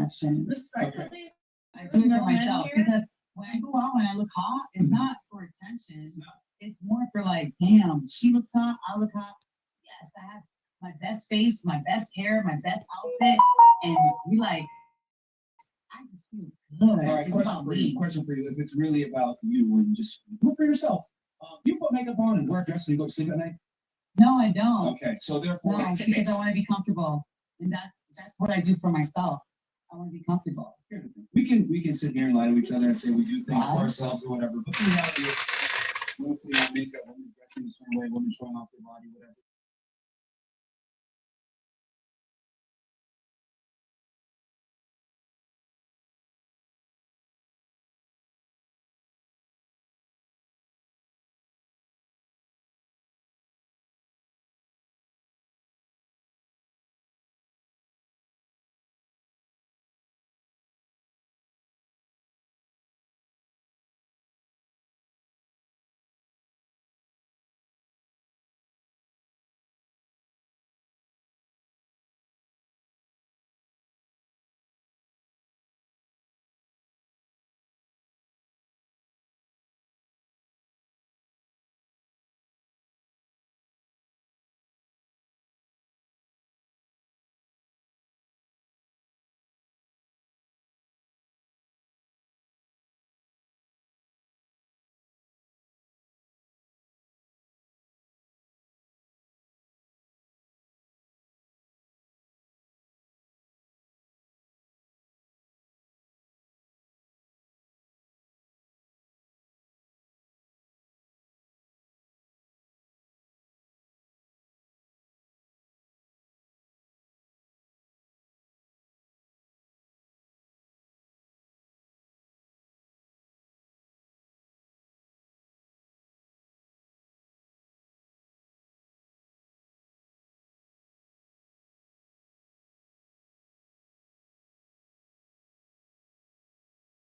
perception. Respectfully, I do it for myself because when I go out and I look hot, it's not for attention. It's more for like, damn, she looks hot, I look hot. Yes, I have my best face, my best hair, my best outfit, and we like, I just feel good. All right, It's question about for me. you. Question for you. If it's really about you, or you just do it for yourself. You put makeup on and wear a dress when you go to sleep at night? No, I don't. Okay, so therefore, No, because I want to be comfortable, and that's what I do for myself. I want to be comfortable. here's the thing. We can sit here and lie to each other and say we do things for ourselves or whatever, but the reality is, women putting on makeup, women dressing a certain way, women showing off their body, whatever.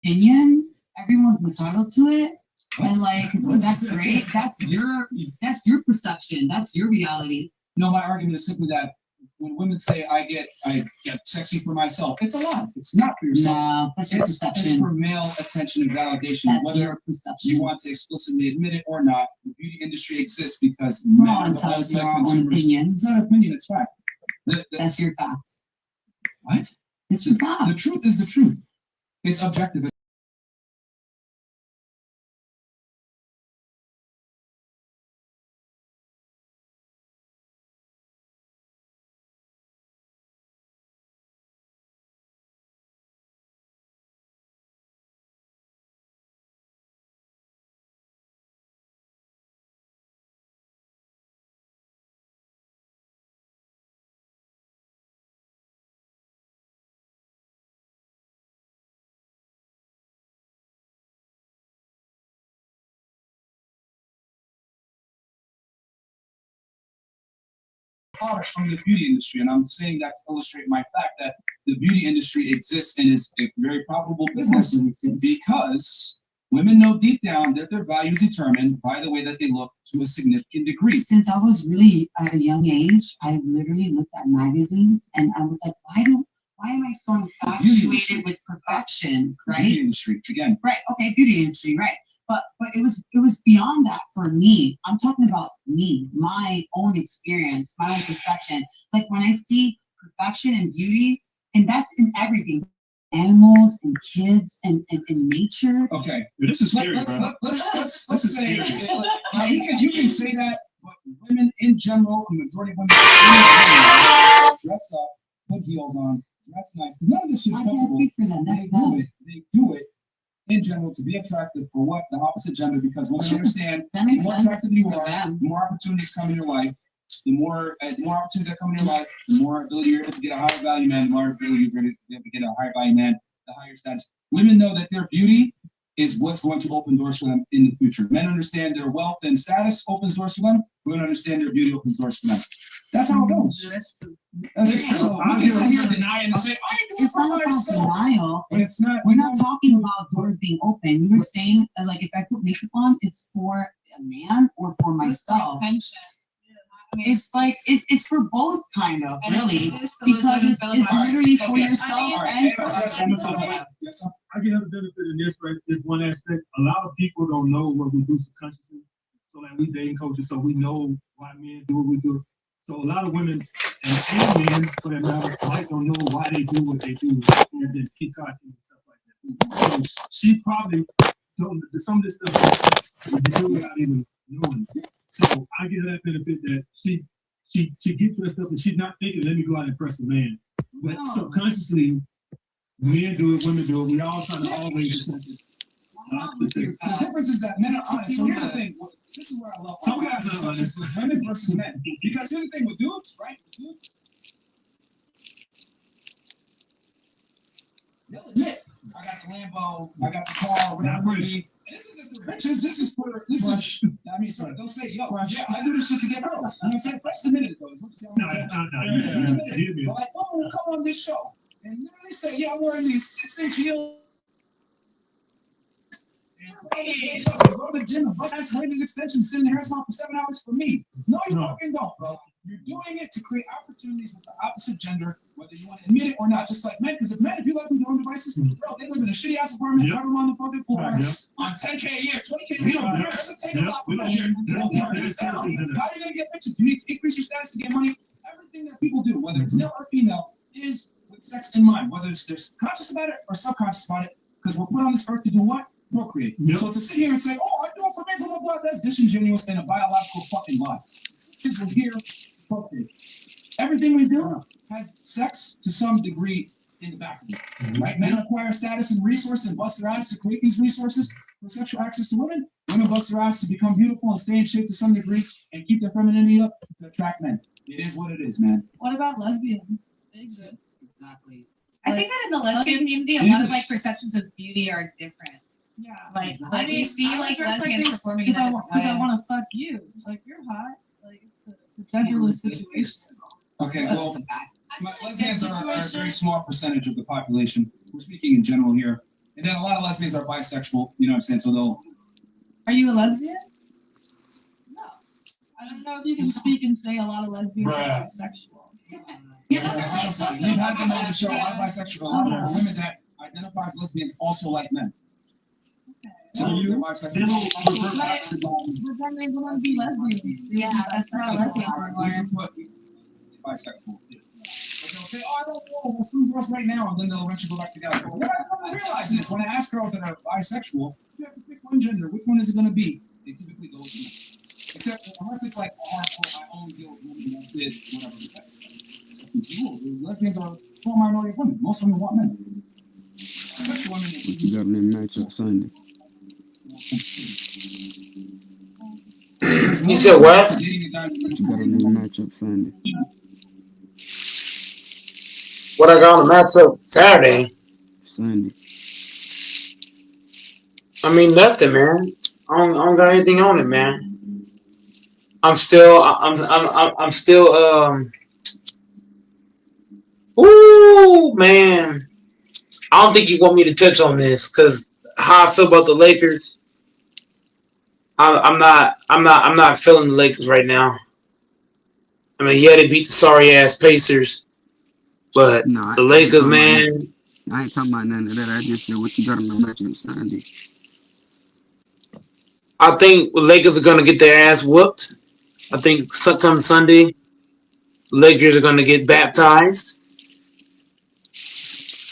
Opinion, everyone's entitled to it, and like that's great. That's your perception. That's your reality. No, my argument is simply that when women say I get sexy for myself, it's a lie. It's not for yourself. No, that's your It's perception. for male attention and validation. That's Whether your perception. you want to explicitly admit it or not, the beauty industry exists because We're men all are the entitled to ultimate our own consumers. opinions. It's not opinion, it's fact. That's your fact. What? It's your The fact. truth is the truth. It's objective. Products from the beauty industry, and I'm saying that to illustrate my fact that the beauty industry exists and is a very profitable business because women know deep down that their value is determined by the way that they look to a significant degree. Since I was really at a young age, I literally looked at magazines and I was like, why am I so infatuated with perfection, The right? beauty industry, again. Right, okay, beauty industry, right. But it was beyond that for me. I'm talking about me, my own experience, my own perception. Like when I see perfection and beauty, and that's in everything. Animals and kids and nature. Okay. This is scary, bro. Let's This is say scary. you can say that, but women in general, the majority of women dress up, put heels on, dress nice, because none of this shit's I can't comfortable. speak for them. That's them. They do it in general to be attractive for what? The opposite gender, because women Sure. understand That the makes more sense attractive you for are, them. the more opportunities come in your life. The more opportunities that come in your life, the more ability you're able to get a higher value man, the more ability you're going to be able to get a higher value man, the higher status. Women know that their beauty is what's going to open doors for them in the future. Men understand their wealth and status opens doors for them. Women understand their beauty opens doors for them. That's how it goes. That's true. That's true. So we can sit here and deny and say, I do it It's for not about myself. denial. But it's not. We're not talking about doors being open. You were saying like if I put makeup on, it's for a man or for myself. Attention. it's like it's for both kind of really because it's literally for yourself and for others. I get another benefit in this, right? This one aspect. A lot of people don't know what we do subconsciously. So like we dating coaches, so we know why men do what we do. So a lot of women and men, for that matter, might don't know why they do what they do, as in peacocking and stuff like that. So she probably don't. Some of this stuff you do without even knowing. So I get that benefit that she gets dressed up and she's not thinking, let me go out and impress a man. But subconsciously, men do it, women do it. We all trying to always do something. The difference is that men are honest. So here's the thing. This is where I love some guys are honest. Women versus men. Because here's the thing with dudes, right? Dudes, they'll admit, I got the Lambo, I got the car, whatever it is. And this isn't for riches. This is for this is. I mean, sorry. They'll say, "Yo, yeah, I do this shit to get girls." You know what I'm saying? Fresh admitted it though. He's admitted. Like, oh, come on this show, and literally say, "Yeah, I'm wearing these 6-inch heels." Go to the gym and bust ass ladies extensions, sitting in the hair salon for 7 hours for me. No, you fucking don't, bro. You're doing it to create opportunities with the opposite gender, whether you want to admit it or not. Just like men, because if you let them their own devices, bro, they live in a shitty ass apartment, everyone on the fucking floor, on $10K a year, $20K a year. It doesn't take a lot. How are you gonna get bitches? You need to increase your status to get money. Everything that people do, whether it's male or female, is with sex in mind. Whether they're conscious about it or subconscious about it, because we're put on this earth to do what? Procreate. So to sit here and say, "Oh, I do it for me," blah blah blah, that's disingenuous and a biological fucking lie. Because we're here to procreate. Everything we do has sex to some degree in the back of it. Right? Men acquire status and resources and bust their ass to create these resources for sexual access to women. Women bust their ass to become beautiful and stay in shape to some degree and keep their femininity up to attract men. It is what it is, man. What about lesbians? They exist. Exactly. I think that in the lesbian community, a lot of like perceptions of beauty are different. Yeah. Like we see like lesbians performing in a different because I way. want to fuck you. It's like you're hot. Like it's a genderless situation. Okay, well, lesbians are a very small percentage of the population. We're speaking in general here. And then a lot of lesbians are bisexual, you know what I'm saying? So they'll. Are you a lesbian? No. I don't know if you can speak and say a lot of lesbians are bisexual. We've had them on the show, a lot of bisexual, a lot of women that identify as lesbians also like men. So you're bisexual. But then they want to be lesbians. Yeah, that's not lesbian anymore. Bisexual. But they'll say, "Oh, I don't know, let's do girls right now," and then they'll eventually go back together. But what I don't realize is when I ask girls that are bisexual, you have to pick one gender. Which one is it going to be? They typically go with men. Except unless it's like a hardcore, I only deal with women, that's it, whatever. That's cool. Lesbians are a small minority of women. Most women want men. Sexual women. What you got in that matchup Sunday? You said what? What you got in that matchup Sunday? What I got on the matchup Saturday? Sunday. I mean nothing, man. I don't got anything on it, man. I'm still. Ooh, man. I don't think you want me to touch on this because how I feel about the Lakers. I'm not feeling the Lakers right now. I mean, yeah, they beat the sorry ass Pacers, but No, the Lakers, man. I ain't talking about none of that. I just said what you got on the matchup Sunday. I think the Lakers are gonna get their ass whooped. I think come Sunday, Lakers are gonna get baptized.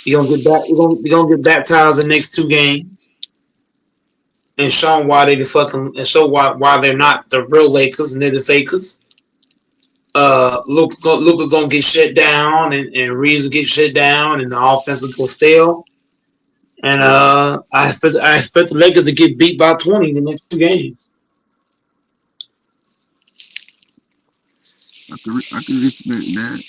You're gonna get baptized in the next 2 games. And show why they show why they're not the real Lakers and they're the fakers. Luka gonna get shut down and Reeves will get shut down and the offense will go stale. And I expect the Lakers to get beat by 20 in the next 2 games. I can respect that.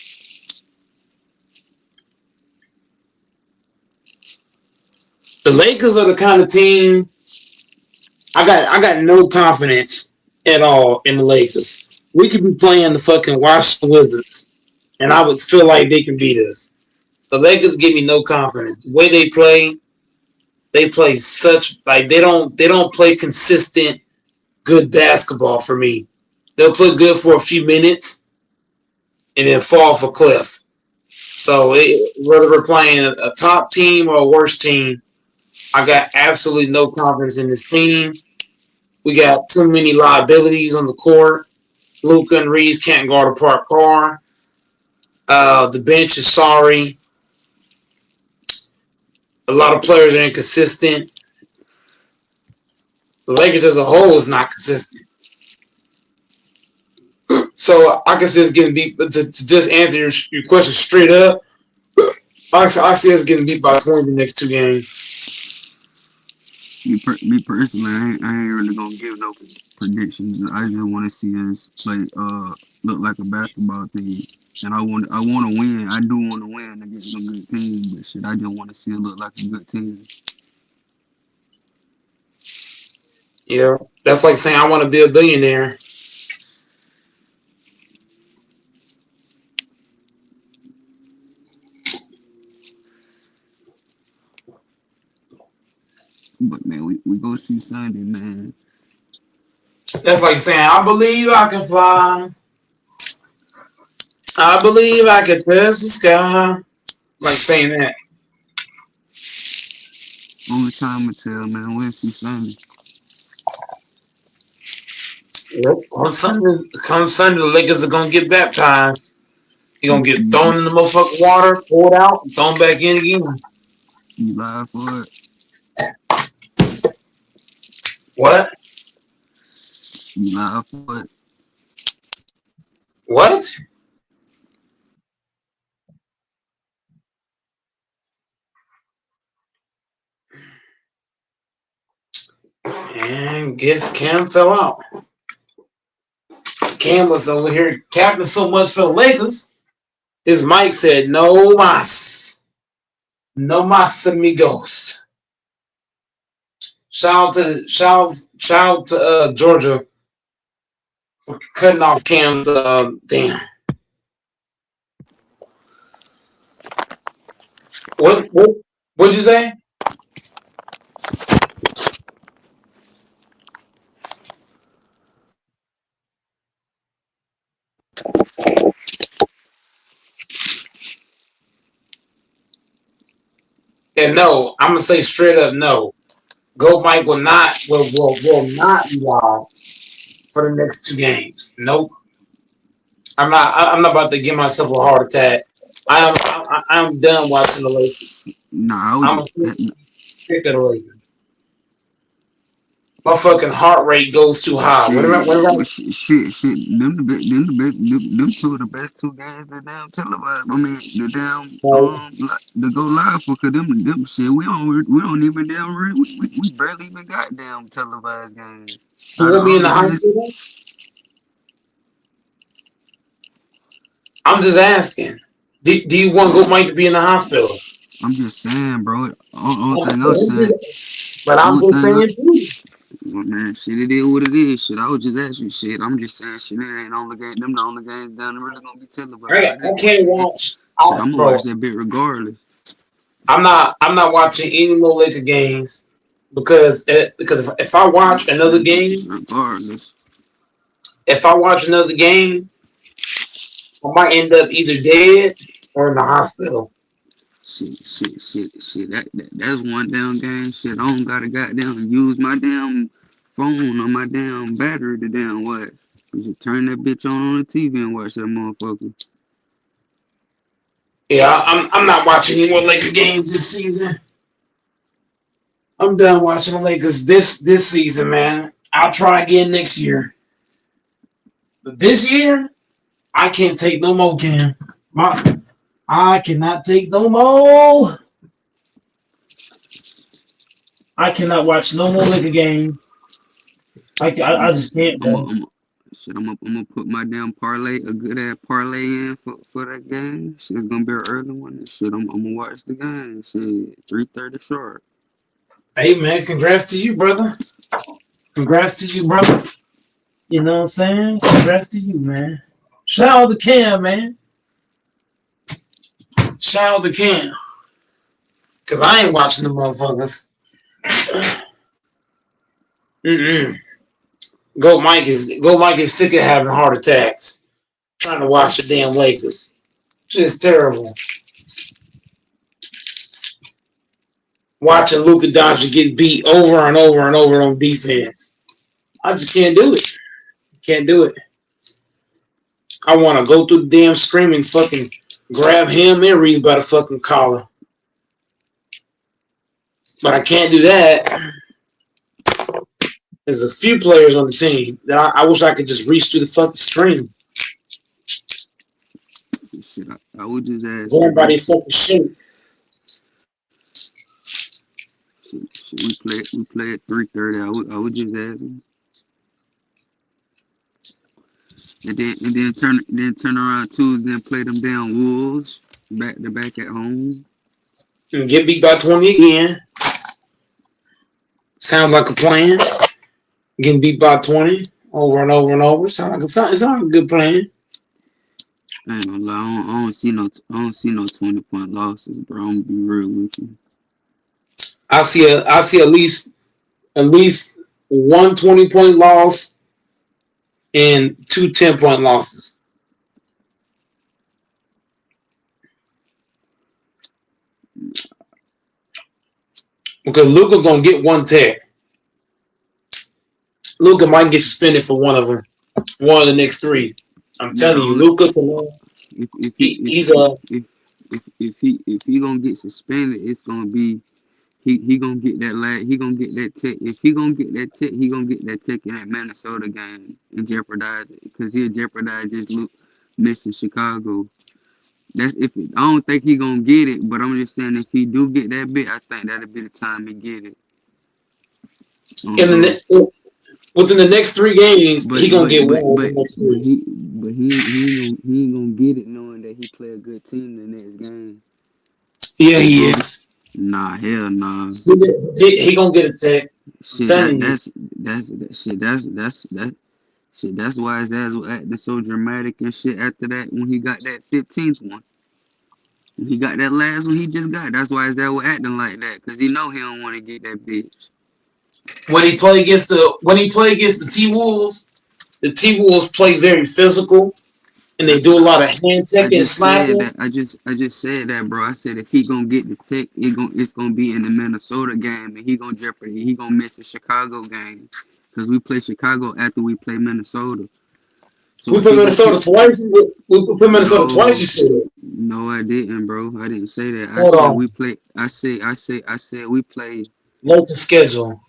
The Lakers are the kind of team I got no confidence at all in the Lakers. We could be playing the fucking Washington Wizards, and I would feel like they can beat us. The Lakers give me no confidence. The way they play such like they don't play consistent good basketball for me. They'll play good for a few minutes and then fall off a cliff. So whether we're playing a top team or a worse team, I got absolutely no confidence in this team. We got too many liabilities on the court. Luka and Reeves can't guard a parked car. The bench is sorry. A lot of players are inconsistent. The Lakers as a whole is not consistent. So I can see us getting beat. But to just answer your question straight up, I see us getting beat by 20 the next 2 games. Me personally, I ain't really gonna give no predictions. I just want to see us play look like a basketball team, and I want to win. I do want to win against some good teams, but shit, I just want to see it look like a good team. Yeah, that's like saying I want to be a billionaire. But man, we go see Sunday, man. That's like saying I believe I can fly. I believe I can touch the sky. Like saying that. Only time to tell, man. We'll see Sunday. Yep. Come Sunday, the Lakers are gonna get baptized. You're gonna get thrown in the motherfucking water, poured out, and thrown back in again. You live for it? What? You live for it? What? And guess Cam fell out. Cam was over here capping so much for the Lakers. His mic said, "No mas, no mas amigos." Shout out to Georgia for cutting off Cam's damn. What'd you say? And no, I'm gonna say straight up no. Gold Mike will not be live for the next 2 games. Nope. I'm not about to give myself a heart attack. I'm done watching the Lakers. Nah, I'm sick of the Lakers. My fucking heart rate goes too high. shit. Them them 2 of the best 2 games that damn televised. I mean, the damn to go live for, cause them shit. We don't even damn we barely even got damn televised games. You want me in the hospital? I'm just asking. Do you want Gold Mike to be in the hospital? I'm just saying, bro. Only thing I'm saying. But I'm just saying too. Well, man, shit, it is what it is. Shit, I was just asking shit. I'm just saying shit. It ain't only game. Them the only games down there really gonna be televised. I can't watch. Shit, I'm gonna watch that bit regardless. I'm not watching any more Laker games because if I watch another game, regardless. If I watch another game, I might end up either dead or in the hospital. Shit. That's one damn game. Shit, I don't gotta goddamn use my damn phone or my damn battery to damn watch. You should turn that bitch on the TV and watch that motherfucker. Yeah, I'm not watching any more Lakers games this season. I'm done watching the Lakers this season, man. I'll try again next year. But this year, I can't take no more, Cam. I cannot take no more. I cannot watch no more Laker games. I just can't. I'm gonna put my damn parlay, a good ass parlay in for that game. Shit, it's gonna be an early one. And shit, I'm gonna watch the game. Shit, 3:30 sharp. Hey man, congrats to you, brother. Congrats to you, brother. You know what I'm saying? Congrats to you, man. Shout out to Cam, man. Shout out to Cam. Cause I ain't watching the motherfuckers. Go Mike is sick of having heart attacks trying to watch the damn Lakers. Shit's terrible. Watching Luka Doncic get beat over and over and over on defense. I just can't do it. Can't do it. I want to go through the damn screen and fucking grab him and Reeves by the fucking collar. But I can't do that. There's a few players on the team that I wish I could just reach through the fucking screen. Shit, I would just ask. Everybody fucking shit. Shit, we play at 3:30. I would just ask him. And then turn around Tuesday and play them damn Wolves back to back at home. And get beat by 20 again. Sounds like a plan. Getting beat by 20 over and over and over. Sounds like a good plan. I ain't gonna lie, I don't see no 20-point losses, bro. I'm gonna be real with you. I see at least one 20-point loss and two 10-point losses. Because Luka's gonna get one tech. Luka might get suspended for one of them, one of the next three. I'm telling you, Luka. If he gonna get suspended, it's gonna be he gonna get that he gonna get that tech. If he gonna get that tech, he gonna get that tech in that Minnesota game and jeopardize it because he'll jeopardize just missing Chicago. That's I don't think he gonna get it, but I'm just saying if he do get that bit, I think that'll be the time he get it. Within the next 3 games, he gonna get one. But he ain't gonna get it knowing that he play a good team the next game. Yeah, he is. Nah, hell nah. He gonna get a tech. Shit, that's why his ass was acting so dramatic and shit after that when he got that 15th one. When he got that last one he just got. That's why his ass was acting like that because he know he don't want to get that bitch. When he play against the T-Wolves, the T-Wolves play very physical, and they do a lot of hand tech and slapping. I just said that, bro. I said if he gonna get the tech, it's gonna be in the Minnesota game, and he gonna jeopardy. He gonna miss the Chicago game because we play Chicago after we play Minnesota. So we play Minnesota twice. We play Minnesota twice. You said it. No, I didn't, bro. I didn't say that. I said we play. Local schedule.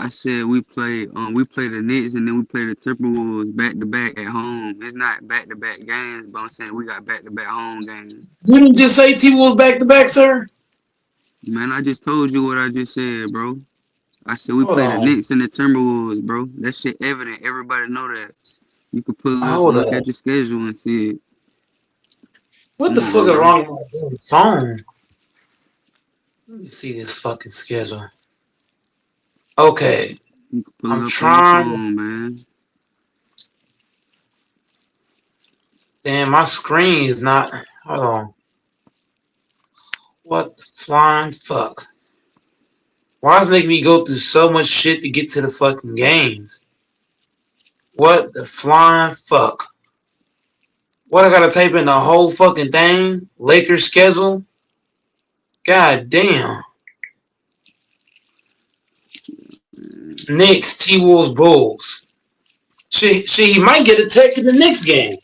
I said we play the Knicks and then we play the Timberwolves back to back at home. It's not back to back games, but I'm saying we got back to back home games. You didn't just say T-Wolves back to back, sir? Man, I just told you what I just said, bro. I said we play the Knicks and the Timberwolves, bro. That shit evident. Everybody know that. You can look at your schedule and see it. What the fuck is wrong with my phone? Let me see this fucking schedule. Okay, I'm trying. Man. Damn, my screen is not. Hold on. What the flying fuck? Why is it making me go through so much shit to get to the fucking games? What the flying fuck? What, I gotta type in the whole fucking thing? Lakers schedule? God damn. Knicks, T-Wolves, Bulls. Shit, he might get a tech in the next game.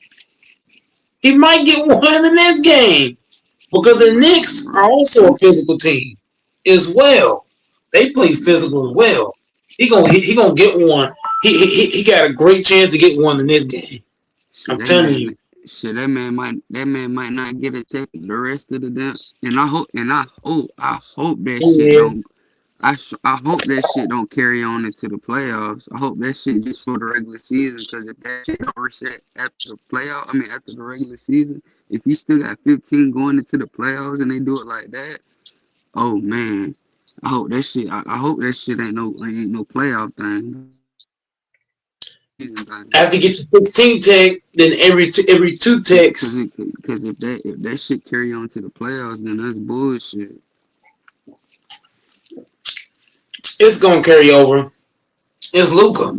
He might get one in the next game. Because the Knicks are also a physical team as well. They play physical as well. He gonna get one. He got a great chance to get one in this game. I'm telling you. Shit, that man might not get a tech the rest of the day. And I hope that shit don't. I hope that shit don't carry on into the playoffs. I hope that shit just for the regular season. Because if that shit don't reset after the regular season, if you still got 15 going into the playoffs and they do it like that, oh man, I hope that shit. I hope that shit ain't no playoff thing. After you get your 16 tech, then every two techs. Because if that shit carry on to the playoffs, then that's bullshit. It's gonna carry over. It's Luka.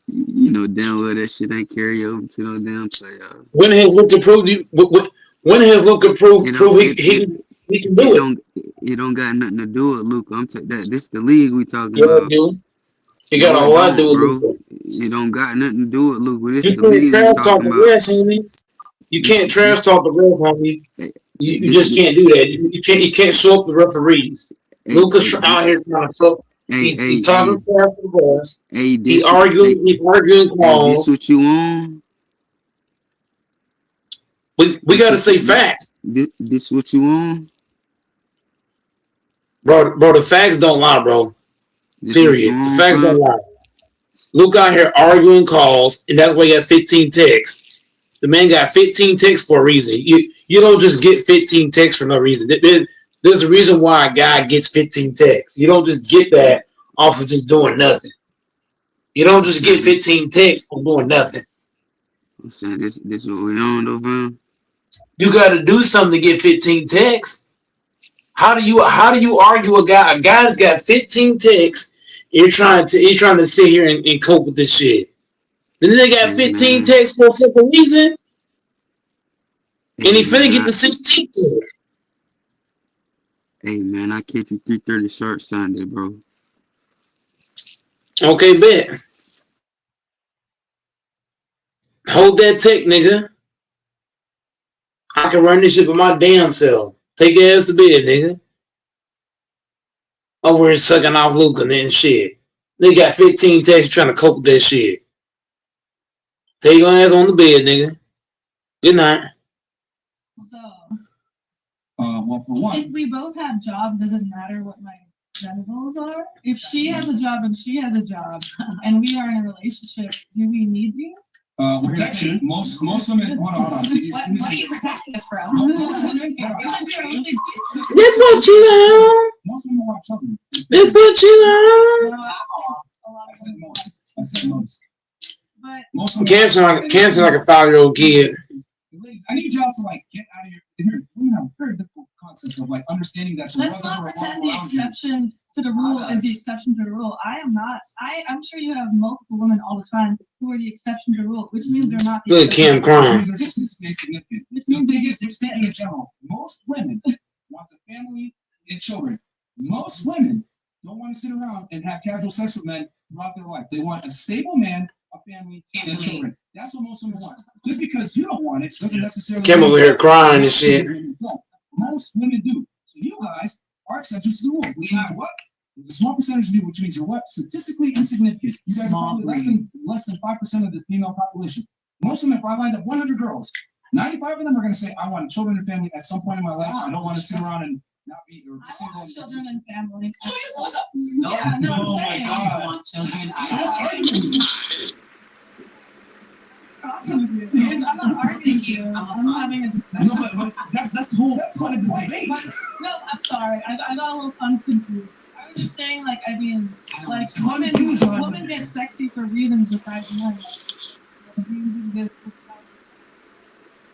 You You know damn well that shit ain't carry over to no damn playoffs. When has Luka proved when has Luka proved It don't he can do it? it don't got nothing to do with Luca. That this the league we talking Yeah, about. dude. You got No, a it lot to do don't, with bro. Luka. It don't got nothing to do with Luca. This You the can't league we trash talk talking the about. refs, homie. You This can't trash talk the refs, homie. hey, You just can't do that. You can't show up the referees. hey, Luka's out here trying to talk. hey, He talking trash to the refs. hey, He arguing this calls. what you on? We gotta say facts, This what you on? bro. Bro, the facts don't lie, bro. This what you Period. The on, facts don't fam? lie. Luke out here arguing calls, and that's why he got 15 texts. The man got 15 texts for a reason. You don't just get 15 texts for no reason. There's a reason why a guy gets 15 texts. You don't just get that off of just doing nothing. You don't just get 15 texts from doing nothing. I'm saying this what we on though, fam. You got to do something to get 15 texts. How do you argue a guy? A guy that's got 15 texts. You're trying to sit here and cope with this shit. And then they got 15 texts for a reason. And he finna get the 16th text. Hey man, I catch you 3:30 sharp Sunday, bro. Okay, bet. Hold that tick, nigga. I can run this shit by my damn self. Take your ass to bed, nigga. Over here sucking off Luka and shit. They got 15 texts trying to cope with that shit. Take your ass on the bed, nigga. Good night. So, Well, for one, if we both have jobs, does it matter what my genitals are? If she has a job and she has a job, and we are in a relationship, do we need these? protection. Most women. Hold on. What are you protecting us from? Most women. That's what you are. Most women want children. That's what you are. A lot I of said women. most. I said most. But Most women. Cancer like a 5-year-old kid. Ladies, I need y'all to like get out of your. Women have a very difficult concept of like understanding that. let's not pretend the exception to the rule is the exception to the rule. I am not. I'm sure you have multiple women all the time who are the exception to the rule, which means they're not the Look at Cam exception. crying. These are statistically significant. Which means they just Speaking in general, most women want a family and children. Most women don't want to sit around and have casual sex with men throughout their life. They want a stable man, a family, and children. That's what most women want. Just because you don't want it doesn't necessarily. Cam over here crying and shit. Most women do. So you guys are exceptions to the rule. Which means what? There's a small percentage of you, which means you're what? Statistically insignificant. You guys are probably less than 5% of the female population. Most women, if I lined up 100 girls, 95 of them are going to say, I want children and family at some point in my life. I don't want to sit around and not be or be I single. want children and family. No, Yeah, no, oh I'm my saying. God, I want children. I'm not arguing with you. I'm having a discussion. No, but that's the whole part of the debate. No, I'm sorry. I got a little confused. I was just saying, like, I mean, like, women get sexy for reasons besides money. Like, this.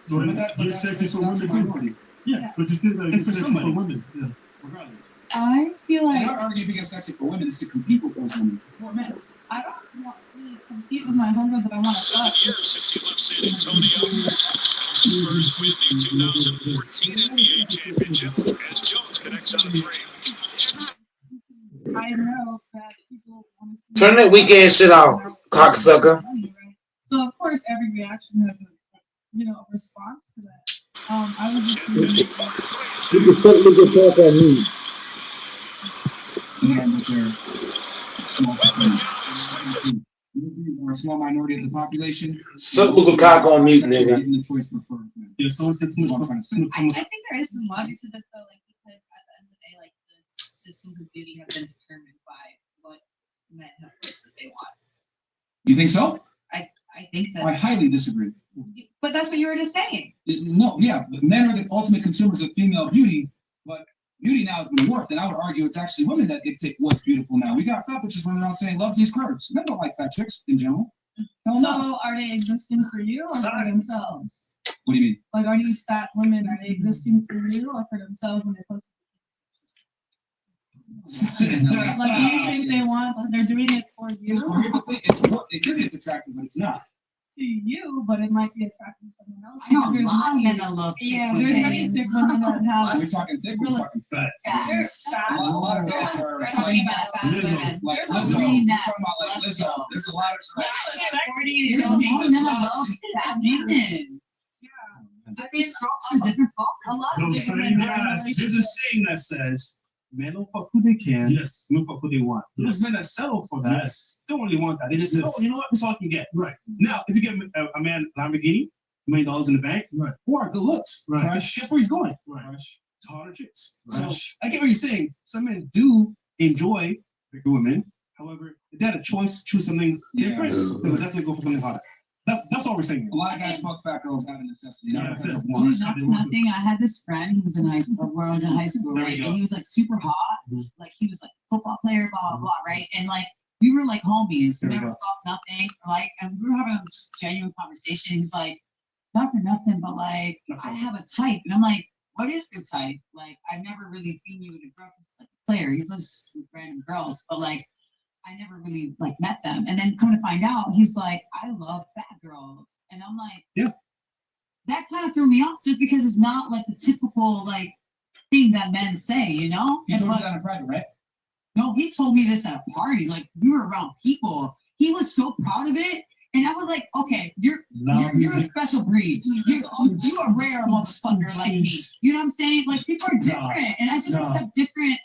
So you're sexy for women too. Yeah, but you still like you're sexy for women. Yeah, regardless. I feel And like our argument against sexy for women is to compete with those women for men. I don't want to really compete with my homegirls that I want to fuck. 7 years since you left San Antonio. The Spurs win the 2014 NBA championship as Jones connects on 3. I know that people want to see. Turn that weak ass shit off, cocksucker. So of course every reaction has a response to that. I was just saying. You can put Luka talk on me. Again, with their small percentage. We're a small minority of the population. Suck Luka cock on mute, nigga. The choice preferred. Yeah, so it's That's what I'm trying to say. I think there is some logic to this though, like because at the end of the day, like the systems of beauty have been determined by what men have placed that they want. You think so? I think that. I highly disagree. But that's what you were just saying. No, yeah, but men are the ultimate consumers of female beauty, but beauty now has been warped, and I would argue it's actually women that dictate what's beautiful now. We got fat bitches running around saying, love these curves. Men don't like fat chicks in general. Hell no. So are they existing for you or for themselves? What do you mean? Like, are these fat women, are they existing for you or for themselves when they post? Like, do you think they want? They're doing it for you. Well, here's the thing, it's attractive, but it's not. To you, but it might be attractive to someone else. I know a because there's lot of many- men that love Yeah, thick there's women. many thick women that have. We're talking thick, we're talking fat. Fats. A lot of guys are We're talking about fast Lizzo. women. like There's Lizzo. a We're brunette, talking about like Lizzo. Lizzo. There's a lot of There's a lot of men that love fat women. Yeah. Different strokes for different folks. A lot No, of so different you men are in have, there's a relationships. saying that says, men don't fuck who they can, Yes. women fuck who they want. Those Yes. men that settle for that Yes. don't really want that. They just say, Yes. oh, you know what, this is all I can get. Right. Now, if you get a man Lamborghini, $1 million in the bank, Right. or good looks, Right. guess where he's going? Right. It's harder chicks. Right. So I get what you're saying. Some men do enjoy bigger women. However, if they had a choice to choose something different, they would definitely go for something harder. That's all we're saying. A lot of guys fuck fat girls out of necessity, not Yeah, because of that's- want. Dude, nothing. I had this friend. He was in high school. Where I was in high school, There we right? go. And he was like super hot. Mhm. Like he was like a football player, blah blah blah, right? And like we were like homies. We There we never go. fucked nothing, like, and we were having a genuine conversation. He's like, not for nothing, but like I have a type, and I'm like, what is your type? Like I've never really seen you with a girl. He's like a player. He's just with random girls, but like I never really like met them. And then come to find out, he's like, I love fat girls, and I'm like, Yeah. That kind of threw me off just because it's not like the typical like thing that men say, you know? He And told you but- that in private, right? no, he told me this at a party. Like we were around people. He was so proud of it. And I was like, okay, you're a special breed. You are rare motherfucker like me. You know what I'm saying? Like people are different. And I just No. accept different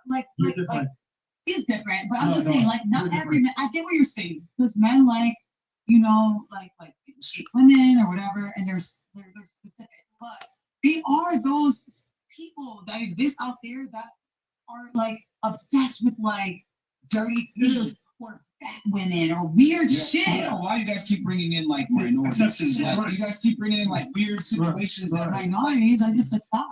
like You're like different. he's different. But I'm No, just no, saying, like not you're every man I get what you're saying. Because men like, you know, like cheap women or whatever, and they're specific. But they are those people that exist out there that are like obsessed with like dirty teeth or fat women or weird shit. I don't know why you guys keep bringing in like minorities. Exceptions, Like, right. you guys keep bringing in like weird situations that are Minorities, I just said fuck.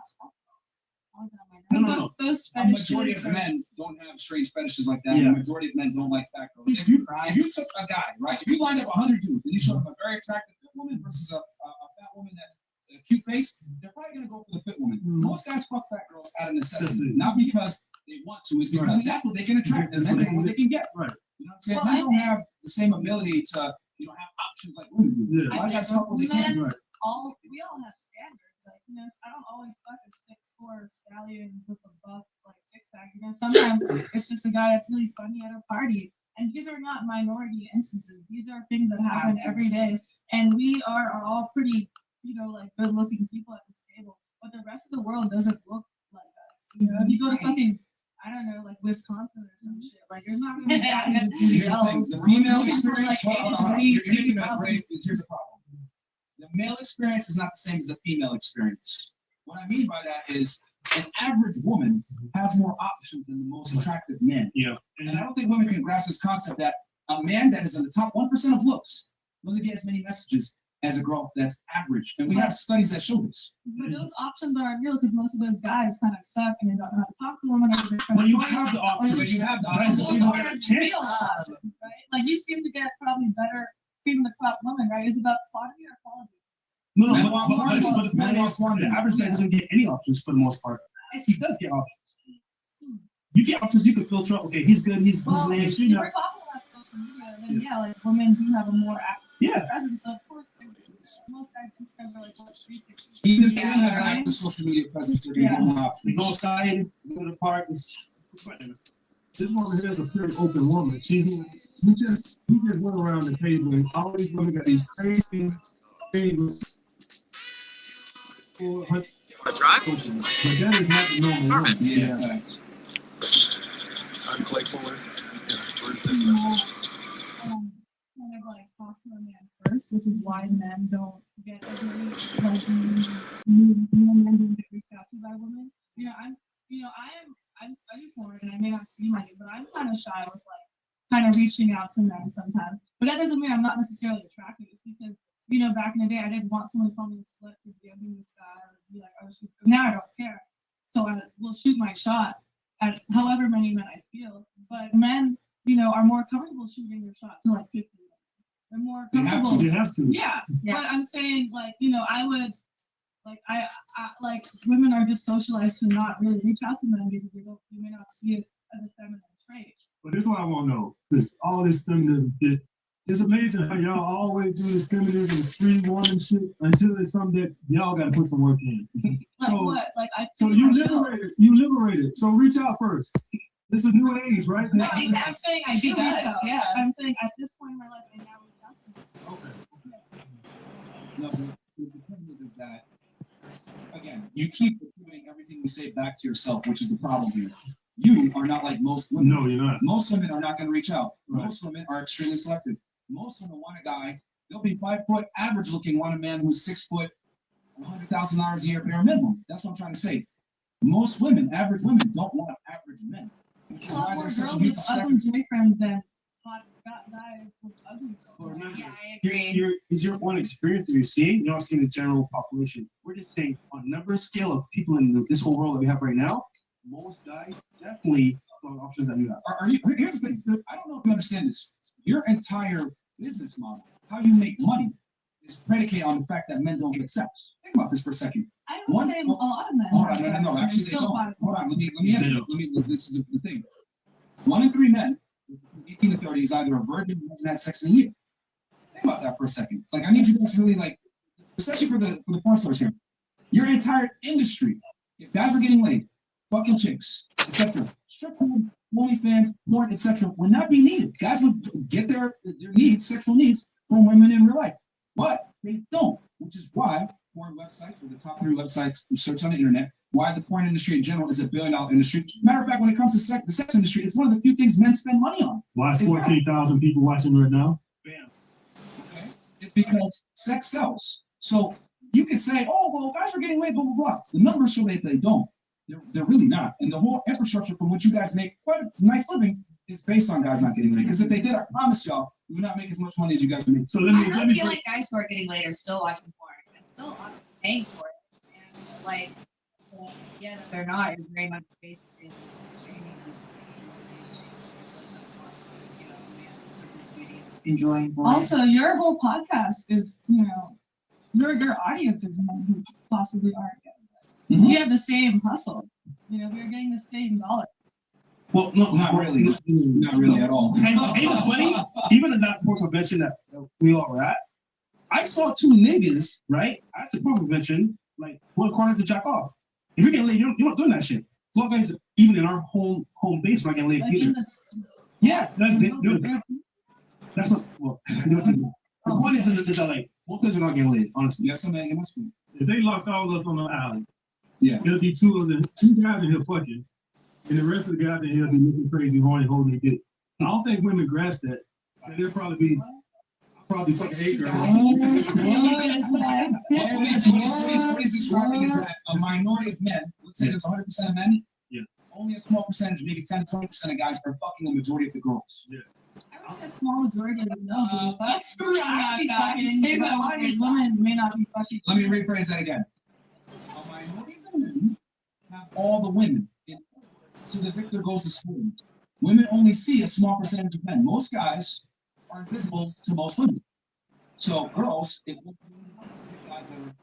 I was a No, minority. no, no. Those a majority fetishes of are- men don't have strange fetishes like that. Yeah. The majority of men don't like fat girls. If you took a guy, right? If you lined up 100 dudes and you showed them a very attractive fit woman versus a fat woman that's a cute face, they're probably gonna go for the fit woman. Most guys fuck fat girls out of necessity, not because they want to, it's because Right. that's what they can attract. That's That's what they what they can get. Right. You know what I'm saying? Well, Men I don't think- have the same ability to, have options like women do. Yeah. A lot of guys fuck what they can. Men, Right. we all have standards. Like, you know, I don't always fuck a 6'4" stallion with a buff like six pack. You know, sometimes it's just a guy that's really funny at a party. And these are not minority instances. These are things that happen every day. And we are all pretty, you know, like good looking people at this table. But the rest of the world doesn't look like us. You know, if you go to fucking, I don't know, like Wisconsin or some shit, like there's not really that many Here's the thing, the female experience, hold on, hold on. You're making a great, here's the problem. The male experience is not the same as the female experience. What I mean by that is an average woman has more options than the most attractive men. Yeah. And I don't think women can grasp this concept that a man that is in the top 1% of looks doesn't get as many messages as a girl that's average. And we have studies that show this. But those options aren't real because most of those guys kind of suck and they don't know how to talk to women. Or they're kind Well, of you have the option, but you have the option. Those You don't aren't get a chance. real options, right? Like you seem to get probably better cream of the crop women, right? Is it about quantity or quality? No, Men but want quantity. the point Men is, want the quantity. average guy doesn't get any options for the most part. If he does get options, you get options. You can filter out. Okay, he's good. He's Well, nice. if You know. we're talking about social media, then yeah, like women do have a more active Yeah. presence. So of course, most guys Instagram are like what, 3 pictures. Even if they Yeah, don't have an right? active social media presence, they're gonna Yeah. get more We options. go outside, we go to the park. This woman here is a pretty open woman. We just went around the table and all these women got these crazy things. But that is not the normal woman. Yeah, facts. I'm Clay Fuller, and I heard this message. Kind of like talk to a man first, which is why men don't get as many like men don't get reached out to by women. You know, I'm foreign and I may not seem like it, but I'm kind of shy with like kind of reaching out to men sometimes. But that doesn't mean I'm not necessarily attracted. It's because, you know, back in the day I didn't want someone to call me a slut for DMing this guy or be like, oh she's now I don't care. So I will shoot my shot at however many men I feel. But men, you know, are more comfortable shooting their shot to like 50 men. They're more They have to. comfortable. You have to. Yeah, but I'm saying like, you know, I would Like like women are just socialized to not really reach out to men because they may not see it as a feminine trait. But this is what I want to know. This all this feminism shit. It's amazing how y'all always do this feminism, free woman shit until it's something that y'all got to put some work in. Like what? Like So you liberated. So reach out first. This is a new age, right? No, I'm saying I do reach out. Yeah. I'm saying at this point in my life, I now reach out to men. Okay. No, the point is that, again, you keep repeating everything you say back to yourself, which is the problem here. You are not like most women. No, you're not. Most women are not going to reach out. Right. Most women are extremely selective. Most women want a guy. They'll be 5 foot, average looking, want a man who's 6 foot, $100,000 a year bare minimum. That's what I'm trying to say. Most women, average women, don't want average men. Which is A lot why more there's such a girls huge with ugly discrepancy. boyfriends than hot guys with ugly But girls. remember, Yeah, I agree. is your one experience that you're seeing? You're not seeing the general population. We're just saying on number scale of people in this whole world that we have right now, most guys definitely don't have options that you have. Are you, here's the thing. I don't know if you understand this. Your entire business model, how you make money, is predicated on the fact that men don't get sex. Think about this for a second. I would say a lot of men. Hold have on, sex, no. and they're Actually, they still don't. bad. Hold on. Let me answer. This is the thing. 1 in 3 men between 18 and 30 is either a virgin or hasn't had sex in a year. Think about that for a second. Like, I need you guys to really, like, especially for the porn stars here. Your entire industry, if guys were getting laid, fucking chicks, etc., strip porn, OnlyFans, porn, etc., would not be needed. Guys would get their needs, sexual needs, from women in real life, but they don't, which is why porn websites, or the top 3 websites you search on the internet, why the porn industry in general is a $1 billion industry. Matter of fact, when it comes to the sex industry, it's one of the few things men spend money on. Why is 14,000 people watching right now? Bam. Okay? It's because sex sells. So you could say, oh, well, guys are getting laid, blah, blah, blah. The numbers show that they don't. They're really not. And the whole infrastructure from which you guys make quite a nice living is based on guys not getting laid. Because if they did, I promise y'all, we would not make as much money as you guys make. So let I me really feel like guys who are getting laid are still watching porn and still paying for it. And like, yeah, that they're not is very much based in streaming. Enjoying porn. Also, your whole podcast is, your audience is men who possibly aren't getting it. We have the same hustle. We're getting the same dollars. Well, no, Not really. Not really at all. And it was funny, even at that porn convention that we all were at, I saw 2 niggas, right, at the porn convention, like, one corner to jack off. If you're getting laid, you're not doing that shit. So guys, even in our home base, we're not getting laid Like either. in the, Yeah, that's not, well, the point is that, like, most guys are not getting laid, honestly. You got somebody in my school? If they locked all of us on the alley, Yeah. it'll be 2 guys in here fucking, and the rest of the guys in here be looking crazy, horny, holding their dick. I don't think women grasp that. They'll probably fucking hate girls. What is this writing is that a minority of men, let's say there's 100% of men, only a small percentage, maybe 10 to 20% of guys are fucking the majority of the girls. I think a small majority of them knows that That's women right, be guys. fucking, but a lot of these women may not be fucking. Let me rephrase that again. A minority of the men have all the women. In other words, to the victor goes the spoon. Women only see a small percentage of men. Most guys are invisible to most women. So girls, if guys that are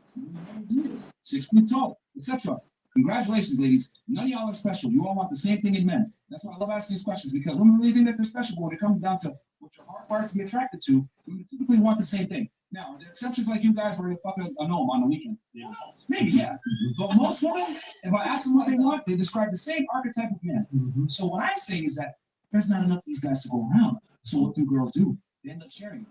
6 feet tall, etc. Congratulations, ladies. None of y'all are special. You all want the same thing in men. That's why I love asking these questions, because women really think that they're special, but when it comes down to what you're hardwired to be attracted to, women typically want the same thing. Now, are there exceptions like you guys where you fuck a gnome on the weekend? Yeah. Maybe, yeah. But most women, if I ask them what they want, they describe the same archetype of man. So what I'm saying is that there's not enough of these guys to go around. So what do girls do? They end up sharing.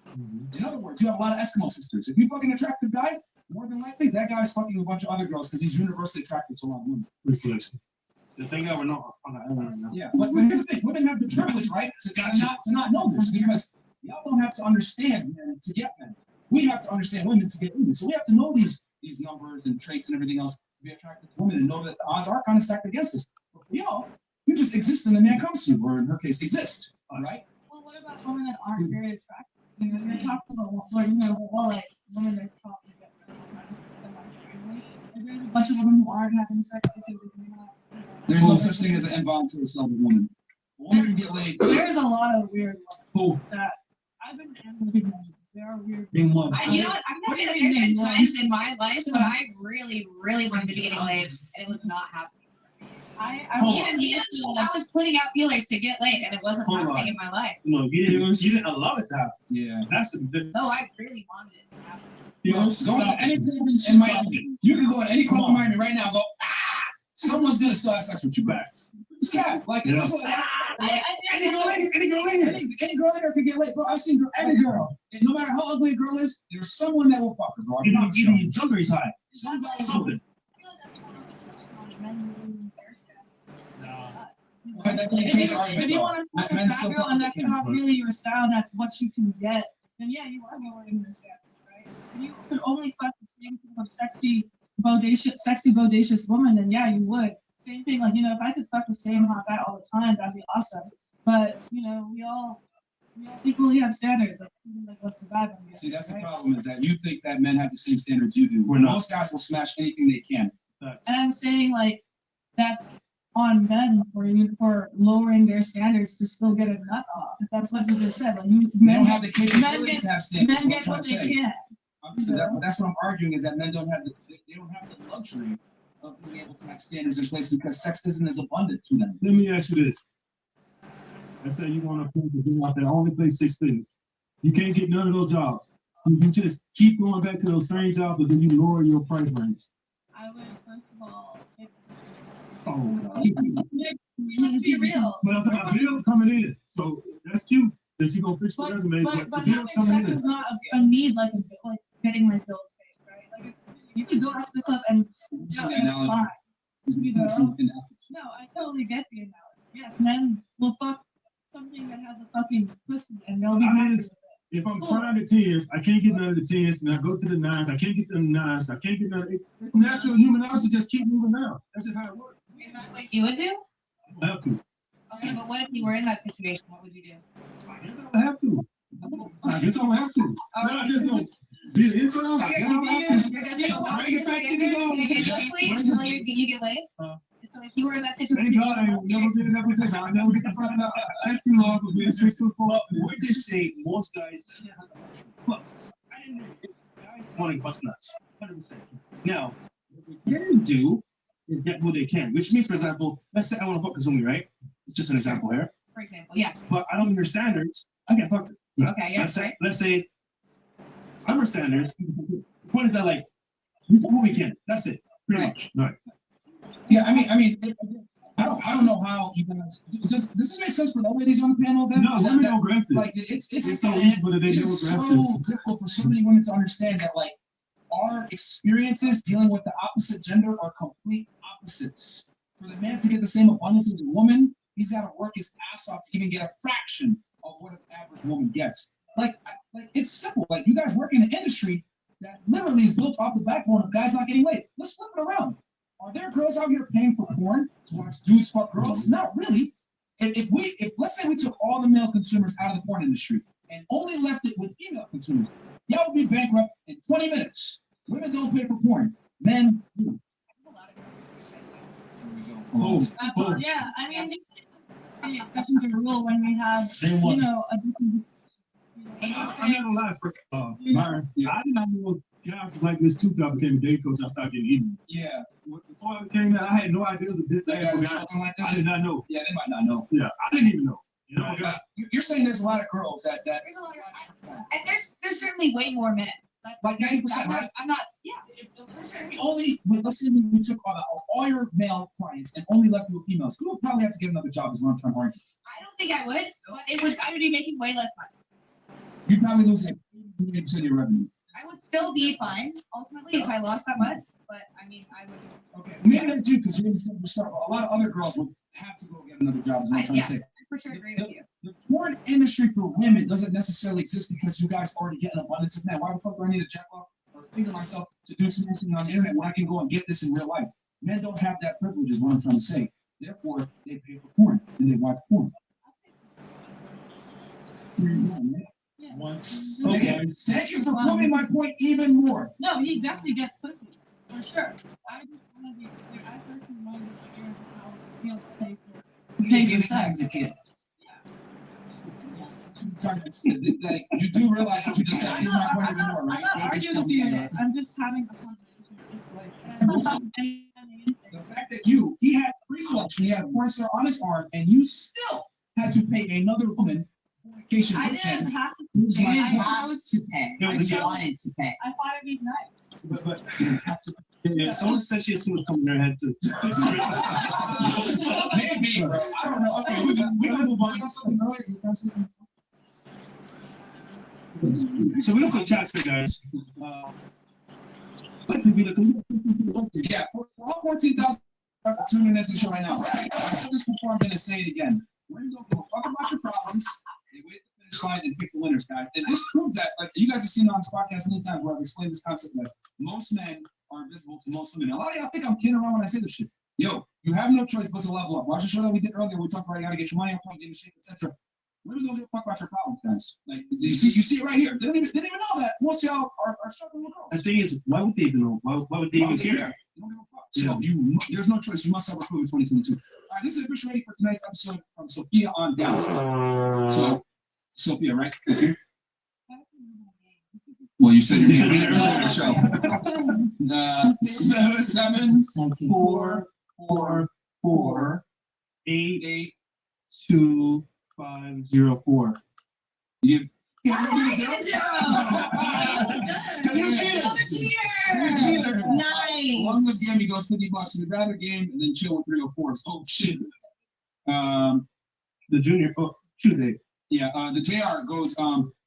In other words, you have a lot of Eskimo sisters. If you fucking attractive guy, more than likely that guy's fucking a bunch of other girls because he's universally attracted to a lot of women. The thing that we're not on the island right now. Yeah, but here's the thing: women have the privilege, right, to not know this, because y'all don't have to understand men to get men. We have to understand women to get women. So we have to know these numbers and traits and everything else to be attracted to women and know that the odds are kind of stacked against us. But for y'all, you just exist and the man comes to you, or in her case, exist. All right. Well, what about women that aren't very attractive? You're talking about like women that probably get somebody. There's a bunch of women who aren't having sex because they're not. There's no such thing as an involuntary celibate woman. A woman can get laid. There's a lot of weird ones Who? that I've been in conventions standards. There are weird. Name one. You know what? I'm What gonna say do that you there's mean, been man? times in my life when I really, really wanted to be getting laid, and it was not happening. Hold Even I was putting out feelers to get laid, and it wasn't Hold happening on. in my life. No, you didn't allow it to happen. Yeah. That's the difference. No, I really wanted it to happen. You know, Go stop. to any club in Miami. You can go to any club in Miami right now. And go. Someone's gonna still have sex with you. Facts. It's cat. Like Yeah. that's what. Any girl in here. Any girl in here can get laid, bro. I've seen every girl. And no matter how ugly a girl is, there's someone that will fuck her, bro. Even your jumper is high. Some guy, Something. If you want to fuck a Men fat still girl and that's fucking not really your style, and that's what you can get, then yeah, you are lowering your standards, right? If you could only fuck the same type of sexy, bodacious woman, then yeah, you would. Same thing, like, if I could fuck the same hot guy all the time, that'd be awesome. But, we all equally have standards. Like what's the vibe on See, that's the right? problem is that you think that men have the same standards you do. We're not. Most guys will smash anything they can. And I'm saying, like, that's on men for lowering their standards to still get a nut off. That's what you just said. Like, They don't have the capability to have standards. men That's get what I'm what trying they to say. can. That's what I'm arguing is that men don't have the luxury of being able to have standards in place because sex isn't as abundant to them. Let me ask you this. Let's say you want to go out there, only play 6 figures. You can't get none of those jobs. You just keep going back to those same jobs, but then you lower your price range. I would, first of all, Let's be real. But I'm talking about bills coming in. So that's cute that you gonna fix the resume, but the But bills having coming sex in. is not a need like getting my bills paid, right? Like you could go out to the club and it's fine. No, I totally get the analogy. Yes, men will fuck something that has a fucking pussy and they'll be happy with it. If I'm trying the 10s, I can't get none of the 10s, and I go to the 9s, I can't get the 9s, I can't get none of it. It's natural human nature, just keep moving down. That's just how it works. Is that what you would do? I have to. Okay, but what if you were in that situation? What would you do? I guess I don't have to. I guess I don't have to. No, I just don't. Be an incel, I guess I don't have to. You're just gonna lower your standards continuously until you get laid? So if you were in that situation, Thank God I ain't never been in that position. I'll never get the fuck out. Thank you, Lord, for being 6 foot 4. We just say most guys. Look, I didn't know guys want to bust nuts, 100%. Now, what they can do is get what they can, which means, for example, let's say I want to fuck Kazumi, right? It's just an example here. for example, yeah. But I don't meet her standards. I can't fuck her. Okay, yeah, right. Let's say I'm her standards. The point is that like we do what we can. That's it. Pretty much. Nice. Yeah, I mean, I don't know how you guys. Does this make sense for the ladies on the panel? Then No, women don't grasp this. like it's so easy, but they it don't is grasp so this. difficult for so many women to understand that like our experiences dealing with the opposite gender are complete opposites. For the man to get the same abundance as a woman, he's got to work his ass off to even get a fraction of what an average woman gets. Like it's simple. Like you guys work in an industry that literally is built off the backbone of guys not getting laid. Let's flip it around. Are there girls out here paying for porn to watch dudes fuck girls? Not really. If let's say we took all the male consumers out of the porn industry and only left it with female consumers, y'all would be bankrupt in 20 minutes. Women don't pay for porn. Men do. Yeah, I mean, the exception to the rule when we have, Then what? a different. I'm not gonna lie, Byron. I did not know guys was like this too till I became a day coach. I started getting emails. Yeah. Before I became that, I had no idea that this Like thing for guys. something like I this. did not know. Yeah, they might not know. Yeah, I didn't even know. You know, Right. You're saying there's a lot of girls that There's a lot of, and there's certainly way more men. That's, Like 90%, I'm not, right? I'm not, yeah. let's say we took all your male clients and only left you with females. You would probably have to get another job is what I'm trying to argue. I don't think I would, but I would be making way less money. You'd probably lose 80% of your revenue. I would still be fine ultimately if I lost that much, but I mean, I would. Okay, maybe that too, because you're in the start. A lot of other girls would have to go get another job is what I'm trying to say. I for sure agree with you. The porn industry for women doesn't necessarily exist because you guys already get an abundance of men. Why the fuck do I need to jack off or figure myself to do something on the internet when I can go and get this in real life? Men don't have that privilege is what I'm trying to say. Therefore, they pay for porn and they watch porn. Once. Okay. Thank you for proving my point even more. No, he definitely gets pussy, for sure. I just want to be experience. I personally want to experience how it feels to pay for sex. Like, you do realize what you just said. You're not going to ignore, I'm right? not arguing with you. I'm just having a conversation. The fact that he had pre-selection, he had a porn star on his arm, and you still had to pay another woman fornication I with didn't him. have to. You didn't I have was- to pay. It was a You gift. wanted to pay. I thought it'd be nice. But yeah, someone said she has too much coming in her head to fix it. Maybe, bro. I don't know. Okay, we gotta move on. Something earlier. You guys say something? So we don't put chats in, guys. Like to be the Yeah, for all 14,000 tuning into the show right now. I said this before, I'm going to say it again. Women don't give a fuck about your problems. They wait at the finish line and pick the winners, guys. And this proves that, like, you guys have seen on this podcast many times where I've explained this concept that most men are invisible to most women. A lot of y'all think I'm kidding around when I say this shit. Yo, you have no choice but to level up. Watch the show that we did earlier. We talked about you got to get your money up, get in shape, etc. Women don't give a fuck about your problems, guys. Like, you see it right here. They didn't even know that. Most of y'all are struggling with girls. The thing is, why would they even know? Why would they even care? You don't give a fuck. So there's no choice. You must have a clue in 2022. All right, this is officially ready for tonight's episode from Sophia on down. So, Sophia, right? That's you? Well, you said you're going to be there until the show. 7 4 4 4 8 8 2 5 0 4. You I get a zero. You're a cheater. I'm a cheater. You're a cheater. Nice. One good game, he goes $50 in the grabber game, and then chill with 304s. Oh shit. The junior. Oh, shoot it. Yeah. The JR goes.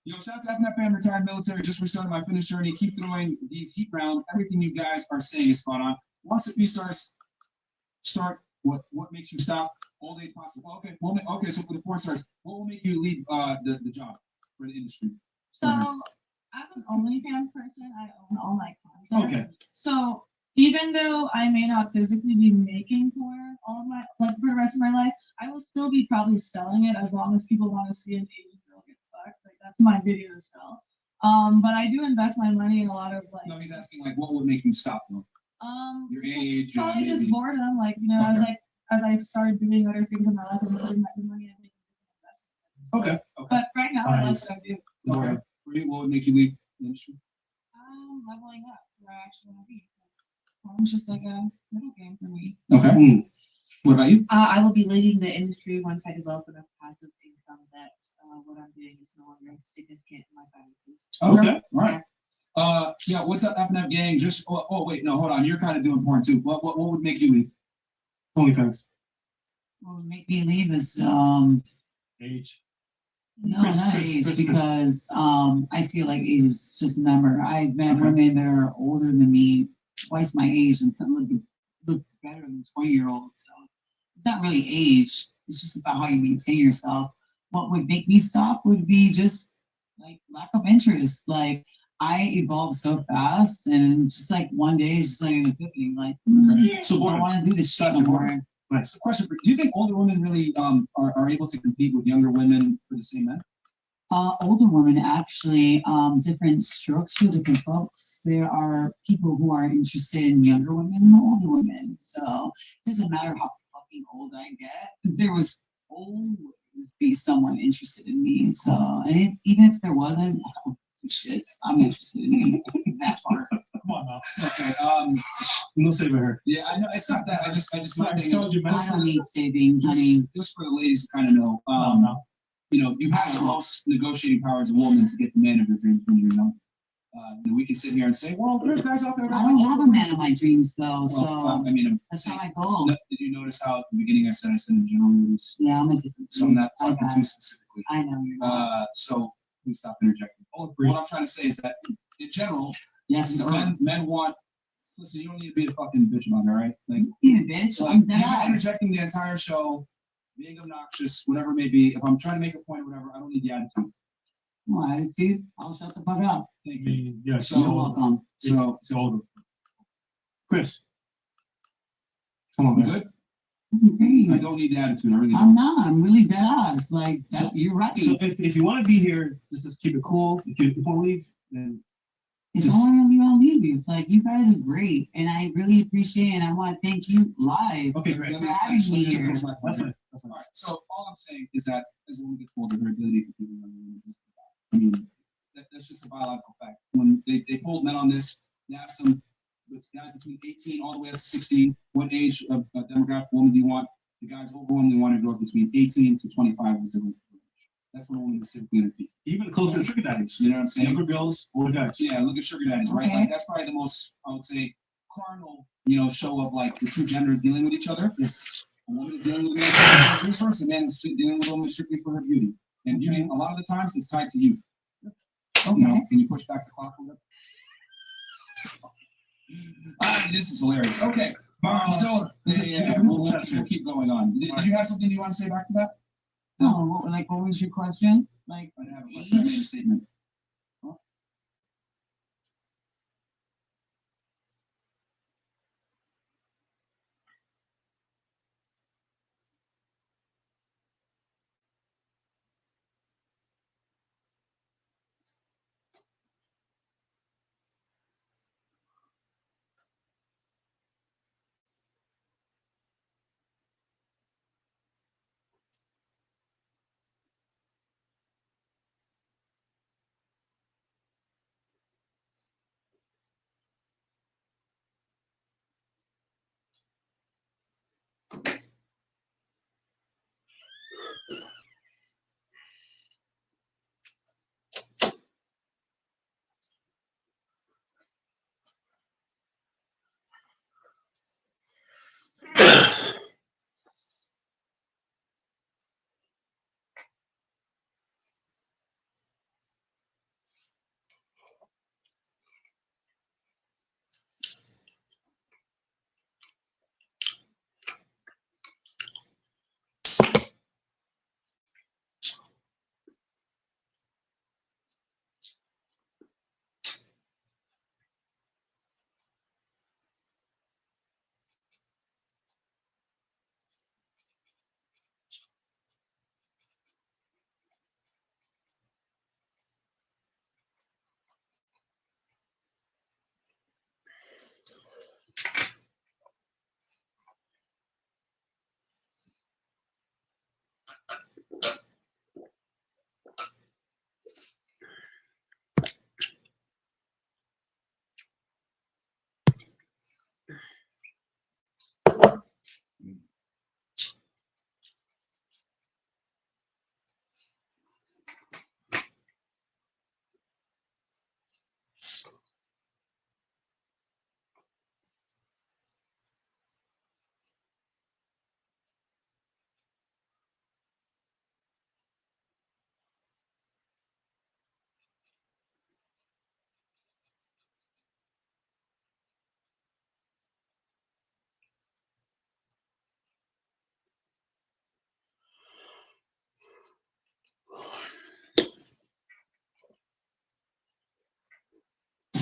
Yo, shout out to FNFM, retired military. Just restarted my fitness journey. Keep throwing these heat rounds. Everything you guys are saying is spot on. Once the stars start, what makes you stop? All age possible. Okay. Well, okay. So for the 4 stars, what will make you leave the job for the industry? So, as an OnlyFans person, I own all my content. Okay. So, even though I may not physically be making porn all my for the rest of my life, I will still be probably selling it as long as people want to see an Asian girl get fucked. Like that's my video to sell. But I do invest my money in a lot of like. No, he's asking like, what would make you stop though? Your age. Probably just maybe. boredom. Like as I started doing other things in my life and putting my money in making investments. Okay. But right now, I like what I do. Okay. For you, what would make you leave the industry? Leveling up to where I actually want to be. It's just like a middle game for me. Okay. What about you? I will be leaving the industry once I develop enough passive income that what I'm doing is no longer significant in my finances. Okay. All right. Yeah. What's up, FNF gang? Just. Oh, wait. No, hold on. You're kind of doing porn too. What would make you leave? OnlyFans. What would make me leave is Age. no, Chris, not Chris, age, Chris. because I feel like age is just a number. I've met women that are older than me, twice my age, and look better than 20-year-olds. So it's not really age. It's just about how you maintain yourself. What would make me stop would be just like lack of interest. Like I evolved so fast, and just like one day it's just like an epiphany. Like So I don't boring. want to do this shit Gotcha. no more. Nice. Question for you. Do you think older women really are able to compete with younger women for the same men? Older women actually, different strokes for different folks. There are people who are interested in younger women and older women. So it doesn't matter how fucking old I get. There was always be someone interested in me. So, and even if there wasn't, I don't give two shits. I'm interested in you. That part. Come on now. Okay. No saving her. Yeah, I know it's not that. I just my I thing told is, you, man. I don't need saving, honey. just for the ladies to kind of know. No. You know, you have the most negotiating power as a woman to get the man of your dreams when you're young. We can sit here and say, well, there's guys out there. I don't have a man of my dreams though, Well, so I mean, I'm that's saying, not my goal. did you notice how at the beginning I said in general movies? Yeah, I'm a different. So I'm not I talking got too it. specifically. I know you're not. So please stop interjecting. What I'm trying to say is that in general, Yes, sir. men want. Listen, you don't need to be a fucking bitch about it, all right? Like, You bitch. like I'm dead you ass. interjecting the entire show, being obnoxious, whatever it may be. If I'm trying to make a point or whatever, I don't need the attitude. No attitude. I'll shut the fuck up. Thank I you. mean, yeah, So- You're welcome. So, it's older. Chris. Come on, you man. good? Okay. I don't need the attitude. I really I'm don't. not. I'm really dead ass. Like So- you're right. So if you want to be here, just keep it cool. If you want to leave, then It's just- only gonna leave you. Like you guys are great, and I really appreciate. And I want to thank you live. okay, great. That's having me here. my That's point. fine. That's All all. right. So all I'm saying is that as a woman gets older, her ability to do I mean, that's just a biological fact. When they polled men on this, they asked them, it's guys between 18 all the way up to 16, what age of demographic woman do you want? The guys overwhelmingly wanted girls between 18 to 25 was the range. That's what a woman is typically going to be. Even closer to sugar daddies. You know what I'm saying? Younger girls, older guys. Yeah, look at sugar daddies, right? Okay. Like that's probably the most, I would say, carnal, show of like the two genders dealing with each other. Yes. A woman is dealing with a man for his resource, a man is dealing with a woman strictly for her beauty. And beauty, a lot of the times, is tied to youth. Okay. Can you push back the clock a little? This is hilarious. Okay. So, we'll keep going on. Did you have something you want to say back to that? No, what was your question? Like, I didn't have a question. I made a statement.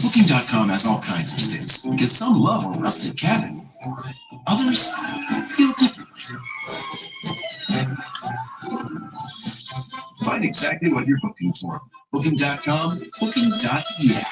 Booking.com has all kinds of sticks because some love a rusted cabin. Others feel differently. Find exactly what you're booking for. Booking.com, booking.yeah.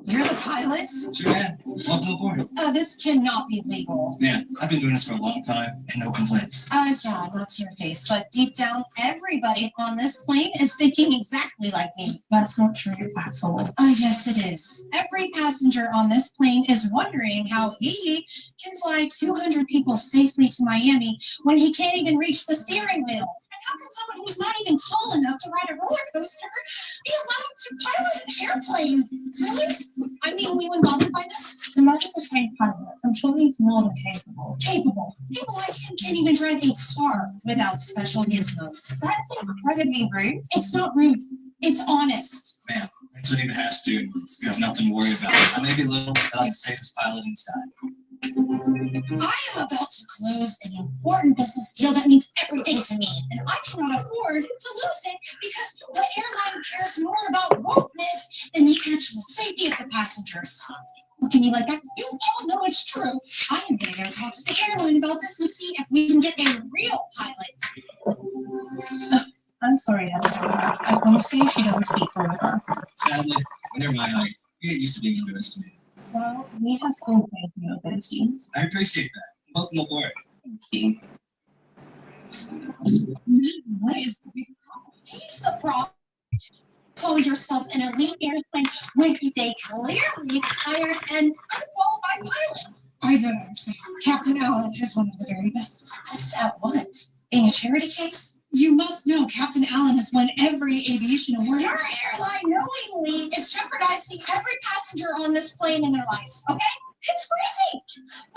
You're the pilot? Sure, yeah. Welcome aboard. This cannot be legal. Man, I've been doing this for a long time and no complaints. Yeah, not to your face, but deep down, everybody on this plane is thinking exactly like me. That's not true, asshole. Yes, it is. Every passenger on this plane is wondering how he can fly 200 people safely to Miami when he can't even reach the steering wheel. And how can someone who's not even tall enough to ride a roller coaster be allowed to pilot an airplane? Really? I mean, anyone bothered by this? The man is a trained pilot. I'm sure he's more than capable. Capable? People like him can't even drive a car without special gizmos. That's incredibly rude. It's not rude. It's honest. Man, that's what even have steering wheels. You have nothing to worry about. I may be little, but I'm the safest pilot inside. I am about to close an important business deal that means everything to me, and I cannot afford to lose it because the airline cares more about wokeness than the actual safety of the passengers. Look at me like that. You all know it's true. I am gonna go talk to the airline about this and see if we can get a real pilot. I'm sorry, Heather. I won't say she doesn't speak for her. Sadly, when you're my height, you get used to being underestimated. Well, we have full faith in your abilities. I appreciate that. Welcome aboard. Thank you. What is the big problem? He's the problem. Call yourself an elite airplane when they clearly hired an unqualified pilot. I don't understand. Captain Allen is one of the very best. Best at what? Being a charity case? You must know Captain Allen has won every aviation award. Your airline knowingly is jeopardizing every passenger on this plane in their lives, okay? It's crazy.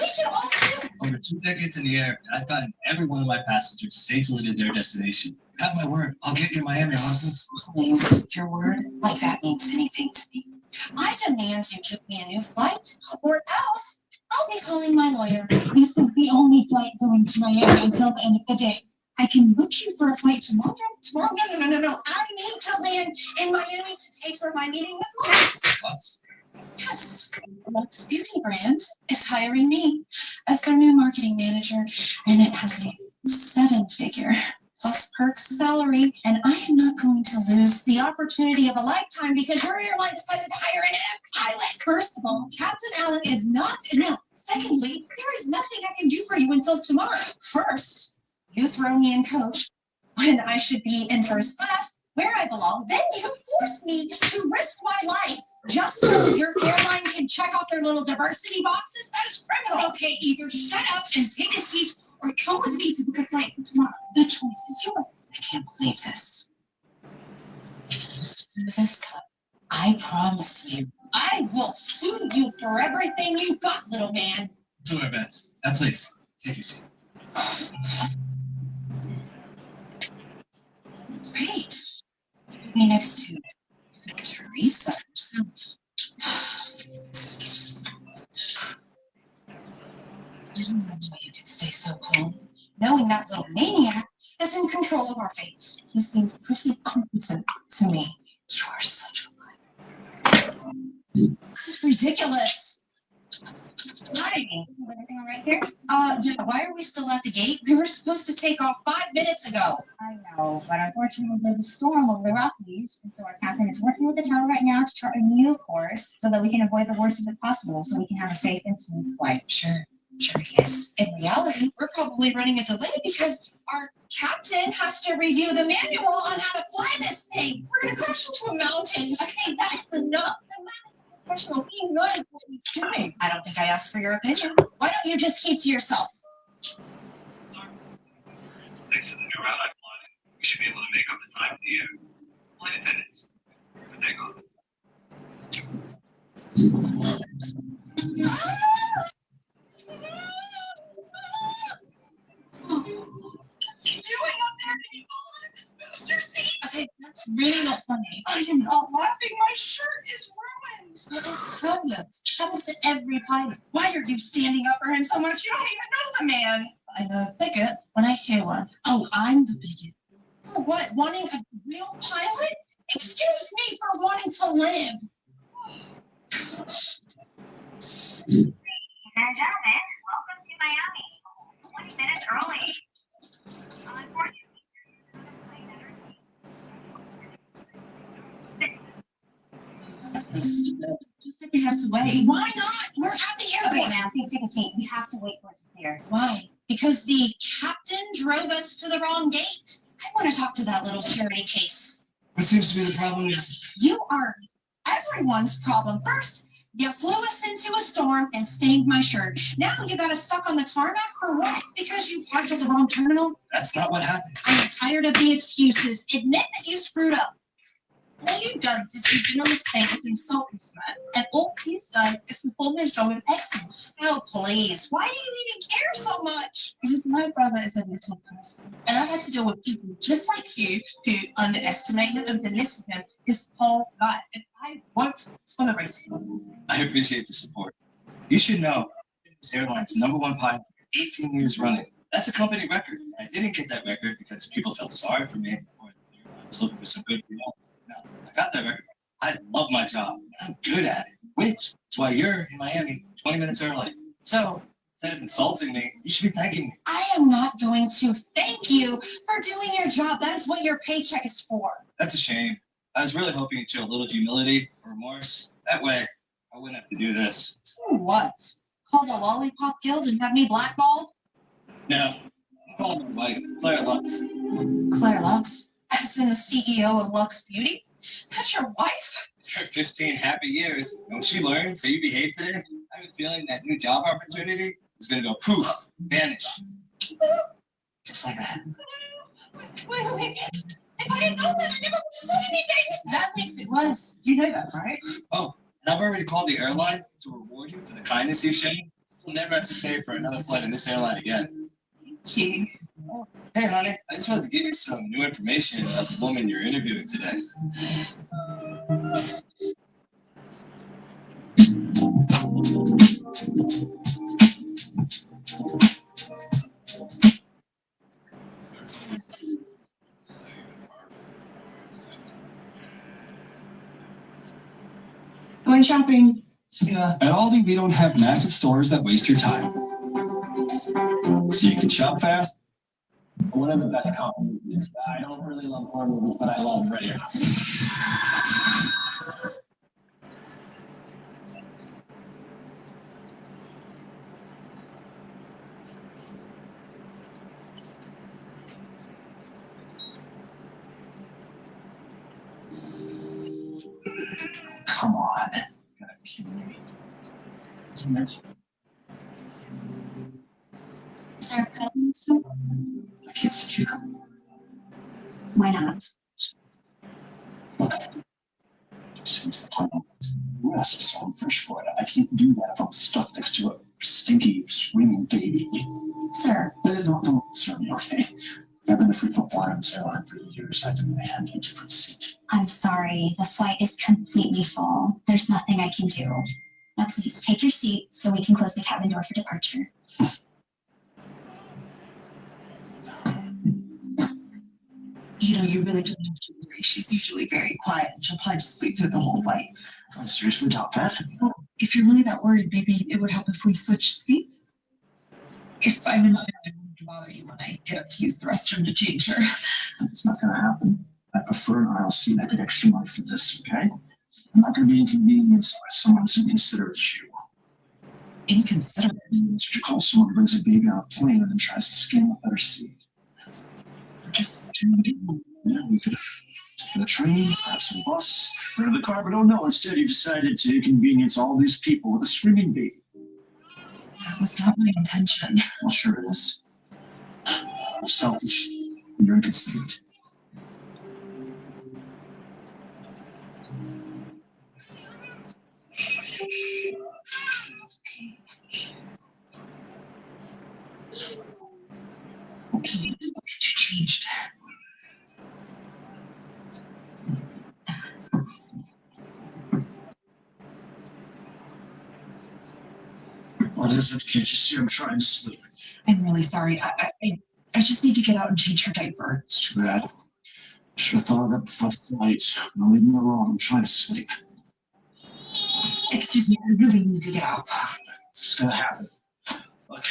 We should all sue. Over 2 decades in the air, I've gotten every one of my passengers safely to their destination. Have my word, I'll get you Miami Dolphins. Please, your word, like that means anything to me. I demand you give me a new flight, or else I'll be calling my lawyer. This is the only flight going to Miami until the end of the day. I can book you for a flight tomorrow. Tomorrow? No. I need to land in Miami to take for my meeting with Lux. Lux? Yes. Lux Beauty Brand is hiring me as their new marketing manager, and it has a 7-figure plus perks salary, and I am not going to lose the opportunity of a lifetime because your airline decided to hire an pilot. First of all, Captain Allen is not enough. Secondly, there is nothing I can do for you until tomorrow. First, you throw me in coach when I should be in first class, where I belong. Then you force me to risk my life just so your airline can check off their little diversity boxes. That is criminal. Okay, either shut up and take a seat or come with me to book a flight for tomorrow. The choice is yours. I can't believe this. If you screw this up, I promise you, I will sue you for everything you've got, little man. Do our best. Now please, take your seat. Great. Me next to Teresa herself. I don't know how you can stay so calm, knowing that little maniac is in control of our fate. He seems pretty competent to me. You are such a liar. This is ridiculous. Hi. Is everything all right here? Yeah, why are we still at the gate? We were supposed to take off 5 minutes ago. I know, but unfortunately there's a storm over the Rockies, and so our captain is working with the tower right now to chart a new course so that we can avoid the worst of it possible, so we can have a safe and smooth flight. Sure he is. In reality, we're probably running a delay because our captain has to review the manual on how to fly this thing. We're gonna crash into a mountain. Okay, that's enough. The man is a professional. He knows what he's doing. I don't think I asked for your opinion. Why don't you just keep to yourself? Thanks to the new route I'm flying, we should be able to make up the time with you. Flight attendants, for takeoff. What's he doing up there? Did he fall out of his booster seat? Okay, that's really not funny. I am not laughing. My shirt is ruined. But it's harmless. It happens to every pilot. Why are you standing up for him so much? You don't even know the man. I'm a bigot when I hear one. Oh, I'm the bigot. For what? Wanting a real pilot? Excuse me for wanting to live. And gentlemen, welcome to Miami. 20 minutes early. Unfortunately, Just like we have to wait. Why not? We're at the okay, airport. ma'am, please take a seat. We have to wait for it to clear. Why? Because the captain drove us to the wrong gate. I want to talk to that little charity case. What seems to be the problem is You are everyone's problem. First, you flew us into a storm and stained my shirt. Now you got us stuck on the tarmac for what? Because you parked at the wrong terminal? that's not what happened. I'm tired of the excuses. Admit that you screwed up. All you've done since you've been on this plane is insult this man, and all he's done is perform his job with excellence. Oh, please. Why do you even care so much? Because my brother is a little person, and I've had to deal with people just like you who underestimate him and belittle him his whole life, and I won't tolerate it. I appreciate the support. You should know, this airline's #1 pilot for 18 years running. That's a company record. I didn't get that record because people felt sorry for me or I was looking for some good, No, I got that record. I love my job. I'm good at it. Which is why you're in Miami 20 minutes early. So instead of insulting me, you should be thanking me. I am not going to thank you for doing your job. That is what your paycheck is for. That's a shame. I was really hoping you'd show a little humility or remorse. That way, I wouldn't have to do this. Do what? Call the Lollipop Guild and have me blackballed? No, I'm calling my wife, Claire Lux. Claire Lux, as in the CEO of Lux Beauty? That's your wife? For 15 happy years, when she learns how you behave today, I have a feeling that new job opportunity is going to go poof, vanish. Just like that. Wait. If I didn't know that, I never would have said anything. That makes it worse. You know that, right? Oh, and I've already called the airline to reward you for the kindness you've shown. You'll never have to pay for another flight in this airline again. Gee. Hey, honey, I just wanted to give you some new information about the woman you're interviewing today. Going shopping. At Aldi, we don't have massive stores that waste your time. So you can shop fast. One of the best compliments is I don't really love horror movies, but I love radio. Come on. You gotta be kidding me. Is there a problem, sir? I can't see you. Why not? Look, as soon as the plan rests, so I'm fresh for it. I can't do that if I'm stuck next to a stinky, screaming baby. Sir, Don't serve me, okay? I've been a frequent flyer on this airline for years. I didn't hand a different seat. I'm sorry. The flight is completely full. There's nothing I can do. Now please take your seat so we can close the cabin door for departure. You know, you really don't have to worry. She's usually very quiet and she'll probably just sleep through the whole flight. I seriously doubt that. Well, if you're really that worried, maybe it would help if we switched seats. If I'm in my I won't bother you when I get up to use the restroom to change her. It's not going to happen. I prefer an aisle seat. I get extra money for this, okay? I'm not going to be inconvenienced by someone as inconsiderate as you. Inconsiderate? That's what you call someone who brings a baby on a plane and then tries to skim a better seat. Just Yeah, we could have taken a train, perhaps a bus, or the car, but oh no, instead you decided to inconvenience all these people with a screaming baby. That was not my intention. Well, sure it is. You're selfish, and you're inconsiderate. Okay, get you changed. What is it? Can't you see I'm trying to sleep? I'm really sorry. I just need to get out and change her diaper. It's too bad. Should have thought of that before the flight. Now leave me alone. I'm trying to sleep. Excuse me, I really need to get out. It's just gonna happen. Look,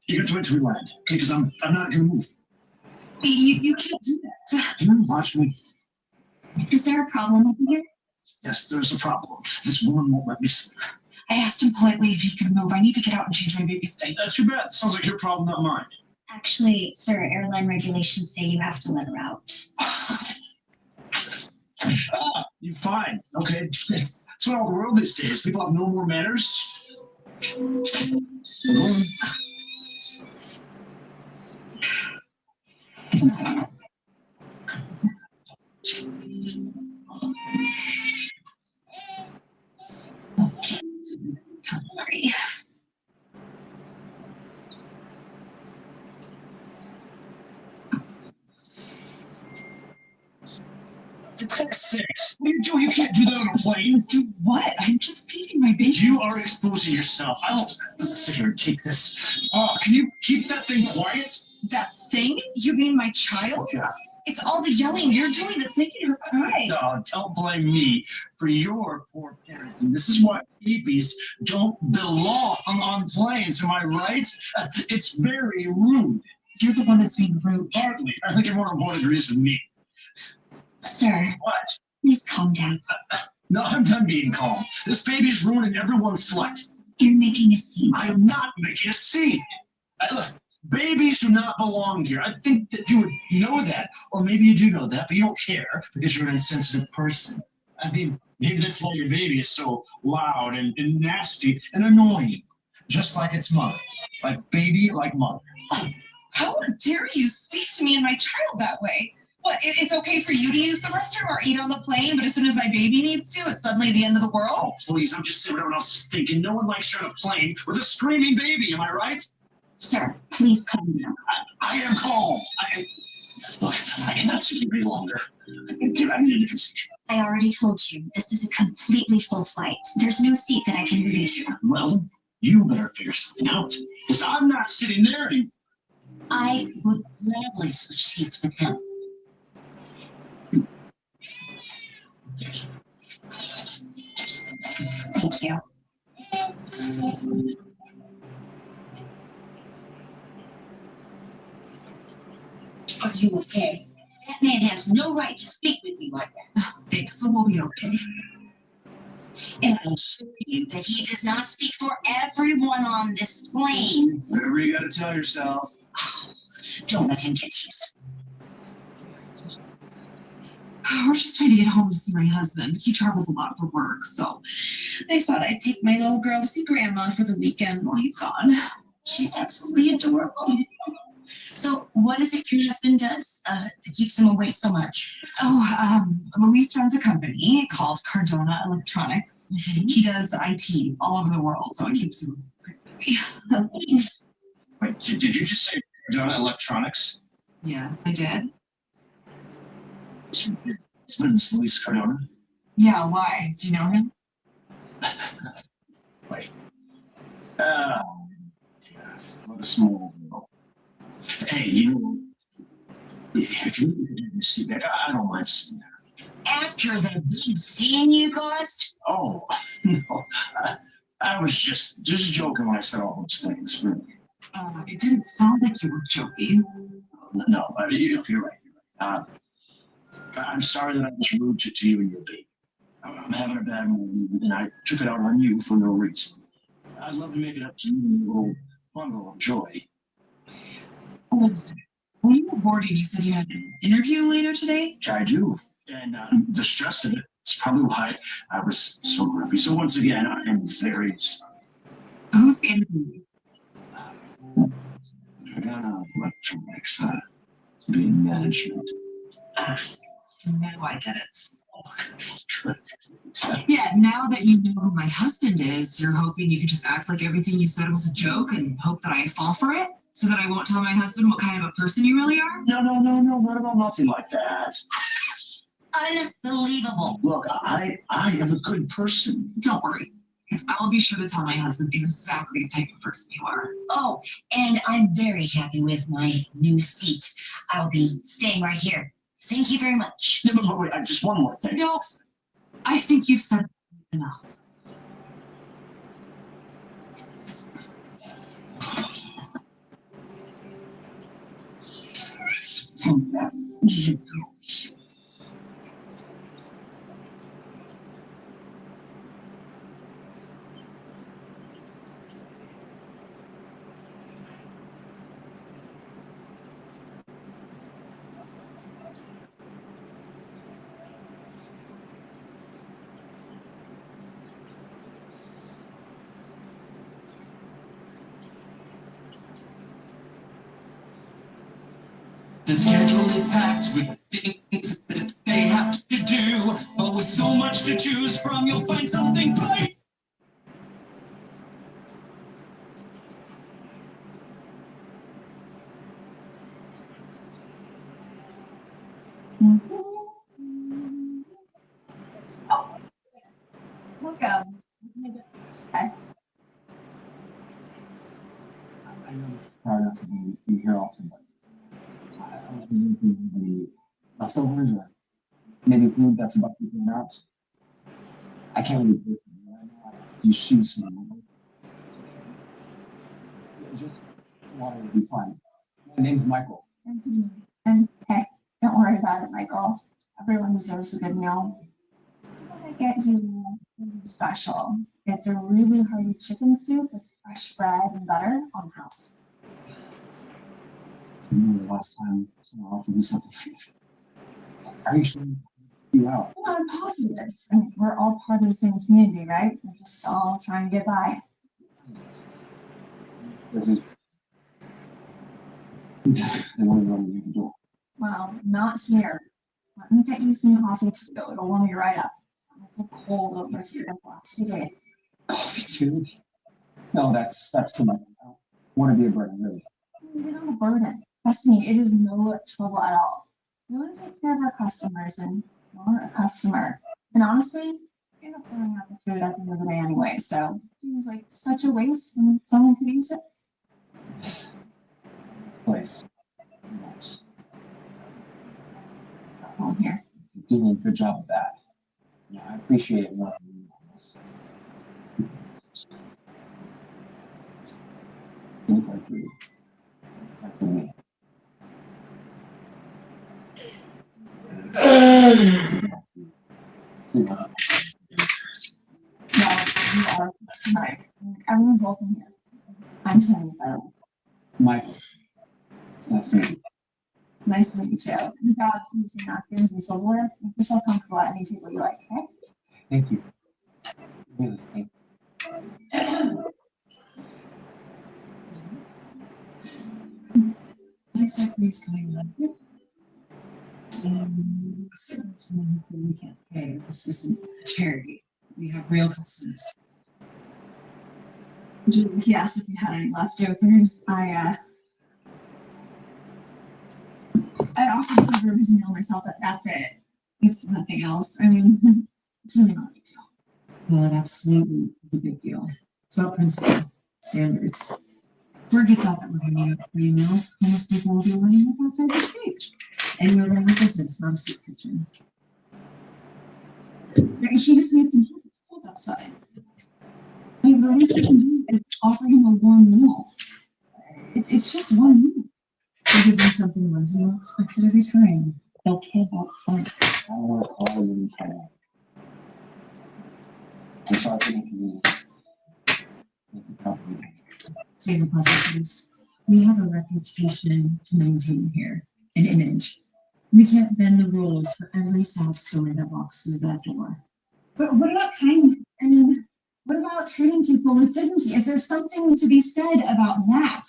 you got to wait till we land, okay? Because I'm not gonna move. You can't do that. Can you watch me? Is there a problem over here? Yes, there's a problem. This woman won't let me sleep. I asked him politely if he could move. I need to get out and change my baby's diaper. That's too bad. Sounds like your problem, not mine. Actually, sir, airline regulations say you have to let her out. You're fine. Okay. That's what all the world these days. People have no more manners. Sorry. For Christ's sakes, what are you doing? You can't do that on a plane. Do what? I'm just feeding my baby. You are exposing yourself. I don't sit here and take this. Oh, can you keep that thing quiet? That thing? You mean my child? Yeah. It's all the yelling you're doing that's making her cry. No, don't blame me for your poor parenting. This is why babies don't belong on planes, am I right? It's very rude. You're the one that's being rude. Hardly. I think everyone on board agrees with me. Sir, What? please calm down. No, I'm done being calm. This baby's ruining everyone's flight. You're making a scene. I am not making a scene. Look, babies do not belong here. I think that you would know that, or maybe you do know that, but you don't care because you're an insensitive person. I mean, maybe that's why your baby is so loud and nasty and annoying, just like its mother. Like baby, like mother. How dare you speak to me and my child that way? What, it's okay for you to use the restroom or eat on the plane, but as soon as my baby needs to, it's suddenly the end of the world? Oh, please, I'm just saying what everyone else is thinking. No one likes you on a plane with a screaming baby, am I right? Sir, please calm down. I am calm. Look, I cannot sit here any longer. I need a different seat. I already told you, this is a completely full flight. There's no seat that I can move you to. Well, you better figure something out, because I'm not sitting there anymore. I would gladly switch seats with him. Thank you. Are you okay? That man has no right to speak with you like that. Thanks, so we'll be okay. And I assure you that he does not speak for everyone on this plane. Whatever you gotta tell yourself. Don't let him get you. We're just trying to get home to see my husband. He travels a lot for work, so I thought I'd take my little girl to see Grandma for the weekend while he's gone. She's absolutely adorable. So what is it your husband does that keeps him away so much? Luis runs a company called Cardona Electronics. He does IT all over the world, so it keeps him pretty busy. Wait, did you just say Cardona Electronics? Yes, I did. It's been Luis Cardona. Yeah, why? Do you know him? Wait. Yeah, what a small world. Hey, you know, if you need to see that, I don't mind seeing that. After the big scene you caused? Oh, no. I was just joking when I said all those things, really. It didn't sound like you were joking. No, I mean, you're right. I'm sorry that I was rude to you and your baby. I'm having a bad moment, and I took it out on you for no reason. I'd love to make it up to you in a little bundle of joy. When you were boarding, you said you had an interview later today? I do. And the stress of it is probably why I was so grumpy. So once again, I am very sorry. Who's interviewing? Electronics, being management. Now I get it. Yeah, now that you know who my husband is, you're hoping you could just act like everything you said was a joke and hope that I fall for it? So that I won't tell my husband what kind of a person you really are? No, not at all, nothing like that. Unbelievable. Look, I am a good person. Don't worry. I'll be sure to tell my husband exactly the type of person you are. Oh, and I'm very happy with my new seat. I'll be staying right here. Thank you very much. No, but wait, just one more thing. No, I think you've said enough. The schedule is packed with things that they have to do, but with so much to choose from, you'll find something great. Welcome. I know this is probably not something you hear often, but I was thinking leftovers or maybe food that's about to be out. I can't really do it. You shoot some. It's okay. Just water will be fine. My name's Michael. And hey, don't worry about it, Michael. Everyone deserves a good meal. What I get you something special. It's a really hearty chicken soup with fresh bread and butter on the house. I remember the last time someone offered me something. Are you sure you out? Well, I'm positive. I mean, we're all part of the same community, right? We're just all trying to get by. This is Well, not here. Let me get you some coffee too. It'll warm you right up. It's so cold over here the last few days. Coffee too? No, that's too much. I don't want to be a burden, really. You're not a burden. Trust me, it is no trouble at all. We want to take care of our customers, and you're a customer. And honestly, you end up throwing out the food at the end of the day anyway, so it seems like such a waste when someone could use it. This place. Yes. Home here. You're doing a good job of that. Yeah, I appreciate it more than you on this. Look like for you. Like for me. Well, you are tonight. Everyone's welcome here. I'm Tammy, by the way. Michael. It's nice to meet you. It's nice to meet you too. You got some napkins and silverware. Make yourself comfortable at any table you like, okay? Thank you. Really, thank you. What exactly is going on? Someone who we can't pay. This isn't a charity. We have real customers. He asked if you had any leftovers. I offered to cover his meal myself, but that's it. It's nothing else. I mean, it's really not a big deal. Well, it absolutely is a big deal. It's about principle, standards. If word gets out that we're handing out free meals, homeless people will be lining up outside the street. And we're running a business, not a soup kitchen. He just needs some help. It's cold outside. I mean, the least we can do is offer him a warm meal. It's just one meal. We give them something once and they'll expect it every time. They'll care about fun. I don't want to call you and try to. I'm sorry for the inconvenience. Thank you for helping me. Save the positives. We have a reputation to maintain here, an image. We can't bend the rules for every sad story that walks through that door. But what about kindness? I mean, what about treating people with dignity? Is there something to be said about that?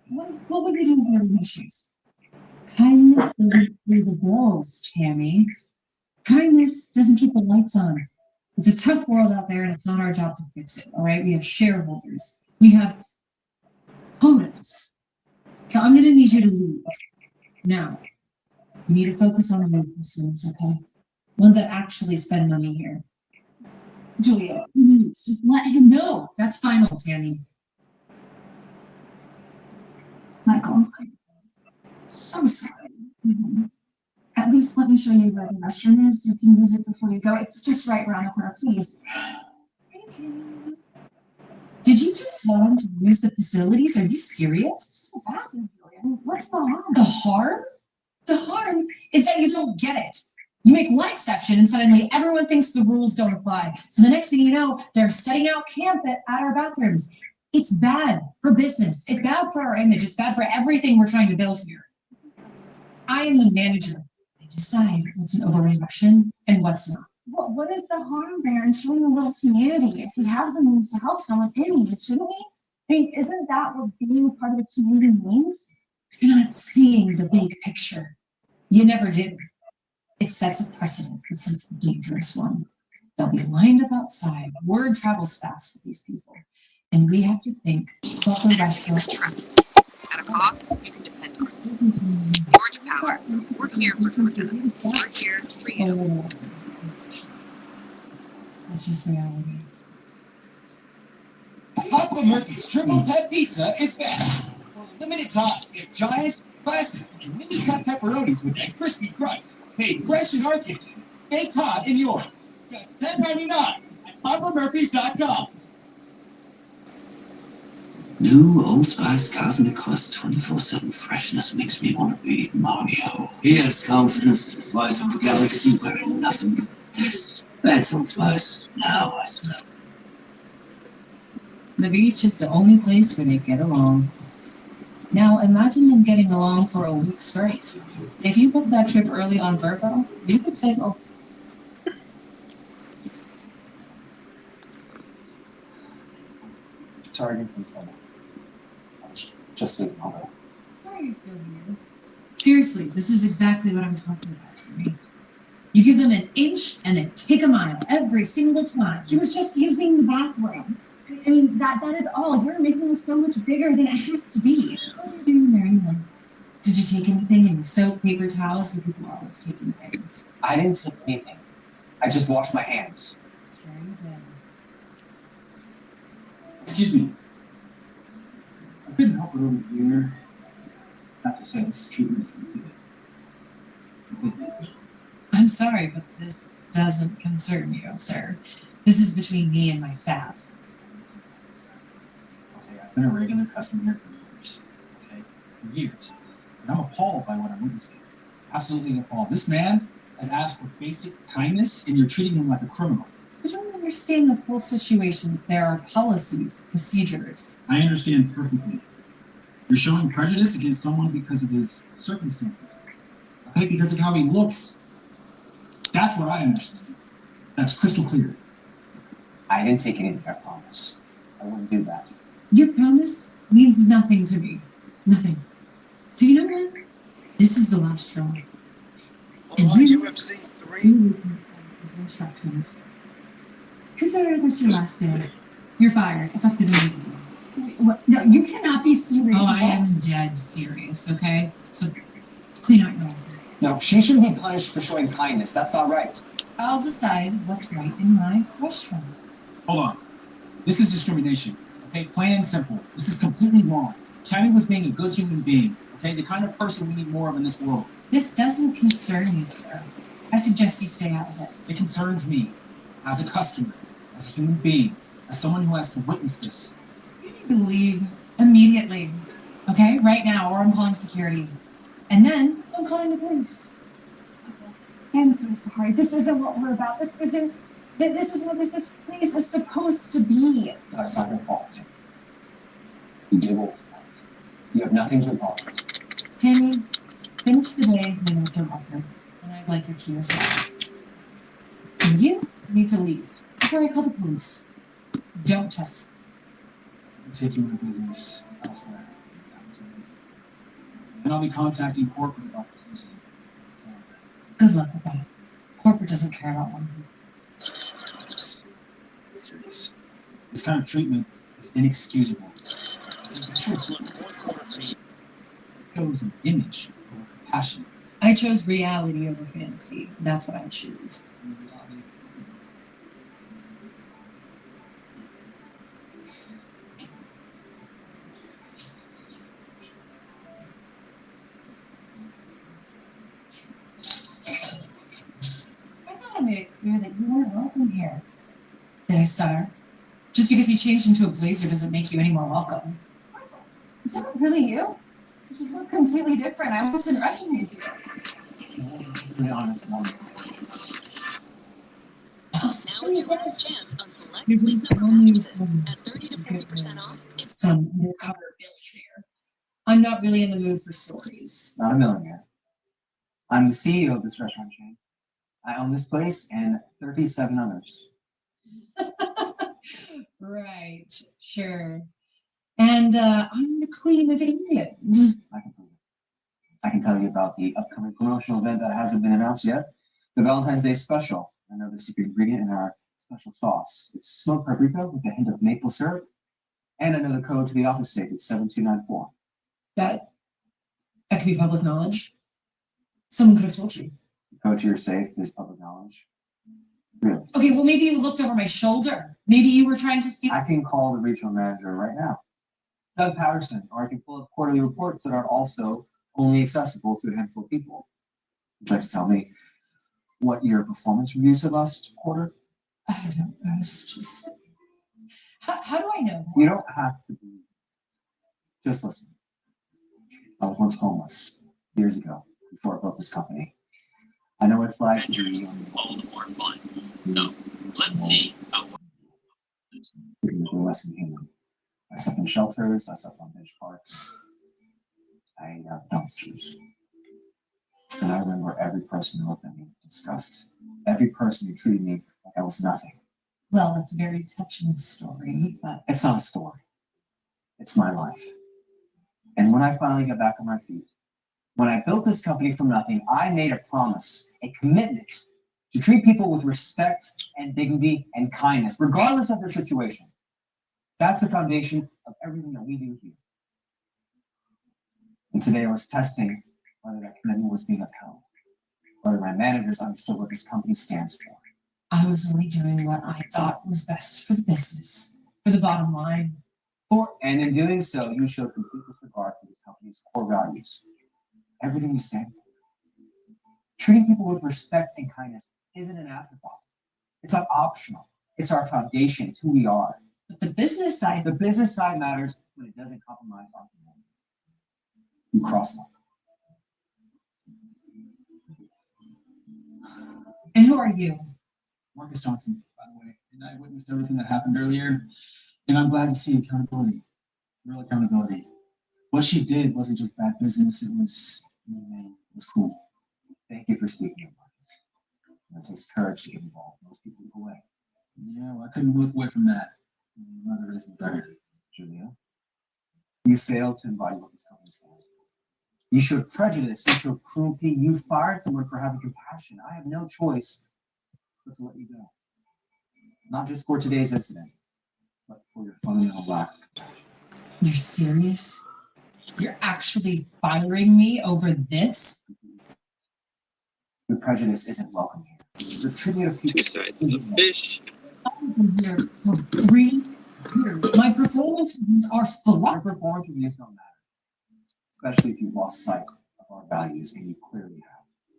What would we do if we had issues? Kindness doesn't pay the bills, Tammy. Kindness doesn't keep the lights on. It's a tough world out there and it's not our job to fix it, all right? We have shareholders. We have motives. So I'm going to need you to leave. Now, you need to focus on the real consumers, okay? Ones that actually spend money here. Julia, please, just let him go. That's final, Tammy. Michael, I'm so sorry. At least let me show you where the restroom is. You can use it before you go. It's just right around the corner, please. Thank you. Did you just tell him to use the facilities? Are you serious? It's just a bathroom, Julia. What's the harm? The harm? The harm is that you don't get it. You make one exception and suddenly everyone thinks the rules don't apply. So the next thing you know, they're setting out camp at our bathrooms. It's bad for business. It's bad for our image. It's bad for everything we're trying to build here. I am the manager. I decide what's an overreaction and what's not. What is the harm there in showing a little community? If we have the means to help someone in need, shouldn't we? I mean, isn't that what being a part of the community means? You're not seeing the big picture. You never do. It sets a precedent. It sets a dangerous one. They'll be lined up outside. Word travels fast with these people. And we have to think about the restaurant. Trust. At a cost you can depend on. Listen to me. Orange Power. We're here for citizens. We're here for you. That's just reality. Papa Murphy's Triple Pet Pizza is back. For a limited time, get giant Classic mini cut pepperonis with that crispy crunch. Made fresh in our kitchen. Baked hot in yours. Just $10.99 at PapaMurphy's.com. New Old Spice Cosmic Quest 24/7 freshness makes me want to be Mario. He has confidence to fly through the galaxy wearing nothing but this. That's Old Spice. Now I smell. The beach is the only place where they get along. Now imagine them getting along for a week straight. If you book that trip early on Virgo, you could save a Sorry, I didn't trouble. I was just leaving home. Why are you still here? Seriously, this is exactly what I'm talking about to me. You give them an inch and they take a mile every single time. He was just using the bathroom. I mean, that is all. You're making this so much bigger than it has to be. What are you doing there anyway? Did you take anything in soap, paper towels? The people are always taking things. I didn't take anything. I just washed my hands. Sure you did. Excuse me. I couldn't help it over here. Not to say this treatment is completed. I'm sorry, but this doesn't concern you, sir. This is between me and my staff. Okay, I've been a regular customer here for years. Okay, for years. And I'm appalled by what I'm witnessing. Absolutely appalled. This man has asked for basic kindness, and you're treating him like a criminal. You don't understand the full situations. There are policies, procedures. I understand perfectly. You're showing prejudice against someone because of his circumstances. Okay, because of how he looks. That's what I understand. That's crystal clear. I didn't take anything, I promise. I wouldn't do that. Your promise means nothing to me. Nothing. So you know what? This is the last straw. And UFC 3. Instructions. Consider this your last day. You're fired, effective immediately. What? No, you cannot be serious. Oh, I am dead serious, okay? So clean out your own. No, she shouldn't be punished for showing kindness. That's not right. I'll decide what's right in my restaurant. Hold on. This is discrimination. Okay, plain and simple. This is completely wrong. Tammy was being a good human being. Okay, the kind of person we need more of in this world. This doesn't concern you, sir. I suggest you stay out of it. It concerns me as a customer, as a human being, as someone who has to witness this. You need to leave immediately. Okay, right now, or I'm calling security. And then I'm calling the police. I'm so sorry. This isn't what we're about. This isn't what this place is supposed to be. No, it's not your fault. You did what was right. You have nothing to apologize for. Tammy, finish the day and it's your record. And I'd like your key as well. And you need to leave before I call the police. Don't test me. I'm taking my business elsewhere. And I'll be contacting corporate about this incident. Good luck with that. Corporate doesn't care about one thing. Serious. This kind of treatment is inexcusable. Chose an image over compassion. I chose reality over fantasy. That's what I choose. I thought I made it clear that you weren't welcome here. Did I stutter? Just because you changed into a blazer doesn't make you any more welcome. Is that really you? You look completely different. I almost didn't recognize you. I wasn't really honest moment. Now is your last chance on select You Sleep can Number tell me mattresses some at 30 to 40% off. some undercover billionaire. I'm not really in the mood for stories. Not a millionaire. I'm the CEO of this restaurant chain. I own this place and 37 others. Right, sure. And I'm the Queen of England. I can prove it. I can tell you about the upcoming promotional event that hasn't been announced yet. The Valentine's Day special. I know the secret ingredient in our special sauce. It's smoked paprika with a hint of maple syrup. And I know the code to the office safe. It's 7294. That could be public knowledge. Someone could have told you. The code to your safe is public knowledge. Really? Okay, well maybe you looked over my shoulder. Maybe you were trying to steal. I can call the regional manager right now, Doug Patterson, or I can pull up quarterly reports that are also only accessible to a handful of people. Would you like to tell me what your performance reviews of last quarter? I don't know. It's just. How do I know? You don't have to believe it. Just listen. I was once homeless years ago before I built this company. I know what it's like to be all the more fun. So let's see how less than human. I slept in shelters, I slept on bench parks, I ate out dumpsters. And I remember every person who looked at me with disgust. Every person who treated me like I was nothing. Well, it's a very touching story, but it's not a story. It's my life. And when I finally got back on my feet, when I built this company from nothing, I made a promise, a commitment to treat people with respect and dignity and kindness, regardless of their situation. That's the foundation of everything that we do here. And today I was testing whether that commitment was being upheld, whether my managers understood what this company stands for. I was only doing what I thought was best for the business, for the bottom line. And in doing so, you showed complete disregard for this company's core values. Everything we stand for. Treating people with respect and kindness isn't an afterthought. It's not optional. It's our foundation. It's who we are. But the business side matters when it doesn't compromise our community. You cross that. And who are you? Marcus Johnson, by the way, and I witnessed everything that happened earlier, and I'm glad to see accountability, real accountability. What she did wasn't just bad business, it was cool. Thank you for speaking up, Marcus. It takes courage to get involved. Most people look away. Yeah, well, I couldn't look away from that. My mother raised me better. Julia, you failed to embody what this company stands for. You showed prejudice, you showed cruelty, you fired someone for having compassion. I have no choice but to let you go. Not just for today's incident, but for your fundamental lack of compassion. You're serious? You're actually firing me over this? Your prejudice isn't welcome here. The tribute of people. Besides the fish. I've been here for 3 years. My performance reviews are flat. Your performance reviews don't matter. Especially if you've lost sight of our values, and you clearly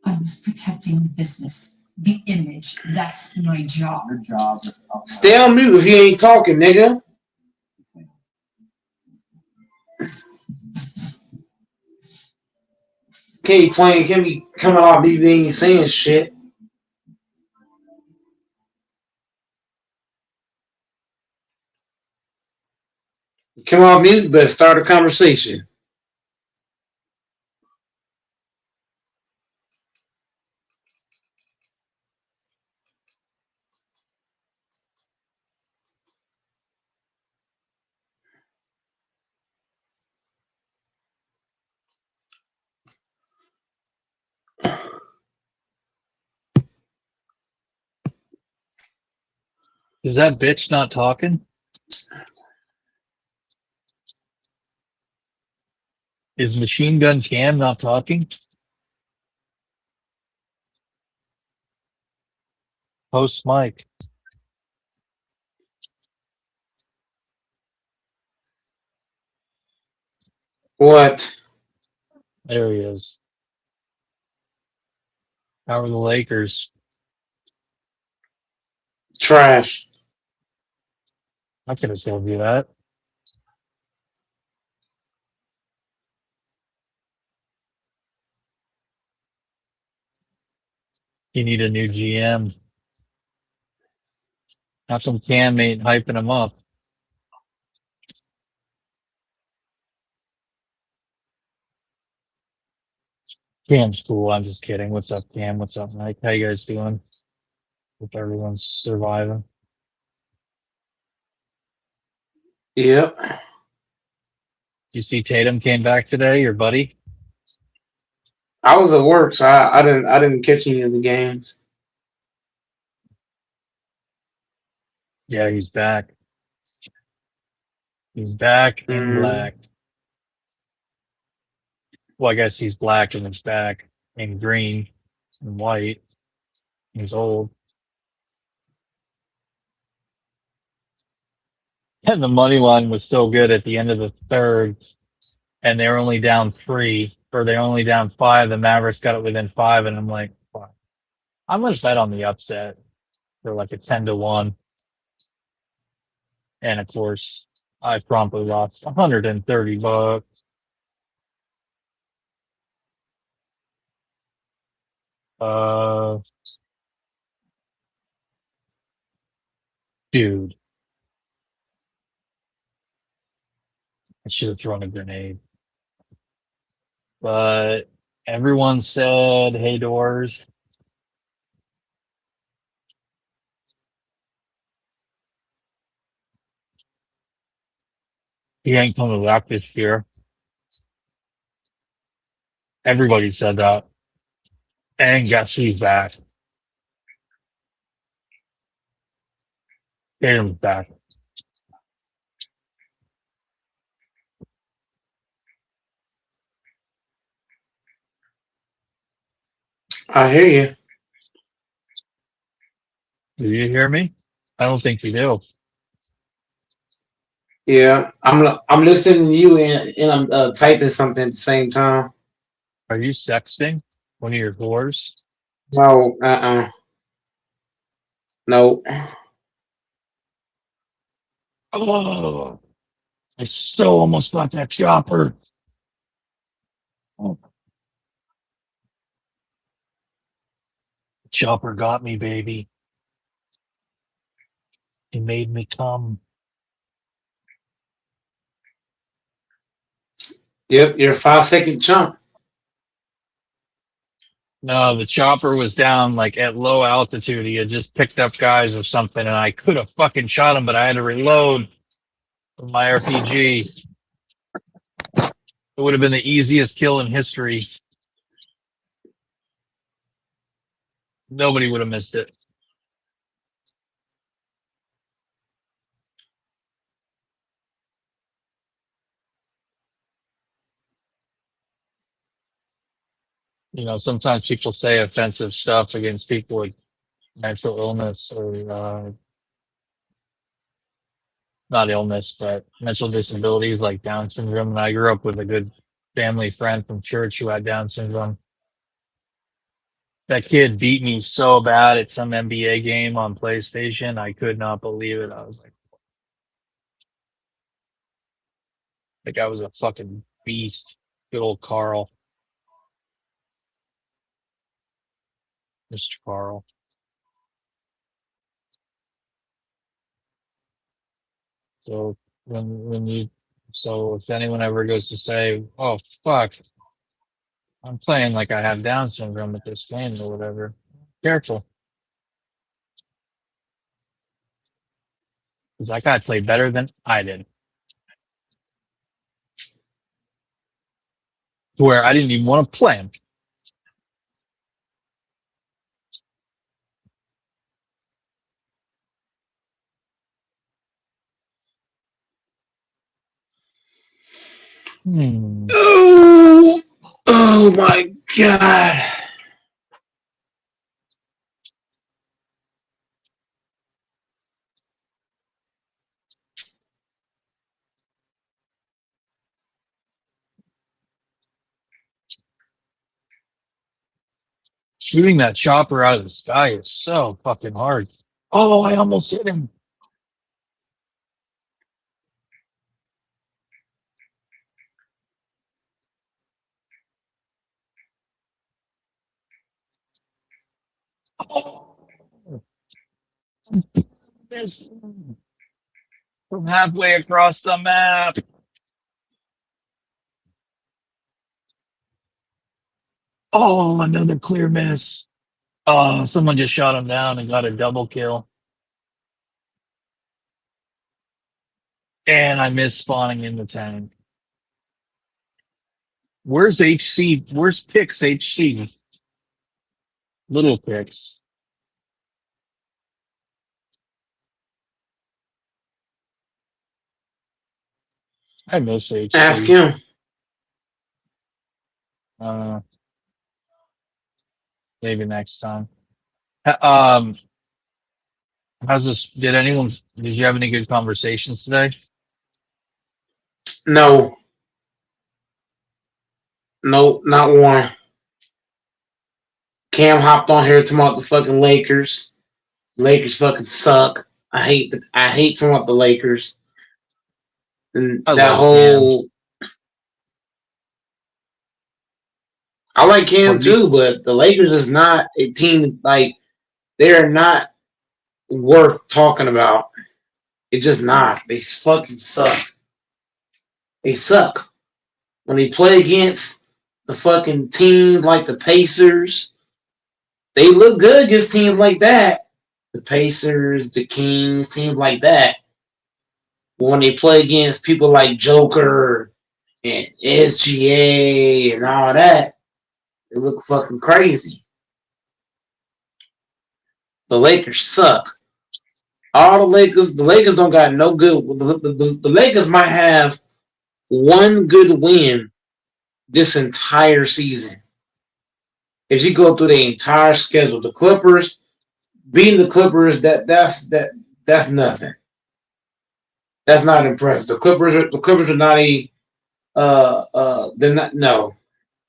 have. I was protecting the business, the image. That's my job. Your job is up. Stay on mute if you ain't talking, nigga. Can't playing, can't be coming off BB and saying shit. Come off mute, but start a conversation. Is that bitch not talking? Is Machine Gun Cam not talking? Host Mike. What? There he is. How are the Lakers? Trash. I could have told you that. You need a new GM. How come Cam ain't hyping him up? Cam's cool. I'm just kidding. What's up, Cam? What's up, Mike? How you guys doing? Hope everyone's surviving. Yep. You see Tatum came back today, your buddy? I was at work, so I didn't catch any of the games. Yeah, he's back. He's back in black. Well, I guess he's black and he's back in green and white. He's old. And the money line was so good at the end of the third, and they're only down 3, or they're only down 5. The Mavericks got it within 5, and I'm like, fuck. I'm gonna bet on the upset for like a 10-1, and of course, I promptly lost $130. Uh, dude, I should have thrown a grenade. But everyone said, "Hey, Doors." He ain't coming back this year. Everybody said that. And guess who's back? Tatum's back. I hear you. Do you hear me? I don't think you do. Yeah, I'm listening to you and I'm typing something at the same time. Are you sexting one of your whores? No, no. Oh, I so almost got that chopper. Oh, chopper got me, baby. It made me come. Yep, you're a 5-second jump. No, the chopper was down like at low altitude. He had just picked up guys or something, and I could have fucking shot him, but I had to reload with my RPG. It would have been the easiest kill in history. Nobody would have missed it. You know, sometimes people say offensive stuff against people with mental illness or not illness, but mental disabilities like Down syndrome. And I grew up with a good family friend from church who had Down syndrome. That kid beat me so bad at some NBA game on PlayStation. I could not believe it. I was like I was a fucking beast. Good old Carl. Mr. Carl. So so if anyone ever goes to say, "Oh fuck, I'm playing like I have Down syndrome at this game or whatever," careful, because that guy played better than I did. To where I didn't even want to play him. Oh my god. Shooting that chopper out of the sky is so fucking hard. Oh, I almost hit him. Oh, missed from halfway across the map. Oh, another clear miss. Oh, someone just shot him down and got a double kill. And I missed spawning in the tank. Where's HC? Where's Pix HC? Little Pix. I miss HC. Ask him. Maybe next time. How's this? Did you have any good conversations today? No. Nope, not one. Cam hopped on here talking about the fucking Lakers. Lakers fucking suck. I hate talking about the Lakers. And I that love Cam. whole I like Well, Cam at too, least but the Lakers is not a team like they're not worth talking about. It's just not. They fucking suck. They suck. When they play against the fucking teams like the Pacers, they look good against teams like that. The Pacers, the Kings, teams like that. But when they play against people like Joker and SGA and all that, they look fucking crazy. The Lakers suck. All the Lakers don't got no good. The Lakers might have one good win this entire season. If you go through the entire schedule, the Clippers beating the Clippers, that's nothing. That's not impressive. The Clippers are not a they're not no.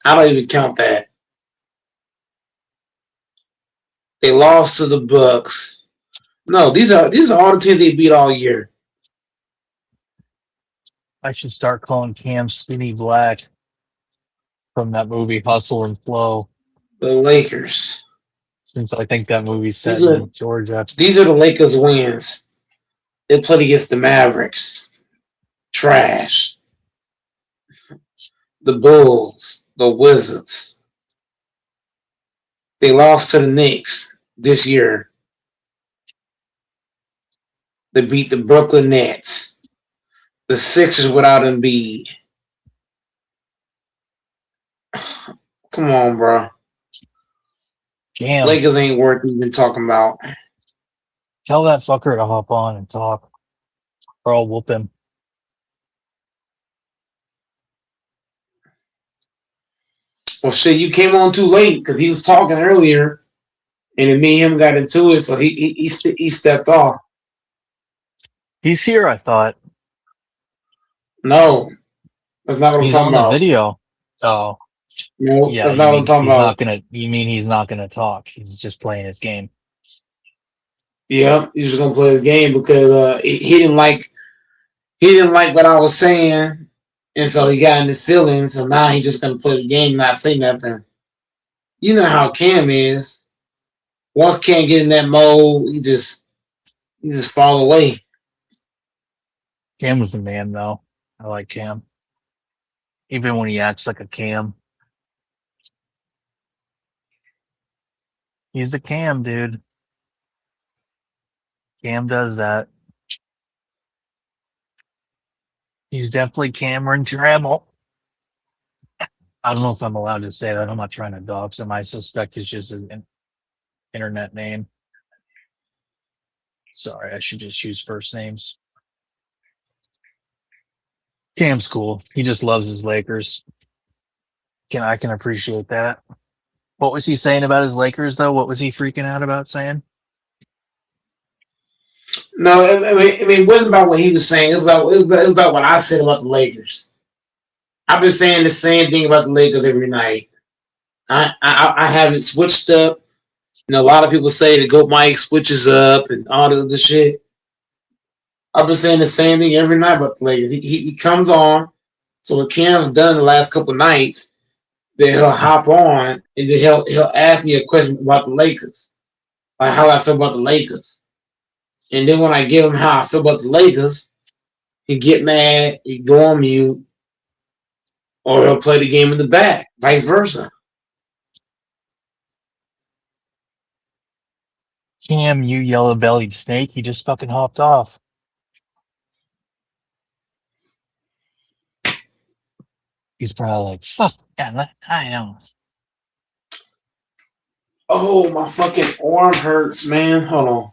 I don't even count that. They lost to the Bucks. No, these are all the teams they beat all year. I should start calling Cam Skinny Black from that movie Hustle and Flow, The Lakers. since I think that movie's set These are in Georgia. these are the Lakers wins. They played against the Mavericks. Trash. The Bulls. The Wizards. They lost to the Knicks this year. They beat the Brooklyn Nets. The Sixers without Embiid. Come on, bro. Cam, Lakers ain't worth even talking about. tell that fucker to hop on and talk, or I'll whoop him. Well, shit, you came on too late because he was talking earlier, and then me and him got into it, so he stepped off. He's here, I thought. No, that's not what I'm He's talking on the about. video. Oh, No, yeah, that's you not what I'm mean talking he's not about. gonna, you mean he's not gonna talk. He's just playing his game. Yeah, he's just gonna play his game because he didn't like what I was saying, and so he got in his feelings. So now he's just gonna play the game, not say nothing. You know how Cam is. Once Cam get in that mode, he just fall away. Cam was the man, though. I like Cam. Even when he acts like a Cam. He's a Cam, dude. Cam does that. He's definitely Cameron Trammell. I don't know if I'm allowed to say that. I'm not trying to dox him. I suspect it's just his internet name. Sorry, I should just use first names. Cam's cool. He just loves his Lakers. I can appreciate that. What was he saying about his Lakers, though? What was he freaking out about saying? No, I mean, it wasn't about what he was saying. It was about what I said about the Lakers. I've been saying the same thing about the Lakers every night. I haven't switched up. You know, a lot of people say the GOAT Mike switches up and all the other shit. I've been saying the same thing every night about the Lakers. He comes on. So what Cam's done the last couple nights, then he'll hop on and then he'll ask me a question about the Lakers, like how I feel about the Lakers. And then when I give him how I feel about the Lakers, he get mad, he go on mute, or he'll play the game in the back, vice versa. Cam, you yellow bellied snake, he just fucking hopped off. He's probably like, fuck, yeah, I know. Oh, my fucking arm hurts, man. Hold on.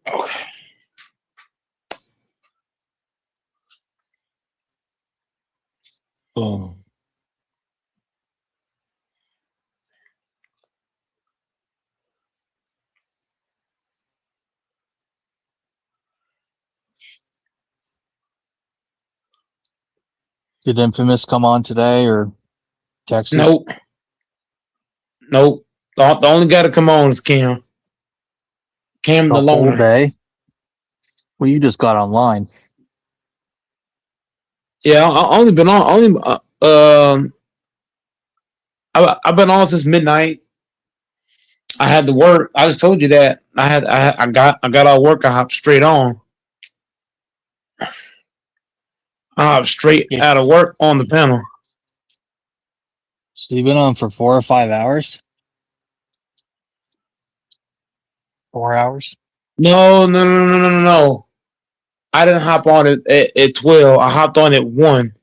Okay. Oh. Did Infamous come on today or Texas? Nope. Nope. The only guy to come on is Cam. Cam The the whole loner. day? Well, you just got online. Yeah, I only been on I've been on since midnight. I had to work. I just told you that. I got out of work. I hopped straight on. I hopped straight Yeah. out of work on the panel. So you've been on for 4 or 5 hours? 4 hours? No. I didn't hop on at 12. I hopped on at 1.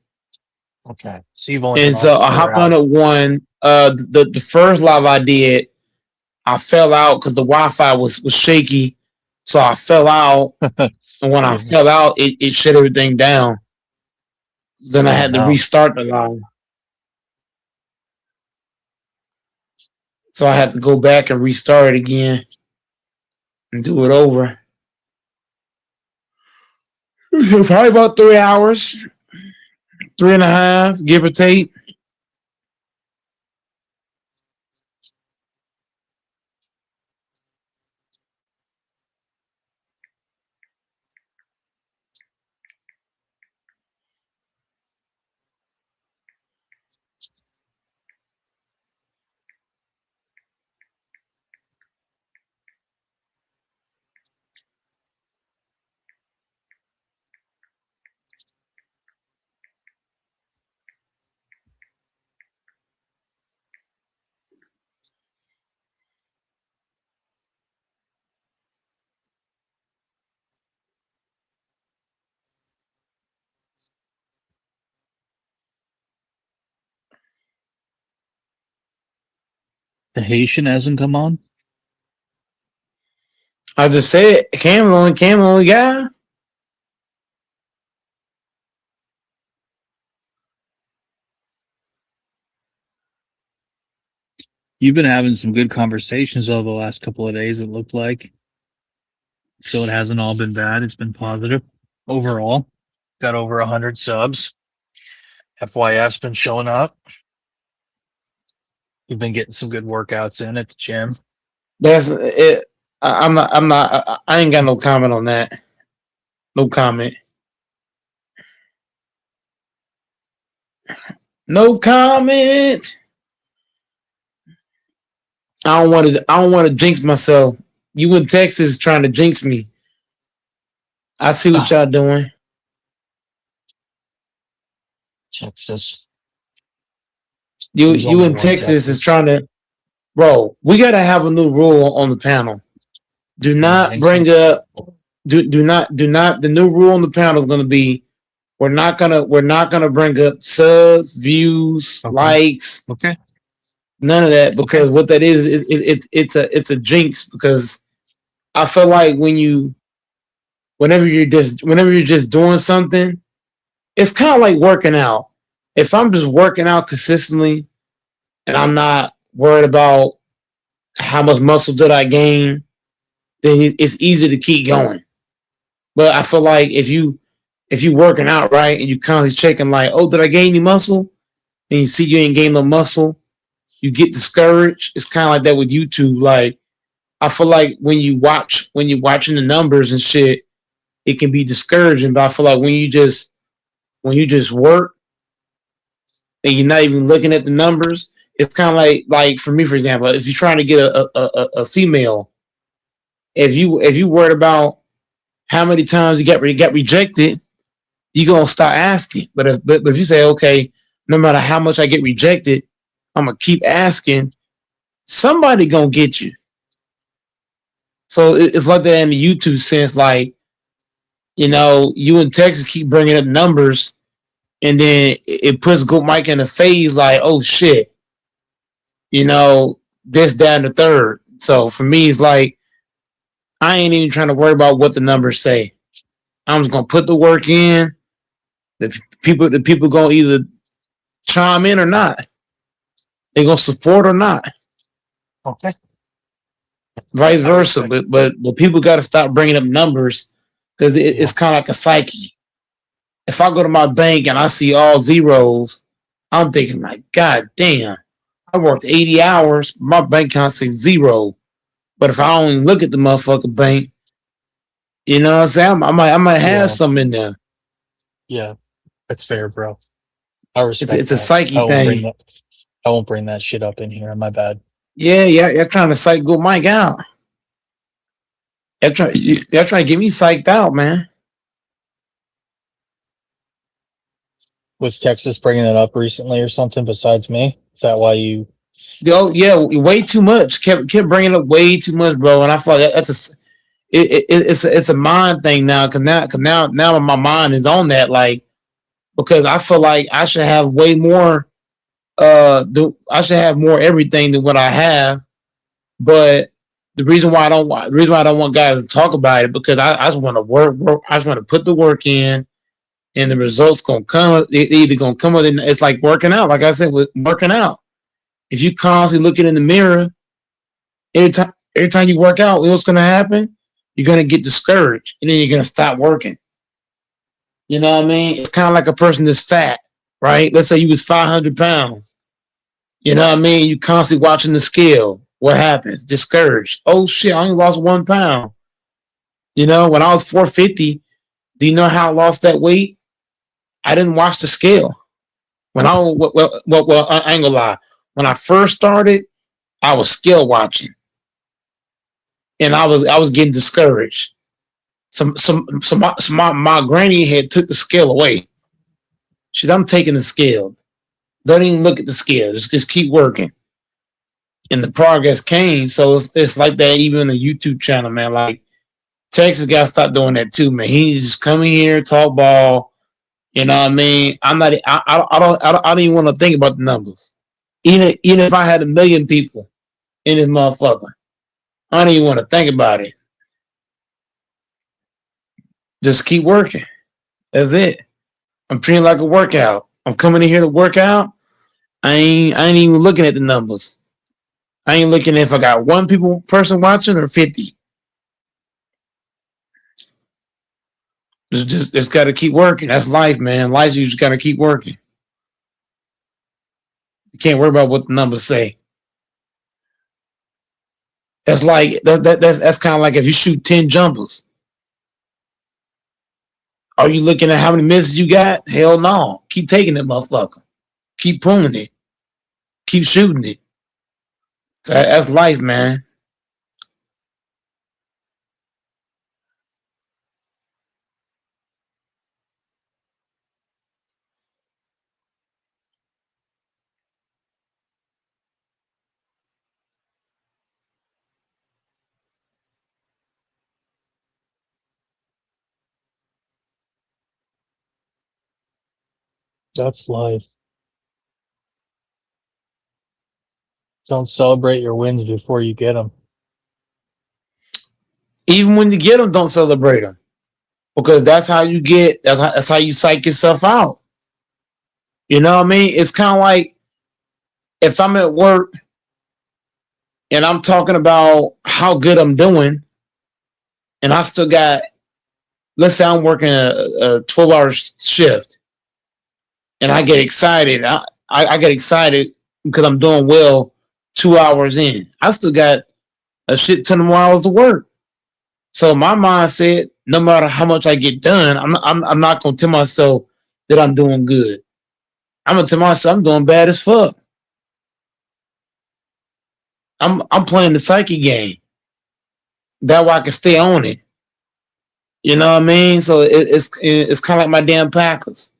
Okay. So you've only been And on so for I 4 hopped on hours. at 1. The first live I did, I fell out because the Wi-Fi was shaky. So I fell out. And when I fell out, it shut everything down. Then I Oh, had to no. restart the live. So I had to go back and restart it again and do it over. Probably about 3 hours, 3.5, give or take. The Haitian hasn't come on? I just said Cam only guy. You've been having some good conversations over the last couple of days, it looked like. So it hasn't all been bad. It's been positive overall. Got over 100 subs. FYF's been showing up. You've been getting some good workouts in at the gym. That's it. I'm not. I ain't got no comment on that. No comment. No comment. I don't want to jinx myself. You in Texas trying to jinx me. I see what y'all doing. Texas. You in Texas is trying to, bro. We gotta have a new rule on the panel. Do not bring up. Do not. The new rule on the panel is gonna be. We're not gonna bring up subs, views, likes. Okay. None of that because what that is, it's a jinx because I feel like whenever you're just doing something, it's kind of like working out. If I'm just working out consistently and I'm not worried about how much muscle did I gain, then it's easy to keep going. But I feel like if you working out right and you constantly checking like, oh, did I gain any muscle? And you see you ain't gain no muscle, you get discouraged. It's kind of like that with YouTube. Like I feel like when you're watching the numbers and shit, it can be discouraging. But I feel like when you just work and you're not even looking at the numbers, it's kind of like for me, for example, if you're trying to get a female, if you worried about how many times you got rejected, you're gonna start asking. But if you say, okay, no matter how much I get rejected, I'm gonna keep asking, somebody gonna get you. So it's like that in the YouTube sense, like, you in Texas keep bringing up numbers, and then it puts Good Mike in the phase like, oh shit, this, that, and the third. So for me, it's like I ain't even trying to worry about what the numbers say. I'm just gonna put the work in. The people gonna either chime in or not. They gonna support or not. Okay. Vice versa. But people got to stop bringing up numbers because it's kind of like a psyche. If I go to my bank and I see all zeros, I'm thinking like, God damn, I worked 80 hours. My bank account says zero. But if I only look at the motherfucking bank, you know what I'm saying? I might have some in there. Yeah, that's fair, bro. I respect It's a that. psyche I won't bring thing. that. I won't bring that shit up in here. My bad. Yeah, you're trying to psych good Mike out. They're trying to get me psyched out, man. Was Texas bringing it up recently or something besides me? Is that why you? Oh yeah, way too much. Kept bringing up way too much, bro. And I feel like it's a mind thing now. Cause now my mind is on that. Like because I feel like I should have way more. I should have more everything than what I have. But the reason why I don't want guys to talk about it because I just want to work. I just want to put the work in, and the results gonna come. It either gonna come with it. It's like working out. Like I said, with working out. If you constantly looking in the mirror, every time you work out, what's gonna happen? You're gonna get discouraged, and then you're gonna stop working. You know what I mean? It's kind of like a person that's fat, right? Let's say you was 500 pounds. You know what I mean? You constantly watching the scale. What happens? Discouraged. Oh shit! I only lost 1 pound. You know, when I was 450, do you know how I lost that weight? I didn't watch the scale. When I I ain't gonna lie. When I first started, I was scale watching, and I was getting discouraged. My granny had took the scale away. She said, "I'm taking the scale. Don't even look at the scale. Just keep working." And the progress came. So it's like that even on the YouTube channel, man. Like Texas got to stop doing that too, man. He's just coming here, talk ball. You know what I mean? I'm not. I don't even want to think about the numbers. Even if I had 1 million people in this motherfucker, I don't even want to think about it. Just keep working. That's it. I'm treating it like a workout. I'm coming in here to work out. I ain't even looking at the numbers. I ain't looking if I got one person watching or 50. Just got to keep working. That's life, man. Life, you just got to keep working. You can't worry about what the numbers say. That's like that's kind of like if you shoot 10 jumpers. Are you looking at how many misses you got? Hell no. Keep taking it, motherfucker. Keep pulling it. Keep shooting it. That's life, man. That's life. Don't celebrate your wins before you get them. Even when you get them, don't celebrate them because that's how you get. That's how you psych yourself out. You know what I mean? It's kind of like if I'm at work and I'm talking about how good I'm doing, and I still got. Let's say I'm working a 12-hour shift, and I get excited. I get excited because I'm doing well 2 hours in. I still got a shit ton of more hours to work. So my mindset, no matter how much I get done, I'm not gonna tell myself that I'm doing good. I'm gonna tell myself I'm doing bad as fuck. I'm playing the psyche game. That way I can stay on it. You know what I mean? So it's kind of like my damn Packers.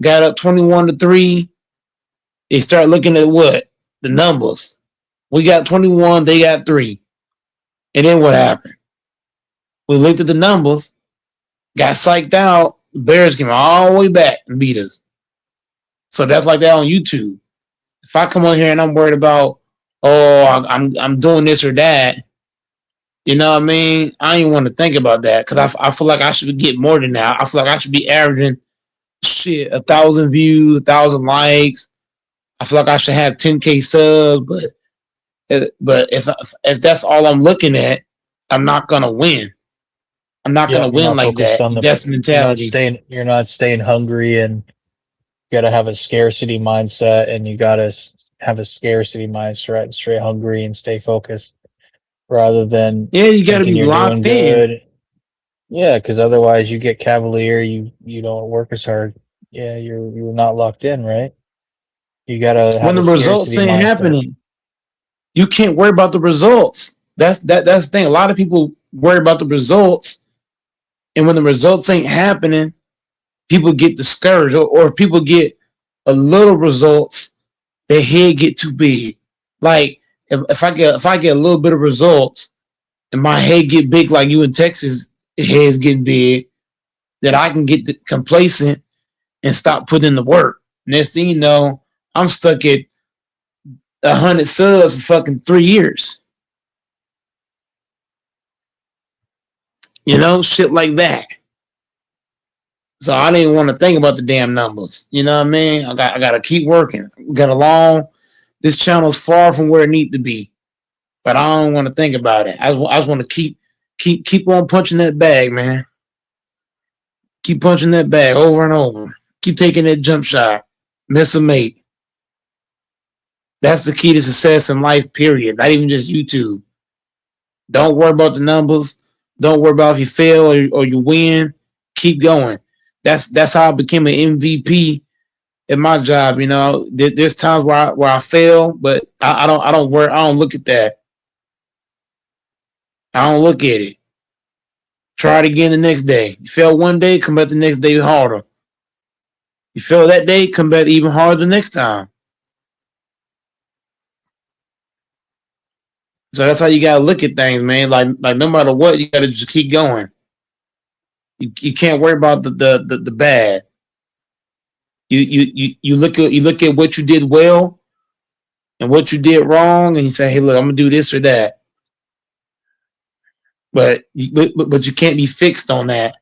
Got up 21-3. They start looking at what? The numbers. We got 21, they got 3. And then what happened? We looked at the numbers, got psyched out. The Bears came all the way back and beat us. So that's like that on YouTube. If I come on here and I'm worried about, I'm doing this or that, you know what I mean? I ain't want to think about that because I feel like I should get more than that. I feel like I should be averaging shit, 1,000 views, 1,000 likes. I feel like I should have 10K subs, but if that's all I'm looking at, I'm not gonna win. I'm not gonna Yep, you're win not like focused that. on the. That's the mentality. You're not staying hungry, and you got to have a scarcity mindset, and you got to have a scarcity mindset and stay hungry and stay focused rather than Yeah, you got to thinking be you're doing locked in. good. Yeah, because otherwise you get cavalier. You don't work as hard. Yeah, you're not locked in, right? You got to When have the a results scarcity ain't mindset. happening, you can't worry about the results. That's the thing. A lot of people worry about the results, and when the results ain't happening, people get discouraged, or if people get a little results, their head get too big. Like if I get a little bit of results and my head get big like you in Texas heads get big, then I can get complacent and stop putting in the work. Next thing you know, I'm stuck at 100 subs for fucking 3 years. You know, shit like that. So I didn't want to think about the damn numbers. You know what I mean? I gotta keep working. Got along. This channel's far from where it need to be, but I don't want to think about it. I just want to keep on punching that bag, man. Keep punching that bag over and over. Keep taking that jump shot. Miss a mate. That's the key to success in life. Period. Not even just YouTube. Don't worry about the numbers. Don't worry about if you fail or you win. Keep going. That's how I became an MVP in my job. You know, there's times where I fail, but I don't worry. I don't look at that. I don't look at it. Try it again the next day. You fail one day, come back the next day harder. You fail that day, come back even harder the next time. So that's how you gotta look at things, man. Like no matter what, you gotta just keep going. You can't worry about the bad. You look at what you did well and what you did wrong, and you say, hey, look, I'm gonna do this or that. But you can't be fixed on that.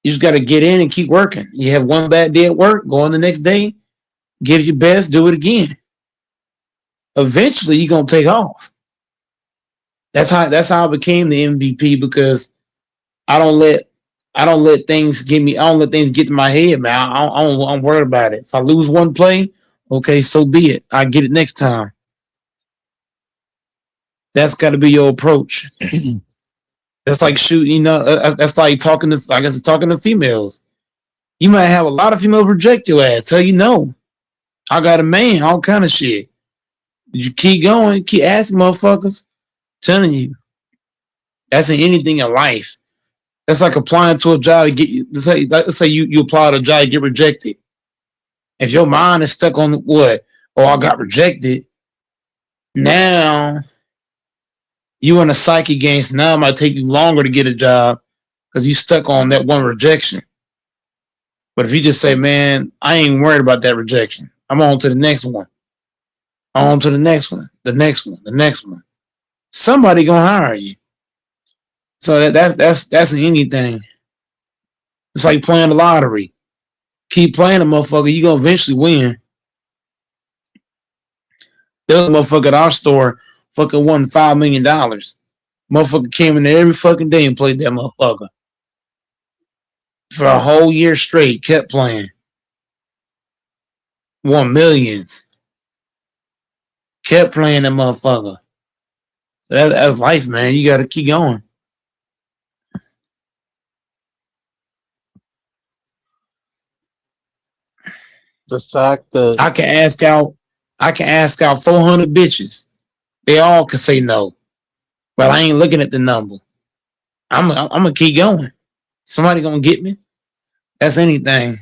You just gotta get in and keep working. You have one bad day at work, go on the next day, give your best, do it again. Eventually, you're gonna take off. That's how I became the MVP because I don't let I don't let things get to my head, man. I'm worried about it. If I lose one play, okay, so be it. I get it next time. That's got to be your approach. That's like shooting. That's like talking to. I guess talking to females. You might have a lot of females reject your ass. Tell you no. I got a man. All kind of shit. You keep going. Keep asking motherfuckers. Telling you. That's in anything in life. That's like applying to a job to get you. Let's say you apply to a job, you get rejected. If your mind is stuck on what? Oh, I got rejected. Now you in a psyche game. So now it might take you longer to get a job because you stuck on that one rejection. But if you just say, man, I ain't worried about that rejection. I'm on to the next one. On to the next one. The next one. The next one. Somebody gonna hire you. So that's in anything. It's like playing the lottery. Keep playing the motherfucker. You gonna eventually win. There was a motherfucker at our store fucking won $5 million. Motherfucker came in there every fucking day and played that motherfucker. For a whole year straight, kept playing. Won millions. Kept playing that motherfucker. So that's life, man. You gotta keep going. The fact that I can ask out 400 bitches. They all can say no. But I ain't looking at the number. I'm gonna keep going. Somebody gonna get me. That's anything.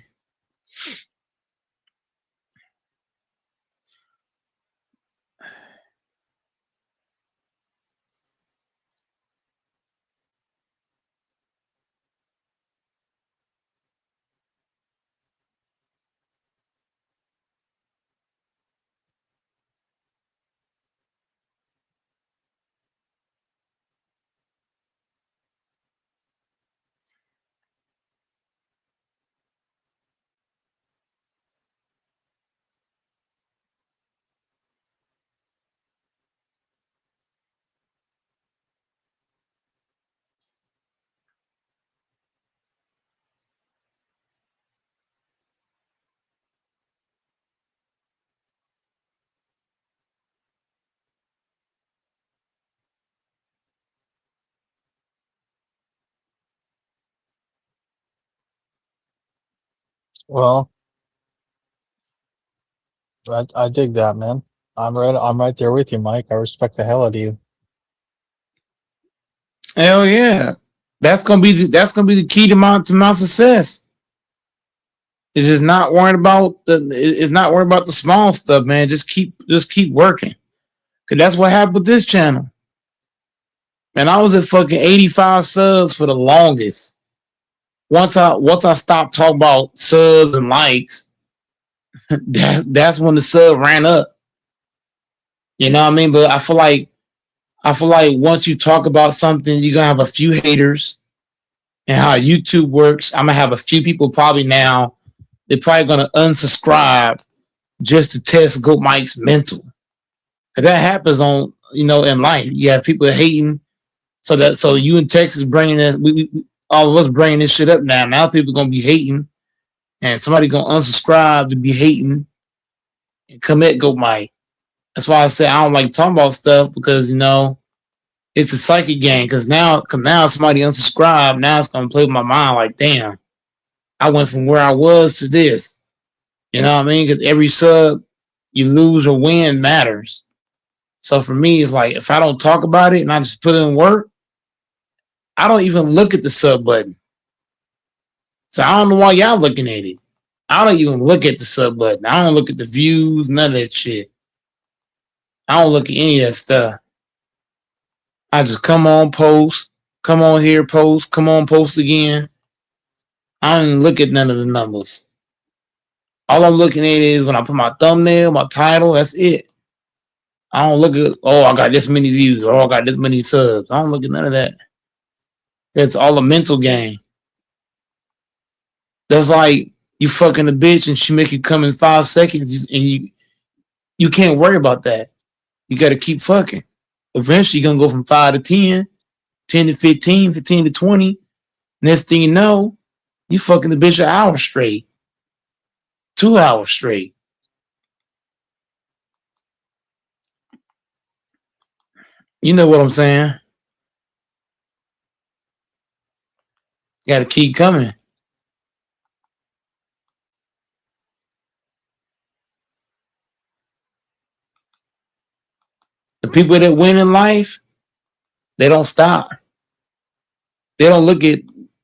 Well, I dig that, man. I'm right there with you, Mike. I respect the hell out of you. Hell yeah. That's gonna be the key to my success. It's just not worrying about it's not worrying about the small stuff, man. Just keep working. Cause that's what happened with this channel. Man, I was at fucking 85 subs for the longest. Once I stopped talking about subs and likes, that's when the sub ran up. You know what I mean? But I feel like once you talk about something, you're gonna have a few haters. And how YouTube works, I'm gonna have a few people probably now. They're probably gonna unsubscribe just to test Goat Mike's mental. Cause that happens on in life. You have people hating. So you in Texas bringing this, we all of us bringing this shit up now. Now people gonna be hating, and somebody gonna unsubscribe to be hating and come at Goat Mike. That's why I say I don't like talking about stuff because it's a psychic game. Cause now somebody unsubscribed. Now it's gonna play with my mind. Like damn, I went from where I was to this. You know what I mean? Because every sub you lose or win matters. So for me, it's like if I don't talk about it and I just put in work, I don't even look at the sub button. So I don't know why y'all looking at it. I don't even look at the sub button. I don't look at the views, none of that shit. I don't look at any of that stuff. I just come on, post, come on here, post, come on, post again. I don't even look at none of the numbers. All I'm looking at is when I put my thumbnail, my title, that's it. I don't look at, oh, I got this many views, or I got this many subs. I don't look at none of that. It's all a mental game. That's like you fucking a bitch and she make you come in 5 seconds and you can't worry about that. You got to keep fucking. Eventually, you're going to go from 5 to 10, 10 to 15, 15 to 20. Next thing you know, you fucking the bitch an hour straight, 2 hours straight. You know what I'm saying? You got to keep coming. The people that win in life, they don't stop. They don't look at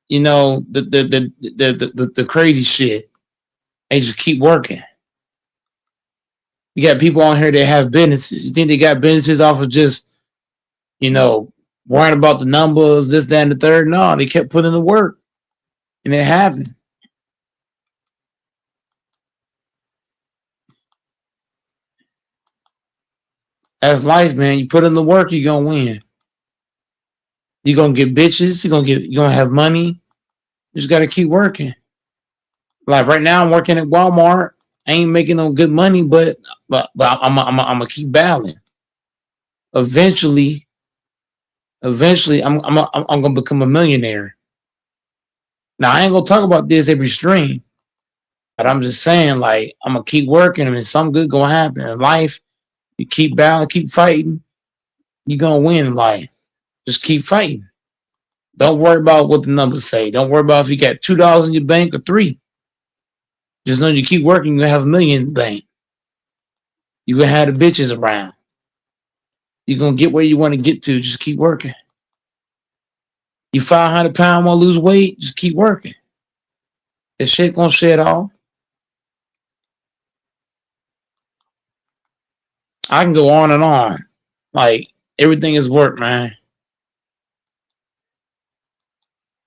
the crazy shit. They just keep working. You got people on here that have businesses. You think they got businesses off of just worrying about the numbers, this, that, and the third? No, they kept putting in the work, and it happened. That's life, man. You put in the work, you're gonna win. You're gonna get bitches. You're gonna have money. You just gotta keep working. Like right now, I'm working at Walmart. I ain't making no good money, but I'm gonna keep battling. Eventually, I'm gonna become a millionaire. Now I ain't gonna talk about this every stream, but I'm just saying, like I'm gonna keep working, and something good gonna happen in life. You keep battling, keep fighting. You're gonna win in life. Just keep fighting. Don't worry about what the numbers say. Don't worry about if you got $2 in your bank or $3. Just know you keep working, you're gonna have $1 million in the bank. You're gonna have the bitches around. You're gonna get where you want to get to. Just keep working. You 500 pounds, want to lose weight? Just keep working. This shit gonna shed off. I can go on and on. Like everything is work, man.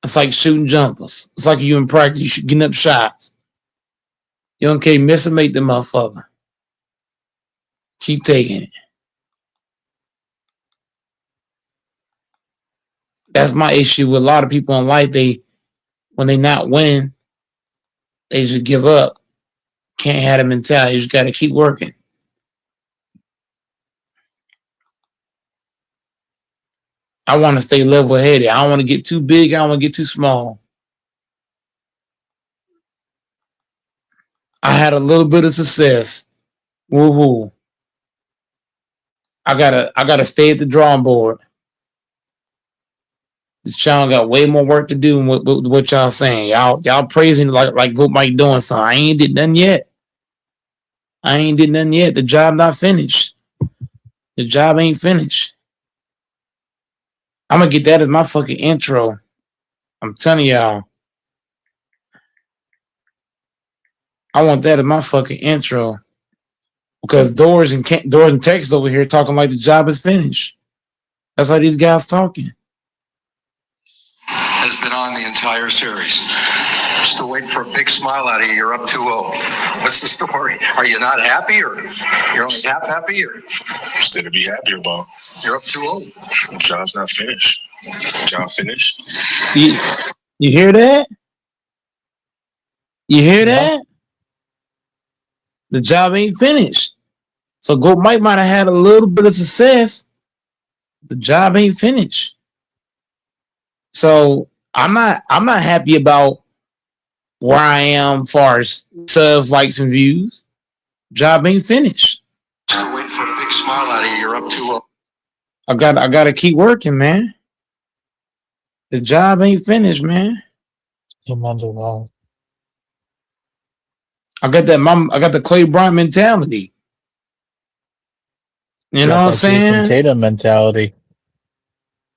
It's like shooting jumpers. It's like you in practice, you getting up shots. You don't care, miss or make the motherfucker. Keep taking it. That's my issue with a lot of people in life. When they not winning, they just give up. Can't have the mentality. You just got to keep working. I want to stay level headed. I don't want to get too big. I don't want to get too small. I had a little bit of success. Woohoo! I gotta stay at the drawing board. This channel got way more work to do than what y'all saying. Y'all praising like Goat Mike doing something. I ain't did nothing yet. The job not finished. The job ain't finished. I'm gonna get that as my fucking intro. I'm telling y'all. I want that as my fucking intro. Because Doors and Texas over here talking like the job is finished. That's how these guys talking. Has been on the entire series. Still waiting for a big smile out of you. You're up 2-0. What's the story? Are you not happy, or you're only half happy, or Instead of be happy about. you're up 2-0? Job's not finished. Job finished. You hear that? You hear that? The job ain't finished. So Goat Mike might have had a little bit of success. The job ain't finished. So I'm not happy about where I am as far as subs, likes, and views. Job ain't finished. Still waiting for a big smile out of you. You're up 2-0. I gotta keep working, man. The job ain't finished, man. I got the Clay Bryant mentality. You know what I'm saying? Jason Tatum mentality.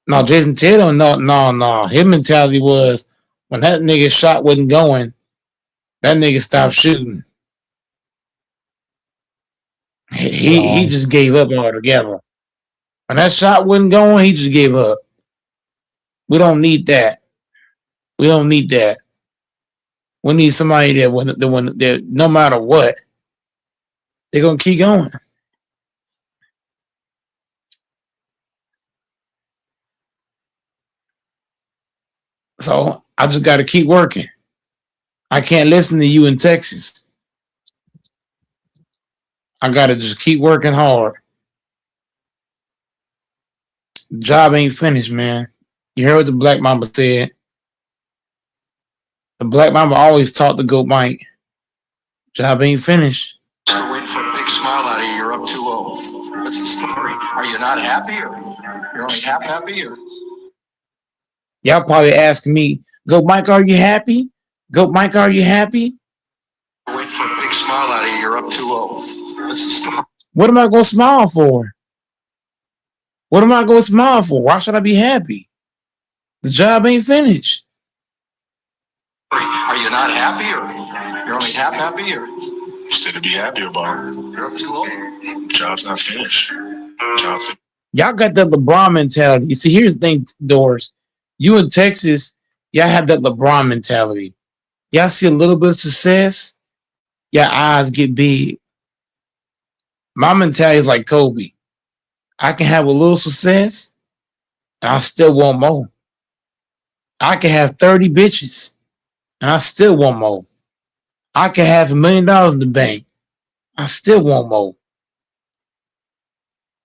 No, Jason Tatum, no. His mentality was when that nigga shot wasn't going, that nigga stopped shooting. He just gave up altogether. When that shot wasn't going, he just gave up. We don't need that. We don't need that. We need somebody that no matter what, they're gonna keep going. So I just gotta keep working. I can't listen to you in Texas. I gotta just keep working hard. The job ain't finished, man. You heard what the Black Mamba said. The Black Mamba always taught the Goat Mike. Job ain't finished. Still waiting for a big smile out of you. You're up 2-0. What's the story? Are you not happy, or you're only half happy, or Y'all probably asking me, Goat Mike, are you happy? Goat Mike, are you happy? waiting for a big smile out of you. You're up 2-0. What's the story? What am I gonna smile for? What am I gonna smile for? Why should I be happy? The job ain't finished. Are you not happy, or you're only half happy, or Instead of be happy about. you're up 2-0? Job's not finished. Job's Y'all got that LeBron mentality. You see, here's the thing, Doors. You in Texas, y'all have that LeBron mentality. Y'all see a little bit of success, your eyes get big. My mentality is like Kobe. I can have a little success, and I still want more. I can have 30 bitches, and I still want more. I can have $1 million in the bank. I still want more.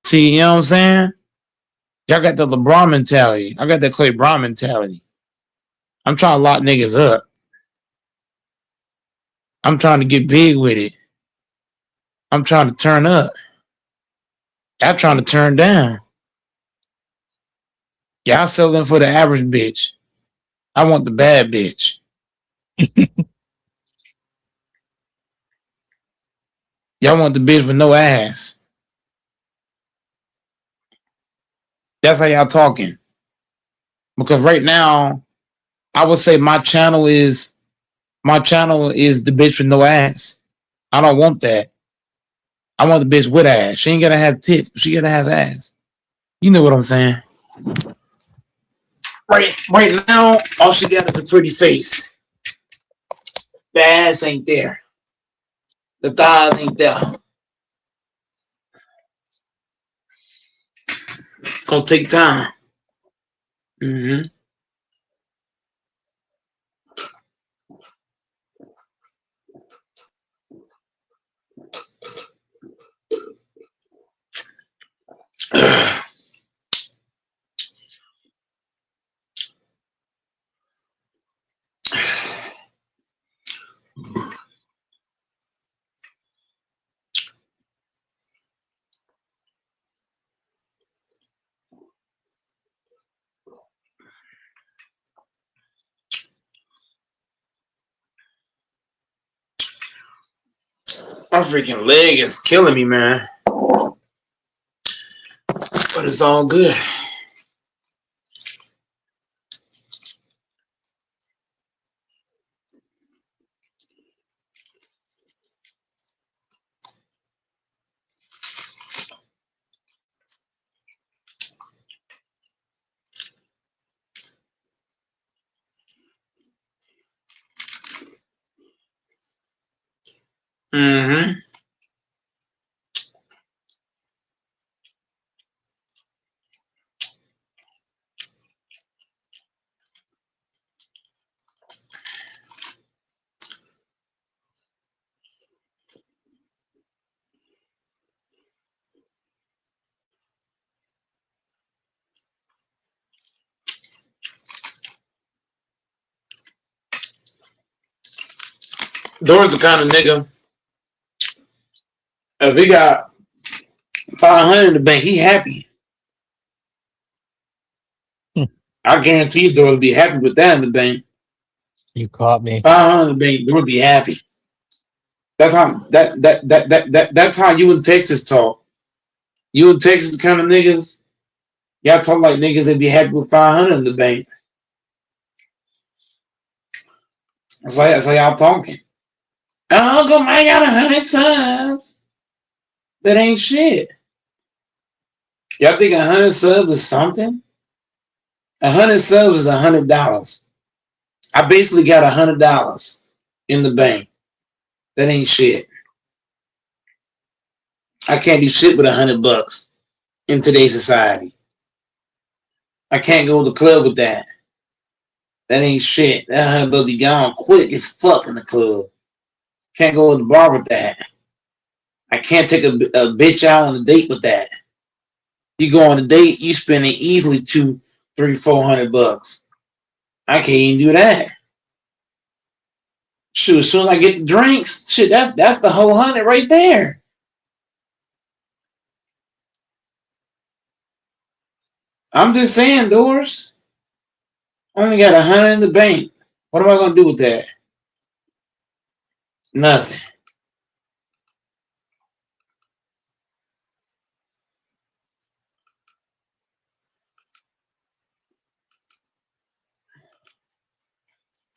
See, you know what I'm saying? Y'all got the LeBron mentality. I got that Clay Bron mentality. I'm trying to lock niggas up. I'm trying to get big with it. I'm trying to turn up. Y'all trying to turn down. Y'all selling for the average bitch. I want the bad bitch. Y'all want the bitch with no ass. That's how y'all talking. Because right now, I would say my channel is the bitch with no ass. I don't want that. I want the bitch with ass. She ain't gotta have tits, but she gotta have ass. You know what I'm saying? Right now, all she got is a pretty face. The ass ain't there. The thighs ain't there. It's gonna take time. Mm-hmm. My freaking leg is killing me, man. But it's all good. Mm-hmm. Doris the kind of nigga, if he got 500 in the bank, he happy. I guarantee you Doris be happy with that in the bank. You caught me. 500 in the bank, Doris be happy. That's how that's how you in Texas talk. You in Texas the kind of niggas, y'all talk like niggas that be happy with 500 in the bank. That's how y'all talking. Uncle Mike got 100 subs. That ain't shit. Y'all think 100 subs is something? 100 subs is $100. I basically got $100 in the bank. That ain't shit. I can't do shit with $100 in today's society. I can't go to the club with that. That ain't shit. That $100 be gone quick as fuck in the club. Can't go to the bar with that. I can't take a bitch out on a date with that. You go on a date, you spending easily $200, $300, $400. I can't even do that. Shoot, as soon as I get the drinks, shit, that's the whole 100 right there. I'm just saying, Doris. I only got 100 in the bank. What am I gonna do with that? Nothing.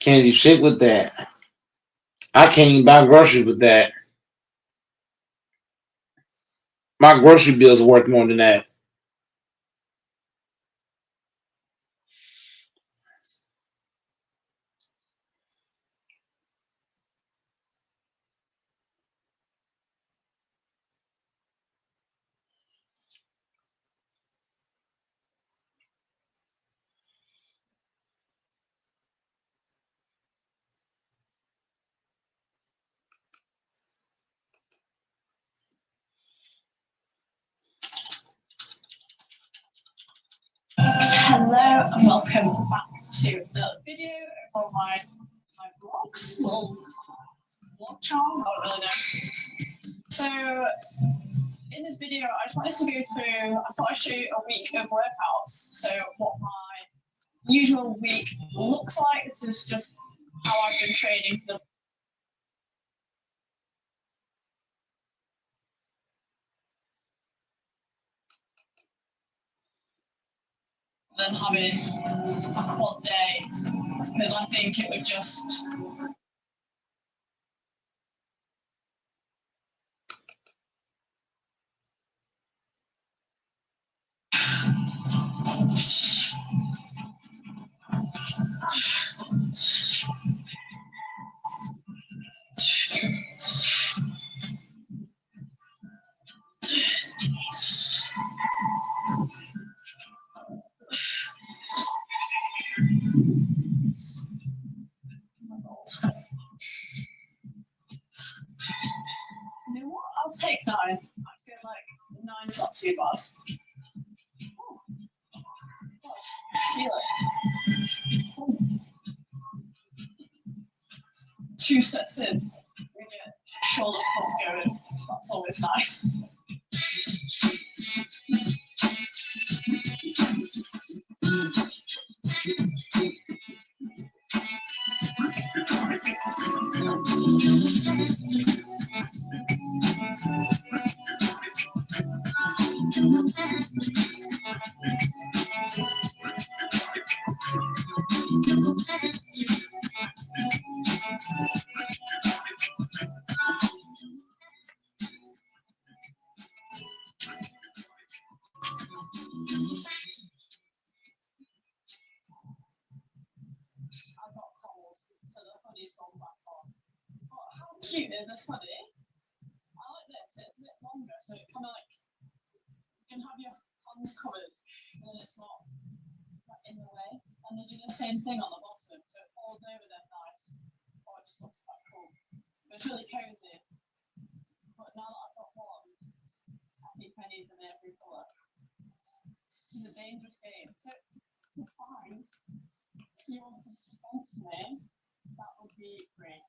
Can't do shit with that. I can't even buy groceries with that. My grocery bill's worth more than that. Hello and welcome back to the video for my vlogs. Little vlog channel, I don't really know. So in this video, I just wanted to go through. I thought I'd show you a week of workouts. So what my usual week looks like. This is just how I've been training for the than having a quad day, because I think it would just you know what? I'll take 9. I feel like 9's not too bad. I feel it. 2 sets in, we get shoulder pump going. That's always nice. cute is this hoodie. I like this. It's a bit longer, so it kind of like you can have your hands covered, and then it's not in the way. And they do the same thing on the bottom, so it folds over them nice. Oh, it just looks quite cool. But it's really cozy. But now that I've got one, I think I need them in every colour. This is a dangerous game. So to find if you want to sponsor me, that would be great.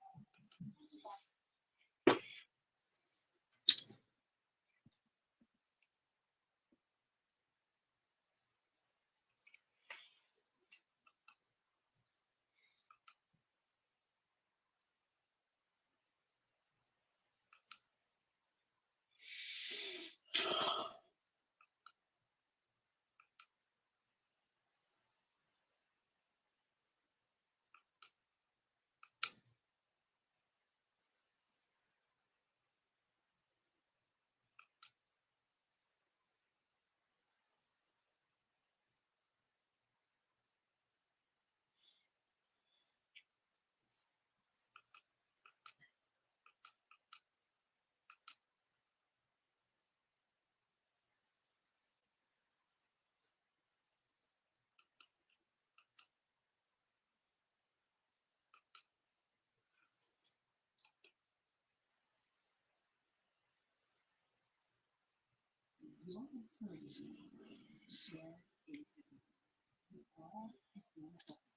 Your inspiration, share instantly. The all is one of us.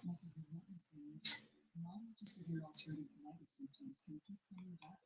Like a relentless rage, knowledge of severe ulcerative colitis symptoms can keep coming back.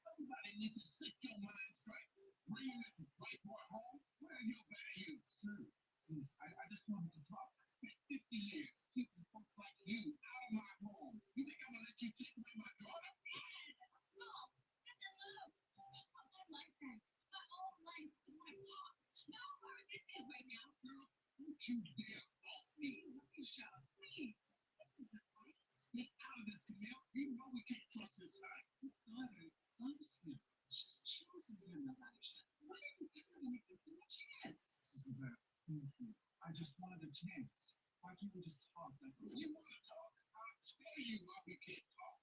Somebody needs to set your mind straight. Bring this white boy home. Where are your values? Sir, please, I just wanted to talk. I spent 50 years keeping folks like you out of my home. You think I'm gonna let you take away my daughter? No, my life back. My whole life with my pops. No, this is right now. Girl, don't you dare off me. Shut up, please. This isn't right. Get out of this, Camille. You know we can't trust this guy. Your daughter loves me. She's chosen me in Elijah. Why are you giving me a chance? This is bad. I just wanted a chance. Why can't we just talk? Like, you want to talk? I'll tell you why we can't talk.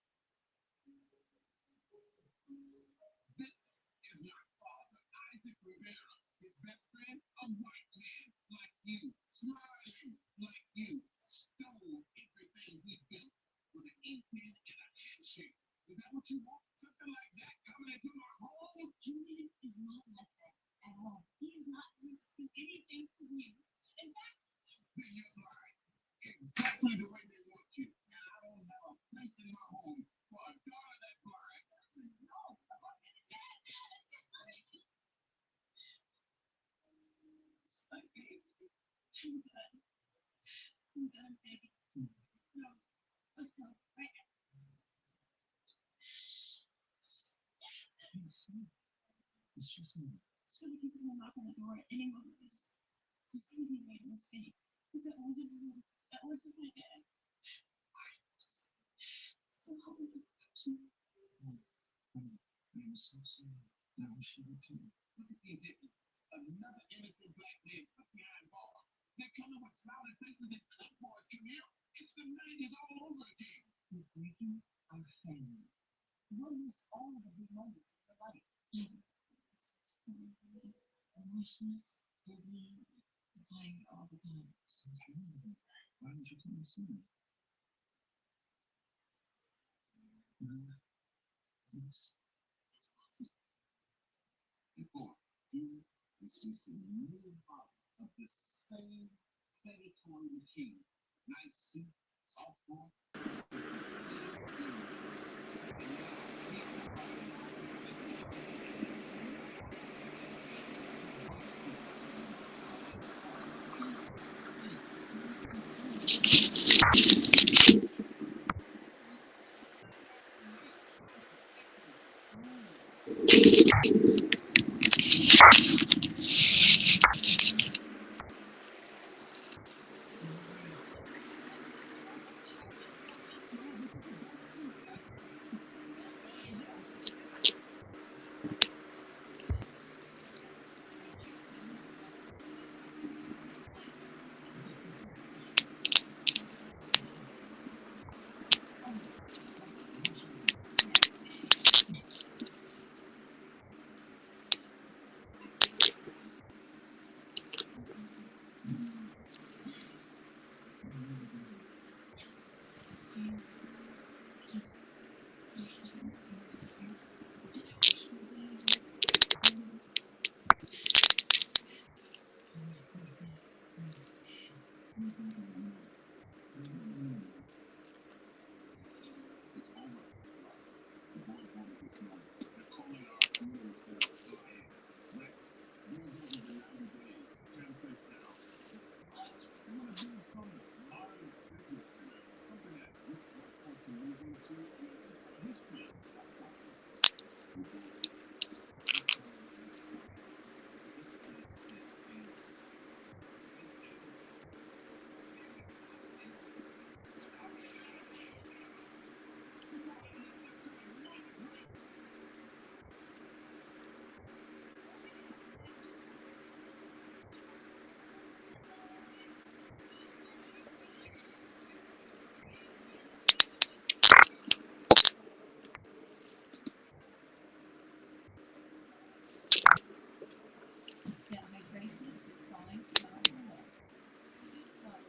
This is my father, Isaac Rivera. His best friend, a white man like you, smiling like you, stole everything we built with an ink pen and a handshake. Is that what you want? Something like that coming into my home? Julian is not like that at all. He is not risking anything from you. In fact, then you're lying. Exactly the way they want you. And I don't have a place in my home for a daughter that blind. No, I'm not gonna get it. I'm done. I'm done, baby. No, let's go right now. just me. So because I'm gonna knock on the door at any moment to see if he made a mistake. Because that wasn't me. That wasn't my dad. Just so help me. I'm so sorry. I wish you were too. Look at these hippies. Another innocent black man put behind bars. They're coming with smiling faces and clipboards. Come here. It's the 90s all over again. You're breaking our family. We'll miss all of the big moments in your life. Emotions, dizzy, crying all the time. Since when? Why didn't you tell me sooner? It's possible. Hey, boy, you is just a new part of the same predatory machine. Nice suit, soft voice, the same thing. And now, here, right now, this is watch this. Piece by piece, This is the best news ever. Yes. Just It's over. The boy boarded this morning. They're calling our community center lying. Rent. Bulldozers in 90 days. Tear the place down. What? They want to build some modern business center. Something that rich workforce can move into. And then just history. Not progress. We build it. This isn't any progress. This is an abandonment. These children. They will not live without shelter. We're going to let them touch one brick. Get hydrated, decline, not away. Please stop.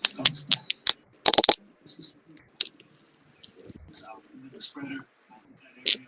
Thumbs back. This is South of the spreader. That area.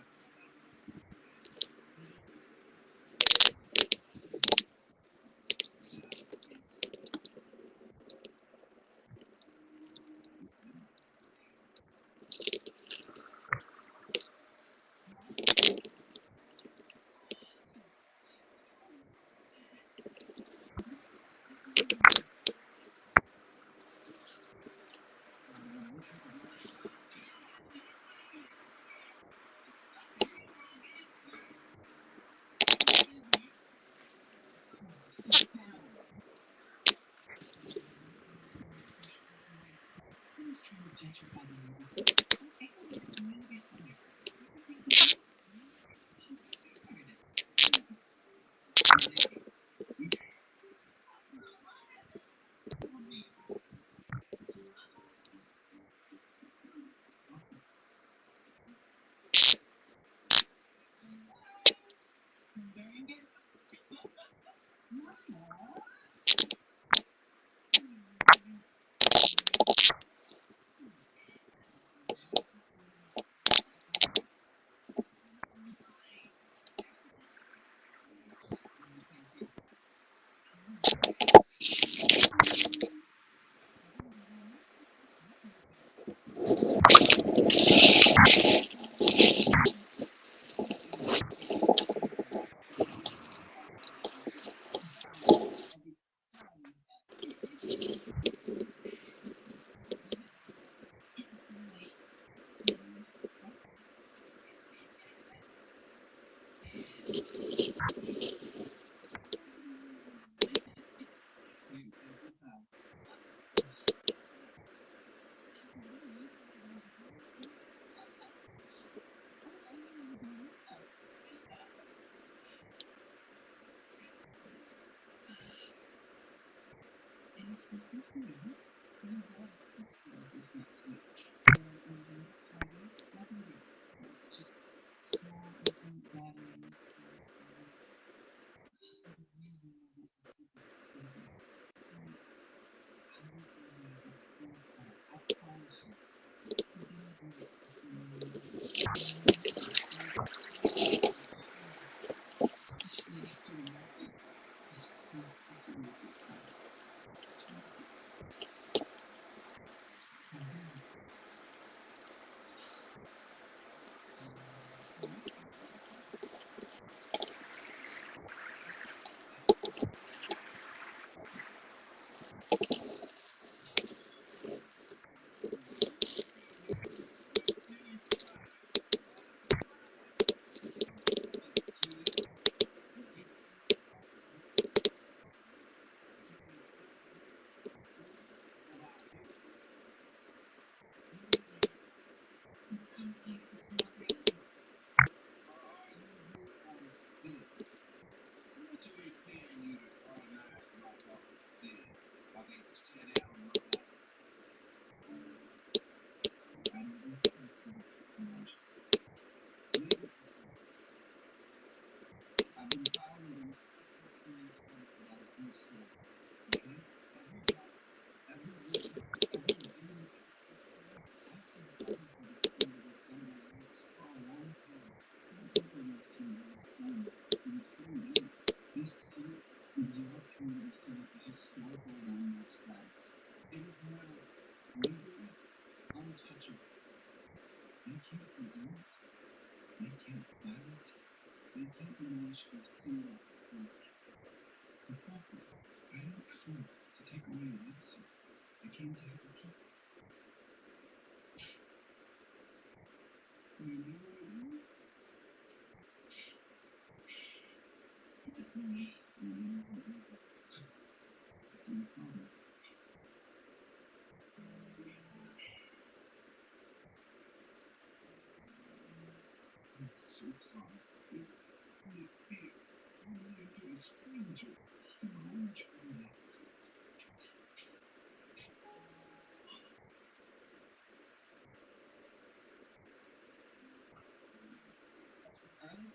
Sit down. Someone's trying to gentrify the neighborhood. Don't take them to the community center. It's everything we need. I'm scared. Dang it. Mama. So good for you. You'll go 60 this next week. And Friday, nothing big. It's just small, intimate gathering. It's I promise you, you're gonna do this to someone especially after the market. I just think it's a really good time. Just trying to fix it. I've been following the Christmas Eve posts about a new store. Okay? Every job, every week, every video, I've been fighting for this thing to get done by rights for a long time. How people will see what is done in 3 years. This seat is your opportunity to set up a historical landmark status. It is now legally untouchable. They can't preserve it. They can't buy it. They can't demolish a single brick. The fact is, I didn't come to take away your legacy. I came to help you keep it. You know what I mean? Is it me? You know what is it? No problem. I'm so sorry. It big. Running into a stranger in my own tree. Early?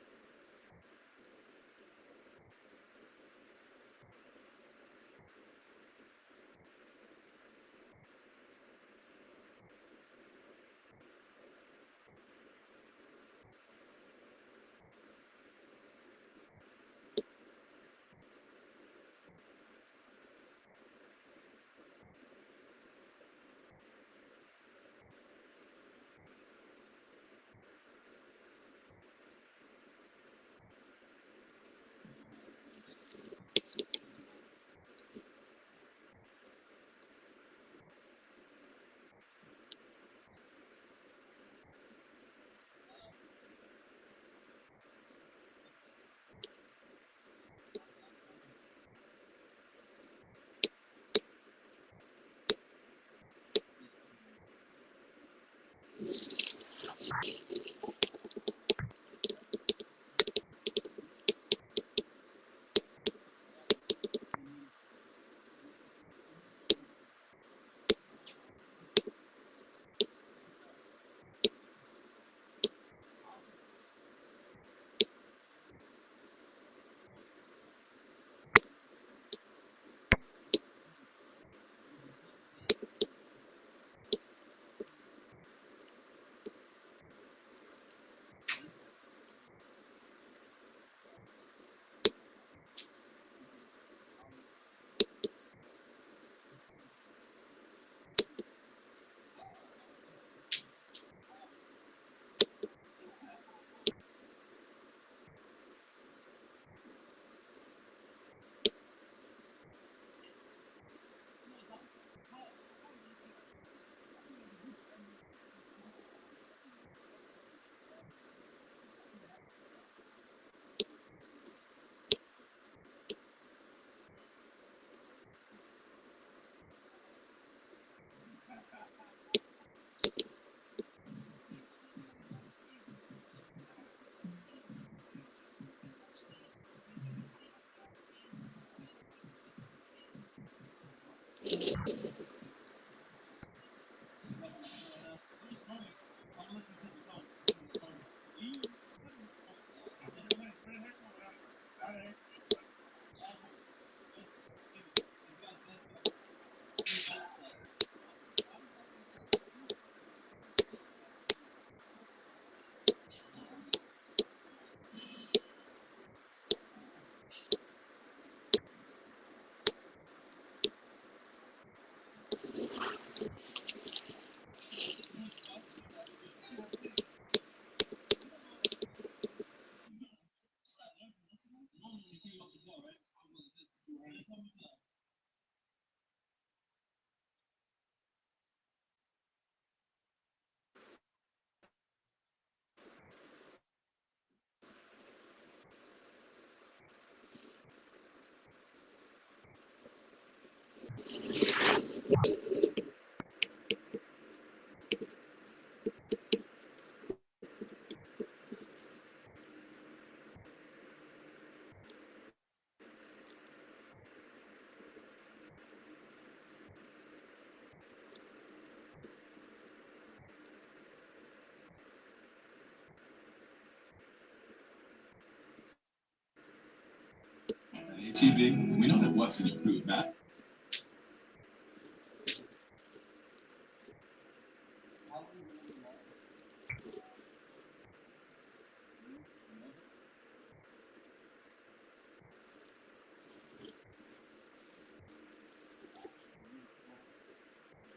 ATV, we know that what's in your food, Matt.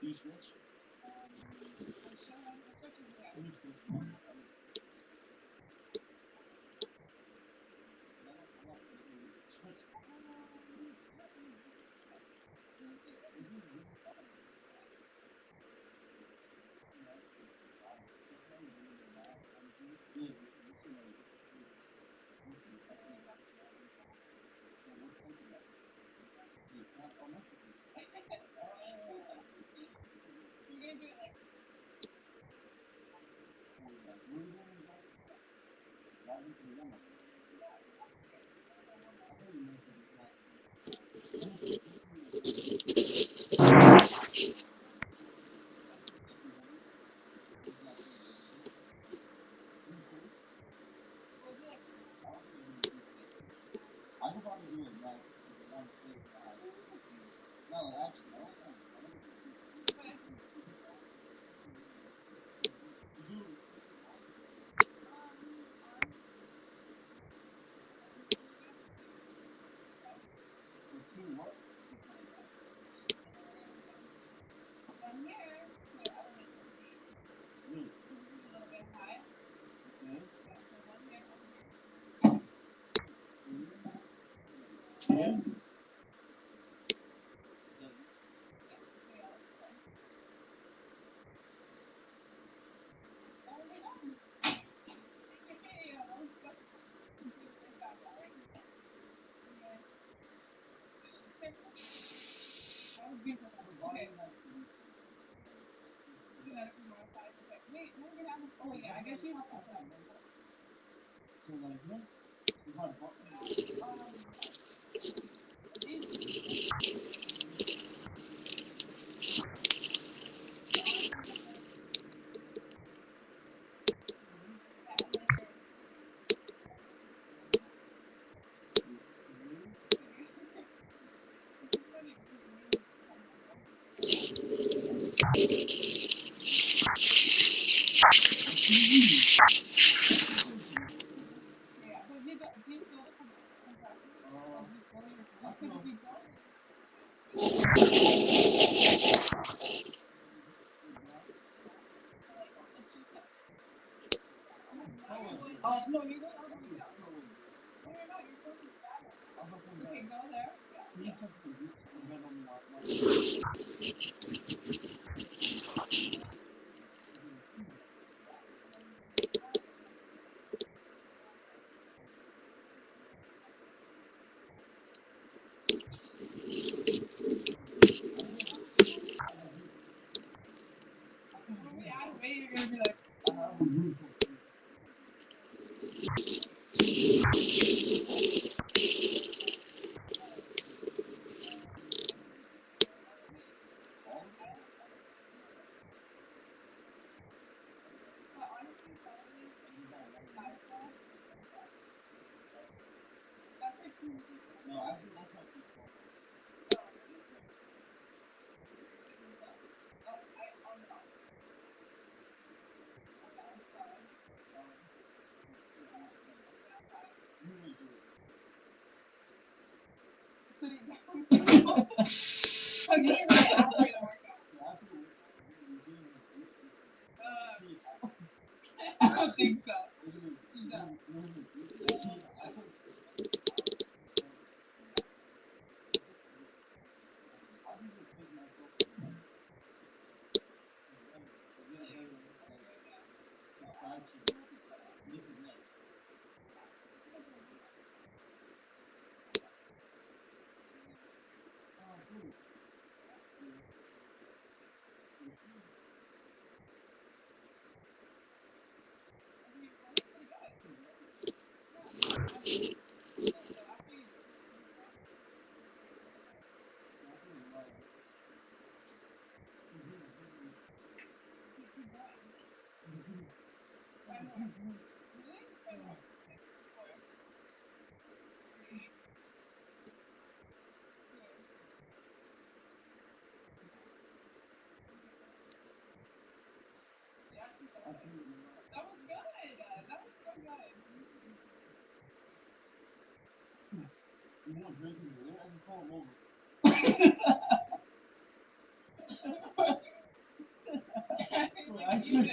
You switch? You switch. I could probably do it next if you want to play that. No, actually, I don't know. I don't know. You do it. For two what? Really? Okay. Yeah. Oh yeah, I guess you have to tell. So like what? If I bought Yeah, but you got, do you feel the contraction? Like you feel your voice? Because if you don't, it's your chest. No, you're going all the way down. No, you're not. You're going to that one. Okay, go there. Yeah. When we add weight, you're gonna be like, Biceps. That's your two weakest ones? No, actually, that's my two strong. Sitting down. Okay, right after the workout. I don't think so. No. That was good. That was so good. You want drinking beer? I can call him over. Actually,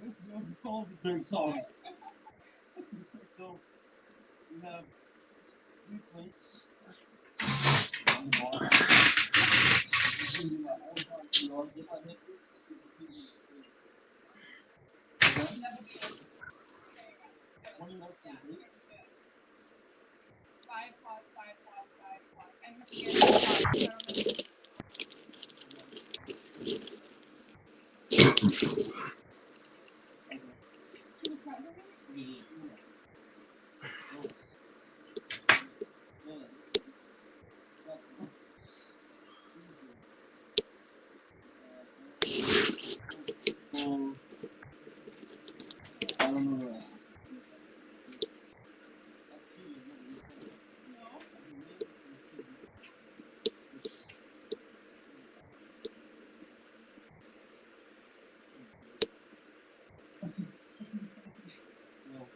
it's called the drink song. So we have 3 plates on the bar. This is my own time to yard. If I make this, it's a piece of cake. Okay? 20 bucks for the drink. 5 plus, 5 plus, 5 plus. And you have to get 5 plus. Should we cut her? Yeah. I don't know that. That's cheating. No.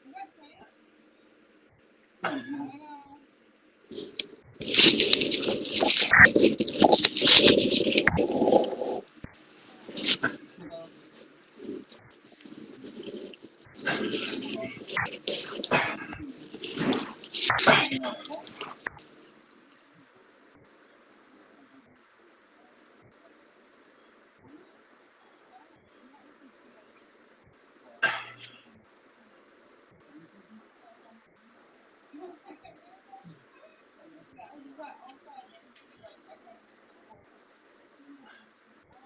You got plans? I know.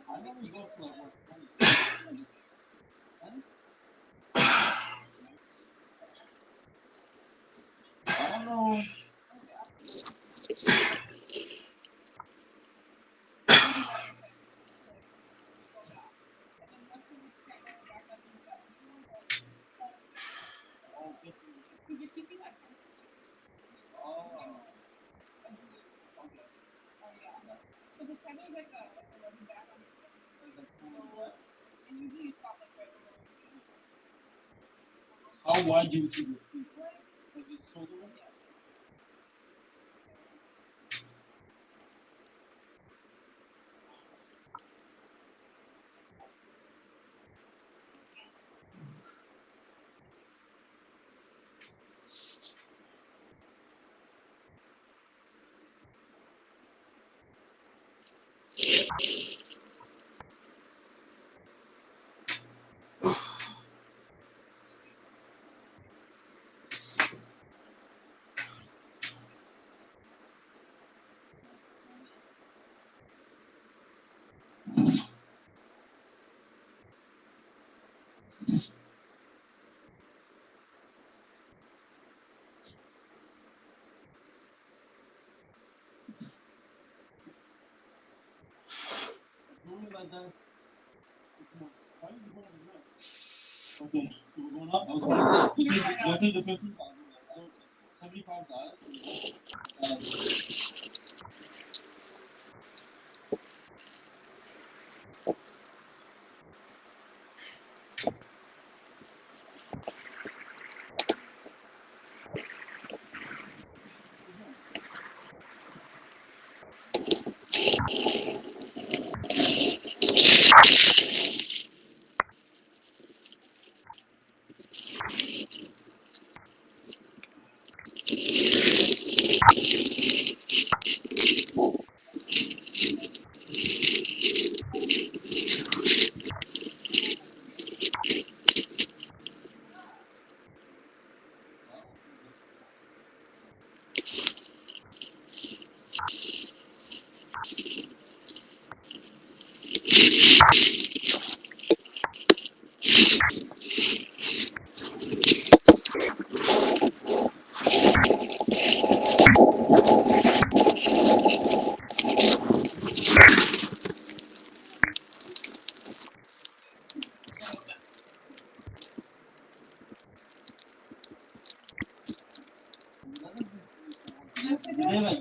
I normally go for like what 20. I don't know. Because you're keeping that pencil. Oh. Okay. Oh yeah. So pretend there's like a rubber band on your foot. How wide do you keep your feet? Like just shoulder width? Doing it like that. Why did you go over there? Okay, so we're going up. I was going up. You think the 15,000, 75 guys. They like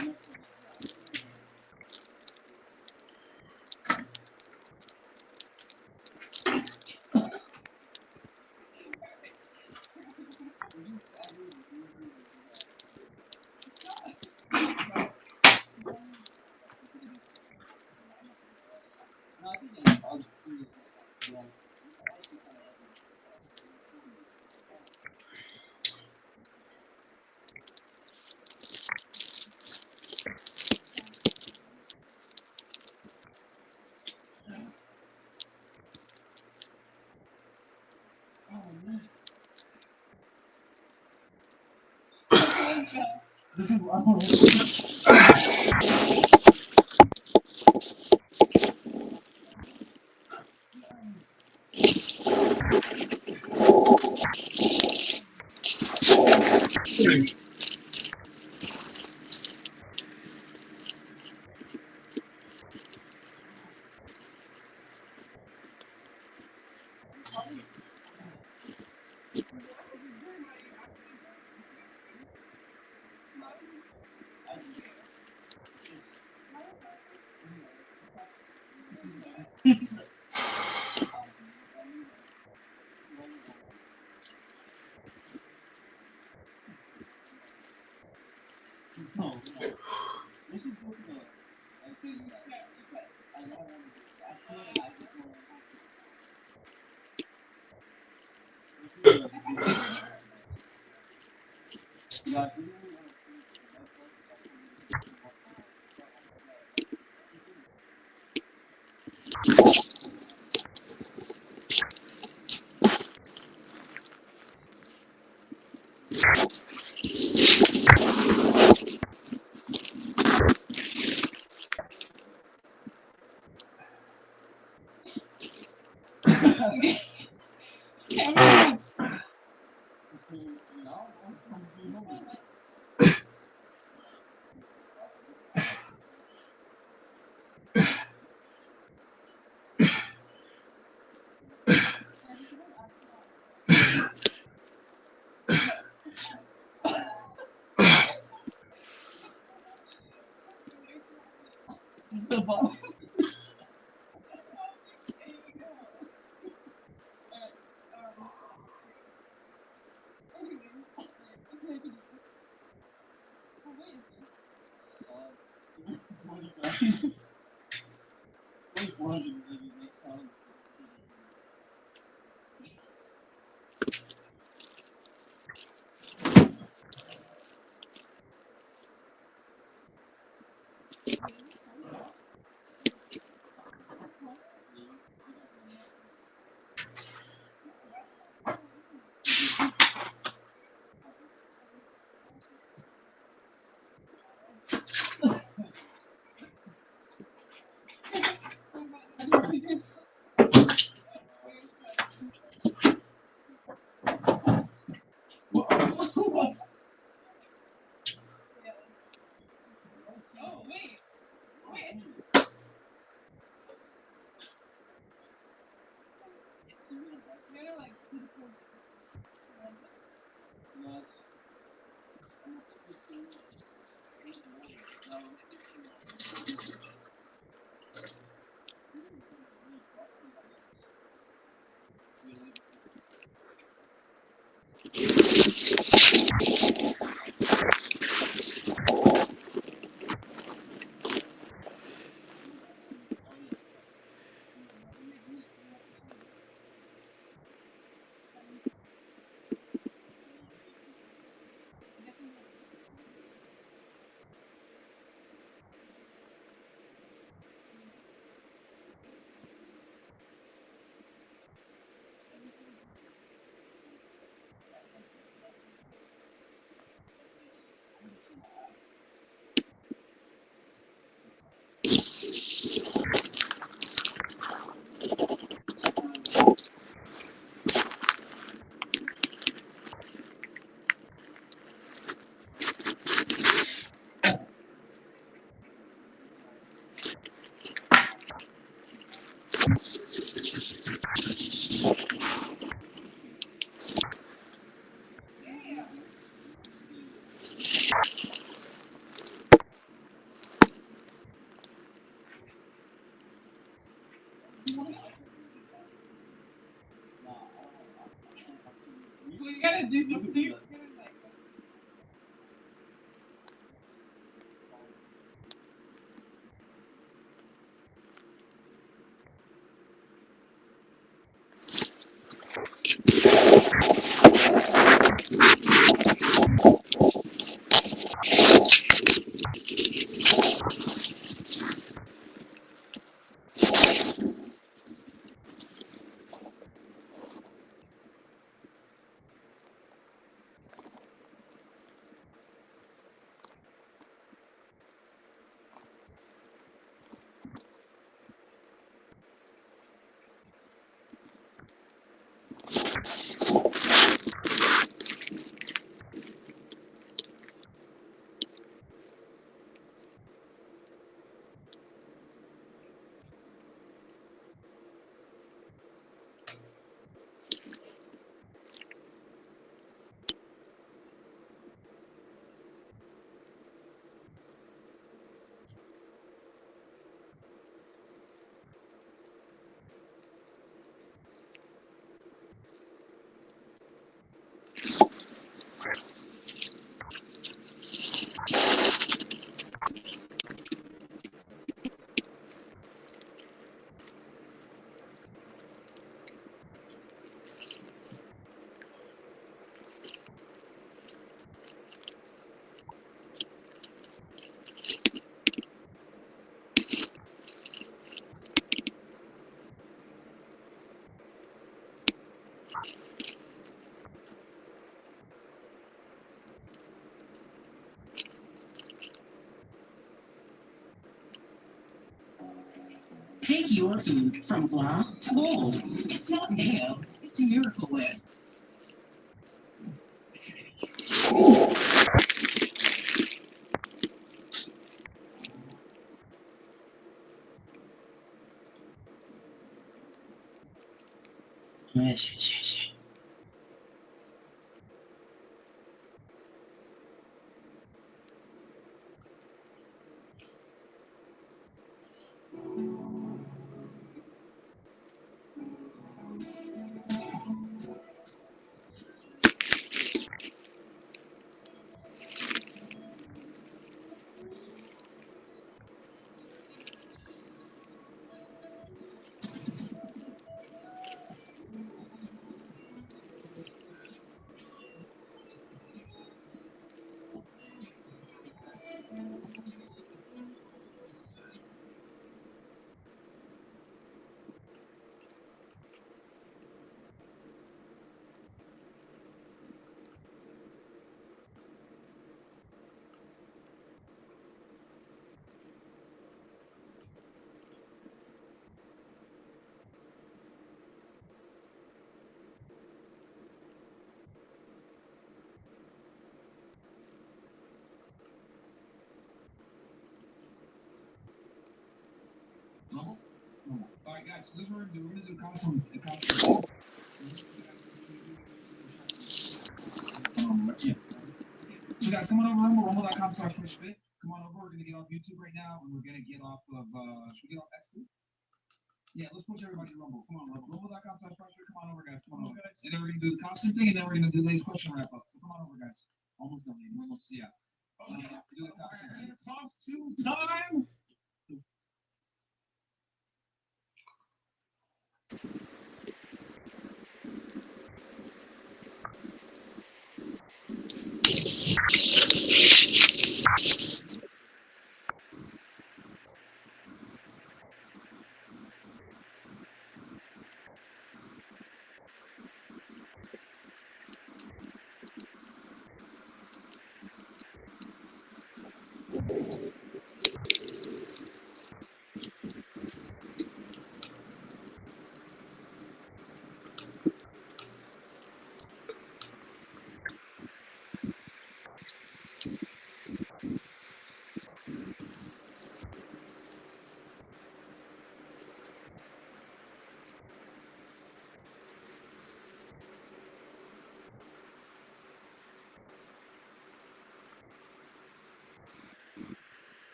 this is no. Let's just go to the. I don't want to. I can't. I just don't the ball. We gotta do something. Take your food from blah to bold. It's not mayo, it's Miracle Whip. guys, so this is what we're gonna do. We're gonna do a costume thing. Yeah. So guys, come on over rumble.com/pushfit. Come on over. We're gonna get off YouTube right now, and we're gonna get off of. Should we get off X too? Yeah, let's push everybody to Rumble. Come on, rumble.com/pushfit. Come on over, guys. Come on over. And then we're gonna do the costume thing, and then we're gonna do Lay's question wrap up. So come on over, guys. Almost done, ladies. Almost, yeah. Do the costume time.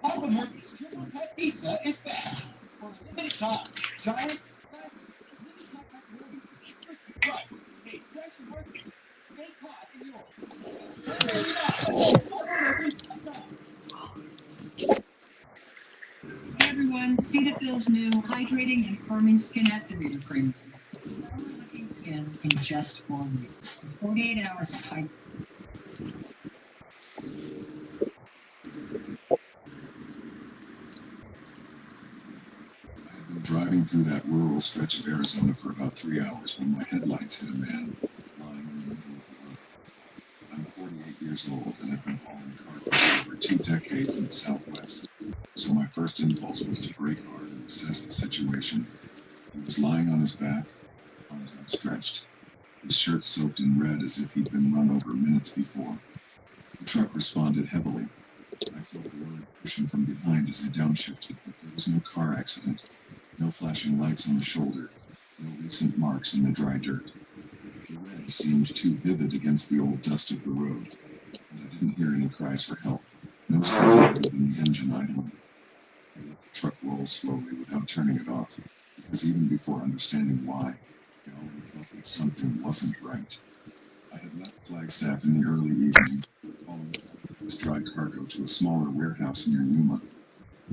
Papa Murphy's Triple Pet Pizza is back for a limited time. Giant, classic, mini cut pepperonis with a crispy crust, made fresh and working. Baked hot in yours. Delivery now. Hey everyone, Cetaphil's new hydrating and firming skin activator creams. Firmer looking skin in just 4 weeks. 48 hours of hydration. I've been driving through that rural stretch of Arizona for about 3 hours when my headlights hit a man lying in the middle of the road. I'm 48 years old and have been hauling cargo for over 2 decades in the Southwest, so my first impulse was to brake hard and assess the situation. He was lying on his back, arms outstretched, his shirt soaked in red as if he'd been run over minutes before. The truck responded heavily. I felt the load pushing from behind as I downshifted, but there was no car accident, no flashing lights on the shoulder, no recent marks in the dry dirt. The red seemed too vivid against the old dust of the road, and I didn't hear any cries for help, no sound other than the engine idling. I let the truck roll slowly without turning it off, because even before understanding why, I already felt that something wasn't right. I had left Flagstaff in the early evening, hauling this dry cargo to a smaller warehouse near Yuma.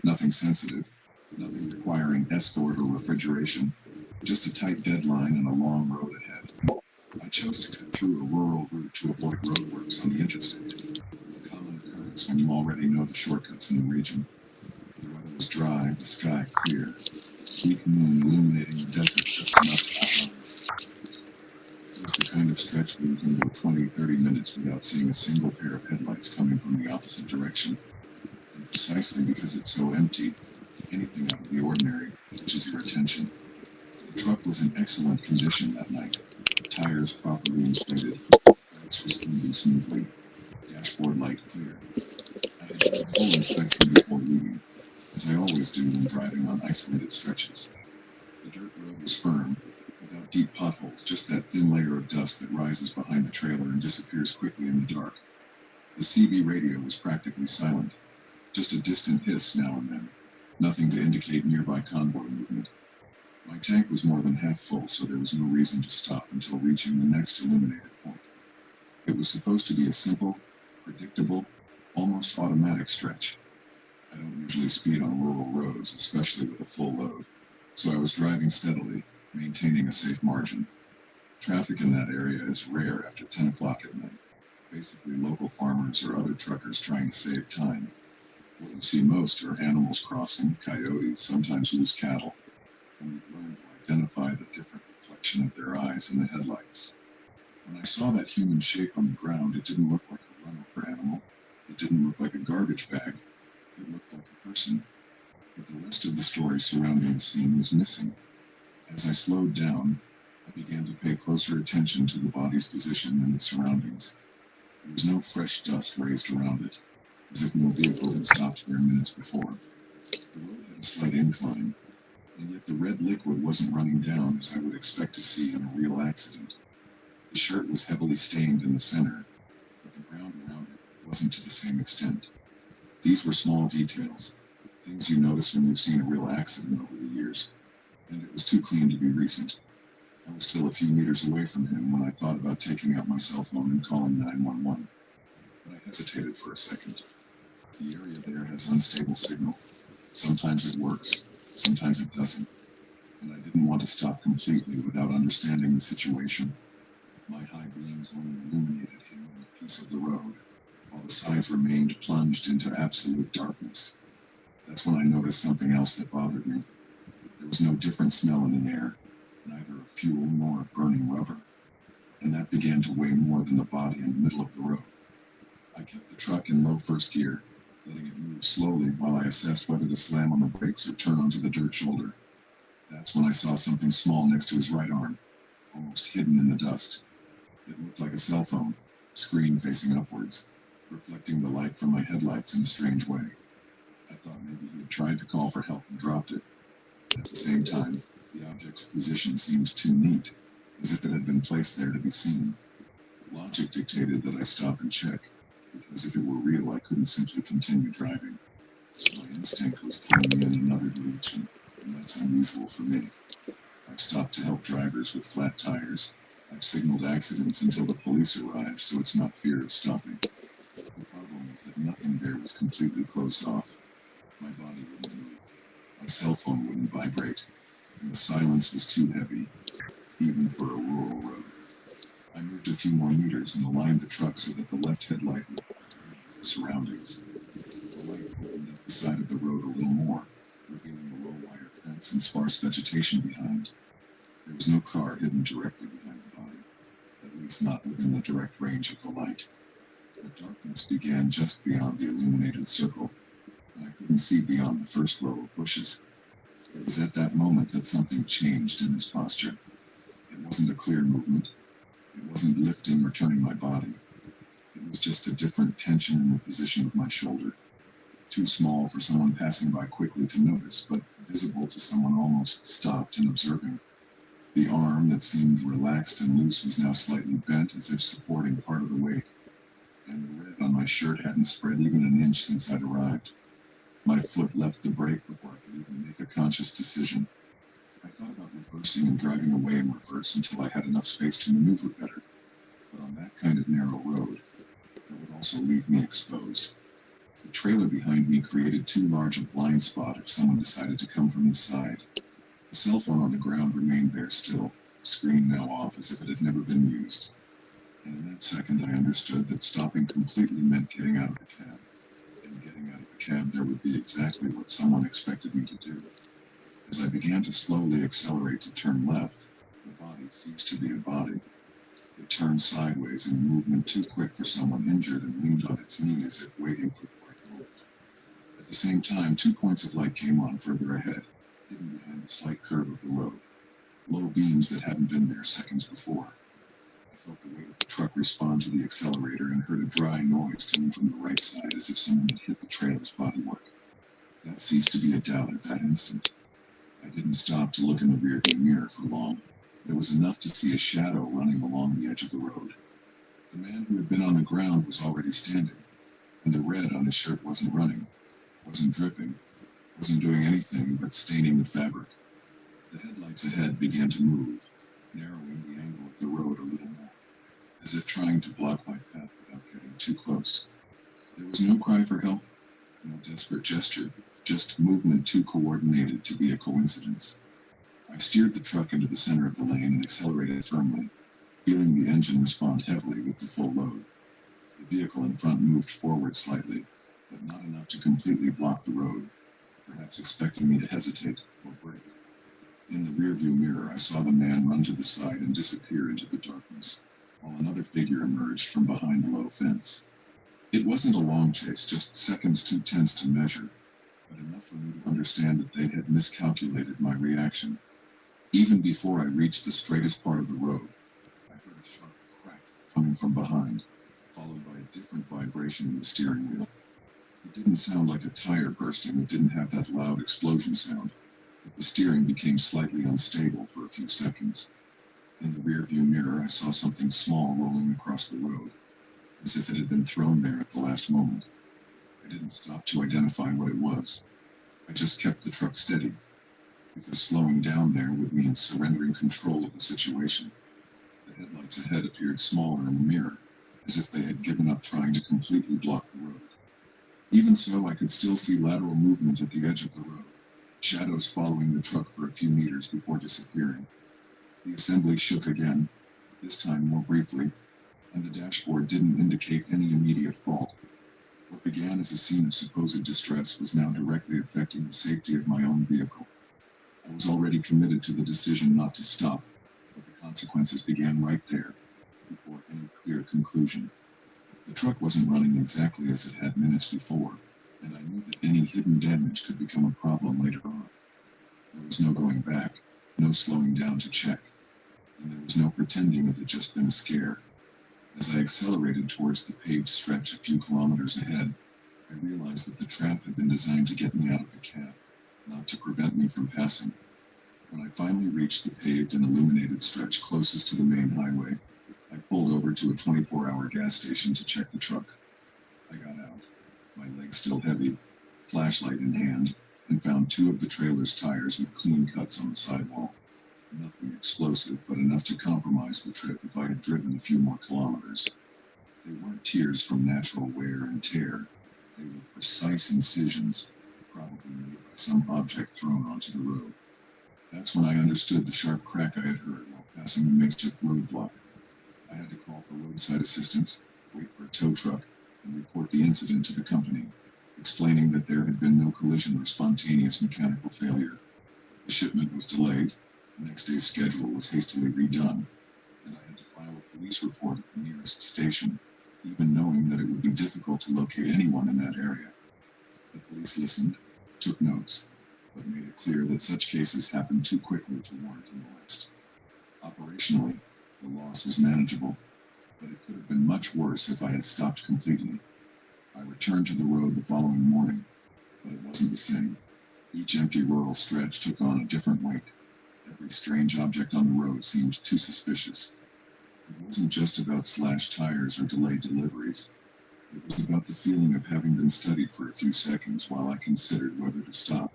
Nothing sensitive, nothing requiring escort or refrigeration, just a tight deadline and a long road ahead. I chose to cut through a rural route to avoid roadworks on the interstate, a common occurrence when you already know the shortcuts in the region. The weather was dry, the sky clear, the weak moon illuminating the desert just enough to outline. It was the kind of stretch where you can go 20-30 minutes without seeing a single pair of headlights coming from the opposite direction. And precisely because it's so empty, anything out of the ordinary catches your attention. The truck was in excellent condition that night. Tires properly inflated, brakes responding smoothly, dashboard light clear. I had done a full inspection before leaving, as I always do when driving on isolated stretches. The dirt road was firm, without deep potholes, just that thin layer of dust that rises behind the trailer and disappears quickly in the dark. The CB radio was practically silent, just a distant hiss now and then, nothing to indicate nearby convoy movement. My tank was more than half full, so there was no reason to stop until reaching the next illuminated point. It was supposed to be a simple, predictable, almost automatic stretch. I don't usually speed on rural roads, especially with a full load, so I was driving steadily, maintaining a safe margin. Traffic in that area is rare after 10 o'clock at night, basically local farmers or other truckers trying to save time. What you see most are animals crossing, coyotes, sometimes loose cattle, and you've learned to identify the different reflection of their eyes in the headlights. When I saw that human shape on the ground, it didn't look like a run-over animal. It didn't look like a garbage bag. It looked like a person. But the rest of the story surrounding the scene was missing. As I slowed down, I began to pay closer attention to the body's position and its surroundings. There was no fresh dust raised around it, as if no vehicle had stopped there minutes before. The road had a slight incline, and yet the red liquid wasn't running down as I would expect to see in a real accident. The shirt was heavily stained in the center, but the ground around it wasn't to the same extent. These were small details, things you notice when you've seen a real accident over the years, and it was too clean to be recent. I was still a few meters away from him when I thought about taking out my cell phone and calling 911, but I hesitated for a second. The area there has unstable signal. Sometimes it works, sometimes it doesn't, and I didn't want to stop completely without understanding the situation. My high beams only illuminated him and a piece of the road, while the sides remained plunged into absolute darkness. That's when I noticed something else that bothered me. There was no different smell in the air, neither of fuel nor of burning rubber, and that began to weigh more than the body in the middle of the road. I kept the truck in low first gear, letting it move slowly while I assessed whether to slam on the brakes or turn onto the dirt shoulder. That's when I saw something small next to his right arm, almost hidden in the dust. It looked like a cell phone, screen facing upwards, reflecting the light from my headlights in a strange way. I thought maybe he had tried to call for help and dropped it. At the same time, the object's position seemed too neat, as if it had been placed there to be seen. Logic dictated that I stop and check, because if it were real, I couldn't simply continue driving. My instinct was pulling me in another direction, and that's unusual for me. I've stopped to help drivers with flat tires. I've signaled accidents until the police arrived, so it's not fear of stopping. The problem was that nothing there was completely closed off. My body wouldn't move. My cell phone wouldn't vibrate, and the silence was too heavy, even for a rural road. I moved a few more meters and aligned the truck so that the left headlight would illuminate the surroundings. The light opened up the side of the road a little more, revealing a low wire fence and sparse vegetation behind. There was no car hidden directly behind the body, at least not within the direct range of the light. The darkness began just beyond the illuminated circle, and I couldn't see beyond the first row of bushes. It was at that moment that something changed in his posture. It wasn't a clear movement. It wasn't lifting or turning my body. It was just a different tension in the position of my shoulder. Too small for someone passing by quickly to notice, but visible to someone almost stopped and observing. The arm that seemed relaxed and loose was now slightly bent, as if supporting part of the weight, and the red on my shirt hadn't spread even an inch since I'd arrived. My foot left the brake before I could even make a conscious decision. I thought about reversing and driving away in reverse until I had enough space to maneuver better, but on that kind of narrow road, that would also leave me exposed. The trailer behind me created too large a blind spot if someone decided to come from the side. The cell phone on the ground remained there still, screen now off as if it had never been used. And in that second I understood that stopping completely meant getting out of the cab. And getting out of the cab there would be exactly what someone expected me to do. As I began to slowly accelerate to turn left, the body ceased to be a body. It turned sideways in a movement too quick for someone injured and leaned on its knee as if waiting for the right moment. At the same time, 2 points of light came on further ahead, hidden behind the slight curve of the road. Low beams that hadn't been there seconds before. I felt the weight of the truck respond to the accelerator and heard a dry noise coming from the right side as if someone had hit the trailer's bodywork. That ceased to be a doubt at that instant. I didn't stop to look in the rearview mirror for long, but it was enough to see a shadow running along the edge of the road. The man who had been on the ground was already standing, and the red on his shirt wasn't running, wasn't dripping, wasn't doing anything but staining the fabric. The headlights ahead began to move, narrowing the angle of the road a little more, as if trying to block my path without getting too close. There was no cry for help, no desperate gesture, just movement too coordinated to be a coincidence. I steered the truck into the center of the lane and accelerated firmly, feeling the engine respond heavily with the full load. The vehicle in front moved forward slightly, but not enough to completely block the road, perhaps expecting me to hesitate or brake. In the rearview mirror, I saw the man run to the side and disappear into the darkness, while another figure emerged from behind the low fence. It wasn't a long chase, just seconds too tense to measure, but enough for me to understand that they had miscalculated my reaction. Even before I reached the straightest part of the road, I heard a sharp crack coming from behind, followed by a different vibration in the steering wheel. It didn't sound like a tire bursting, it didn't have that loud explosion sound, but the steering became slightly unstable for a few seconds. In the rearview mirror, I saw something small rolling across the road, as if it had been thrown there at the last moment. I didn't stop to identify what it was. I just kept the truck steady, because slowing down there would mean surrendering control of the situation. The headlights ahead appeared smaller in the mirror, as if they had given up trying to completely block the road. Even so, I could still see lateral movement at the edge of the road, shadows following the truck for a few meters before disappearing. The assembly shook again, this time more briefly, and the dashboard didn't indicate any immediate fault. What began as a scene of supposed distress was now directly affecting the safety of my own vehicle. I was already committed to the decision not to stop, but the consequences began right there, before any clear conclusion. The truck wasn't running exactly as it had minutes before, and I knew that any hidden damage could become a problem later on. There was no going back, no slowing down to check, and there was no pretending it had just been a scare. As I accelerated towards the paved stretch a few kilometers ahead, I realized that the trap had been designed to get me out of the cab, not to prevent me from passing. When I finally reached the paved and illuminated stretch closest to the main highway, I pulled over to a 24-hour gas station to check the truck. I got out, my legs still heavy, flashlight in hand, and found two of the trailer's tires with clean cuts on the sidewall. Nothing explosive, but enough to compromise the trip if I had driven a few more kilometers. They weren't tears from natural wear and tear. They were precise incisions, probably made by some object thrown onto the road. That's when I understood the sharp crack I had heard while passing the makeshift roadblock. I had to call for roadside assistance, wait for a tow truck, and report the incident to the company, explaining that there had been no collision or spontaneous mechanical failure. The shipment was delayed, the next day's schedule was hastily redone, and I had to file a police report at the nearest station, even knowing that it would be difficult to locate anyone in that area. The police listened, took notes, but made it clear that such cases happen too quickly to warrant an arrest. Operationally, the loss was manageable, but it could have been much worse if I had stopped completely. I returned to the road the following morning, but it wasn't the same. Each empty rural stretch took on a different weight. Every strange object on the road seemed too suspicious. It wasn't just about slashed tires or delayed deliveries. It was about the feeling of having been studied for a few seconds while I considered whether to stop.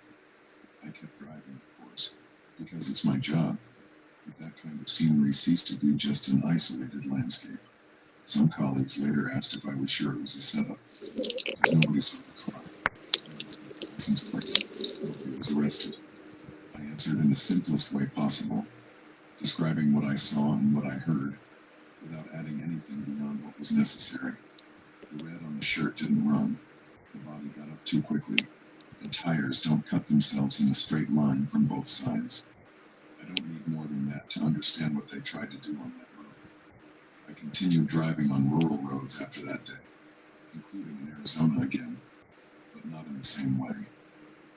I kept driving, of course, because it's my job, but that kind of scenery ceased to be just an isolated landscape. Some colleagues later asked if I was sure it was a setup, because nobody saw the car, nobody got the license plate, nobody was arrested. I answered in the simplest way possible, describing what I saw and what I heard, without adding anything beyond what was necessary. The red on the shirt didn't run, the body got up too quickly, and tires don't cut themselves in a straight line from both sides. I don't need more than that to understand what they tried to do on that road. I continued driving on rural roads after that day, including in Arizona again, but not in the same way.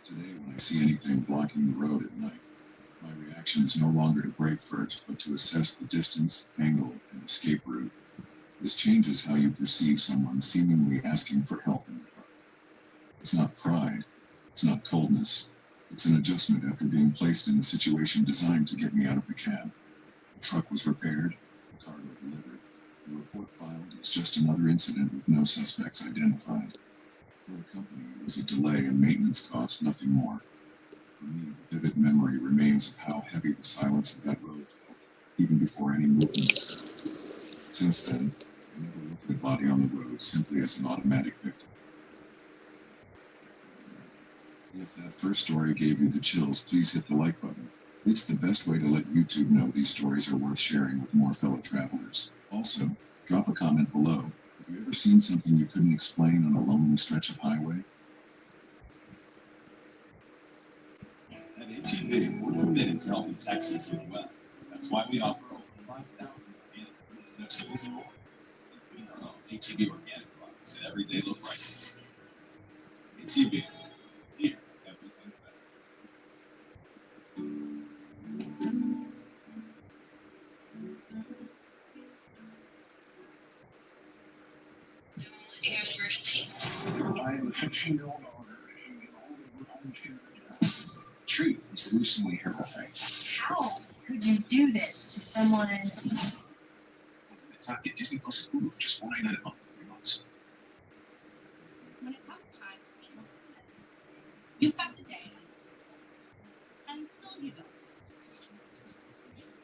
Today, when I see anything blocking the road at night, my reaction is no longer to brake first, but to assess the distance, angle, and escape route. This changes how you perceive someone seemingly asking for help in the dark. It's not pride, it's not coldness, it's an adjustment after being placed in a situation designed to get me out of the cab. The truck was repaired, the cargo delivered, the report filed as just another incident with no suspects identified. For the company, it was a delay in maintenance costs, nothing more. For me, the vivid memory remains of how heavy the silence of that road felt, even before any movement occurred. Since then, I never look at a body on the road simply as an automatic victim. If that first story gave you the chills, please hit the like button. It's the best way to let YouTube know these stories are worth sharing with more fellow travelers. Also, drop a comment below. Have you ever seen something you couldn't explain on a lonely stretch of highway? At HEB, we're committed to helping Texans live well. That's why we offer over 5,000 organic foods, vegetables, and more, including our own HEB organic products. It's at everyday low prices. ATV. Here, everything's better. Do you have an emergency? I have a 15-year-old daughter and we're home to The truth is gruesomely horrific. How could you do this to someone? It's not get Disney Plus and Hulu for just $4.99 a month for 3 months. When it comes time to handle business, you've got the day and still you don't.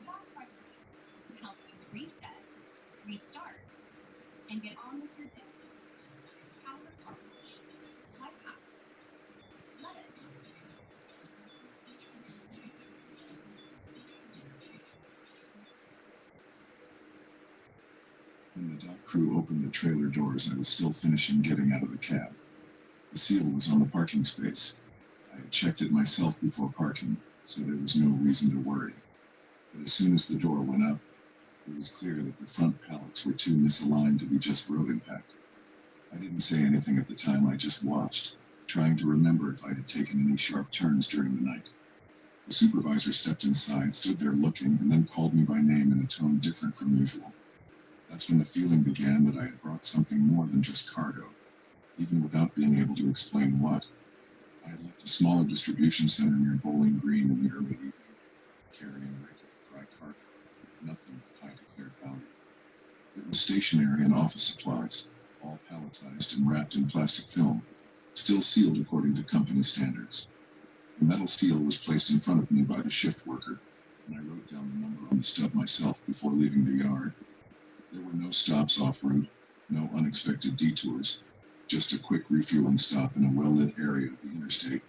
Talk right to help you reset, restart, and get on with your day. Power car wash. What happens? Let it. When the dock crew opened the trailer doors, I was still finishing getting out of the cab. The seal was on the parking space. I had checked it myself before parking, so there was no reason to worry. But as soon as the door went up, it was clear that the front pallets were too misaligned to be just road impact. I didn't say anything at the time, I just watched, trying to remember if I had taken any sharp turns during the night. The supervisor stepped inside, stood there looking, and then called me by name in a tone different from usual. That's when the feeling began that I had brought something more than just cargo, even without being able to explain what. I had left a smaller distribution center near Bowling Green in the early evening, carrying regular dry cargo, nothing of high declared value. It was stationery and office supplies, all palletized and wrapped in plastic film, still sealed according to company standards. The metal seal was placed in front of me by the shift worker, and I wrote down the number on the stub myself before leaving the yard. There were no stops off route, no unexpected detours, just a quick refueling stop in a well-lit area of the interstate.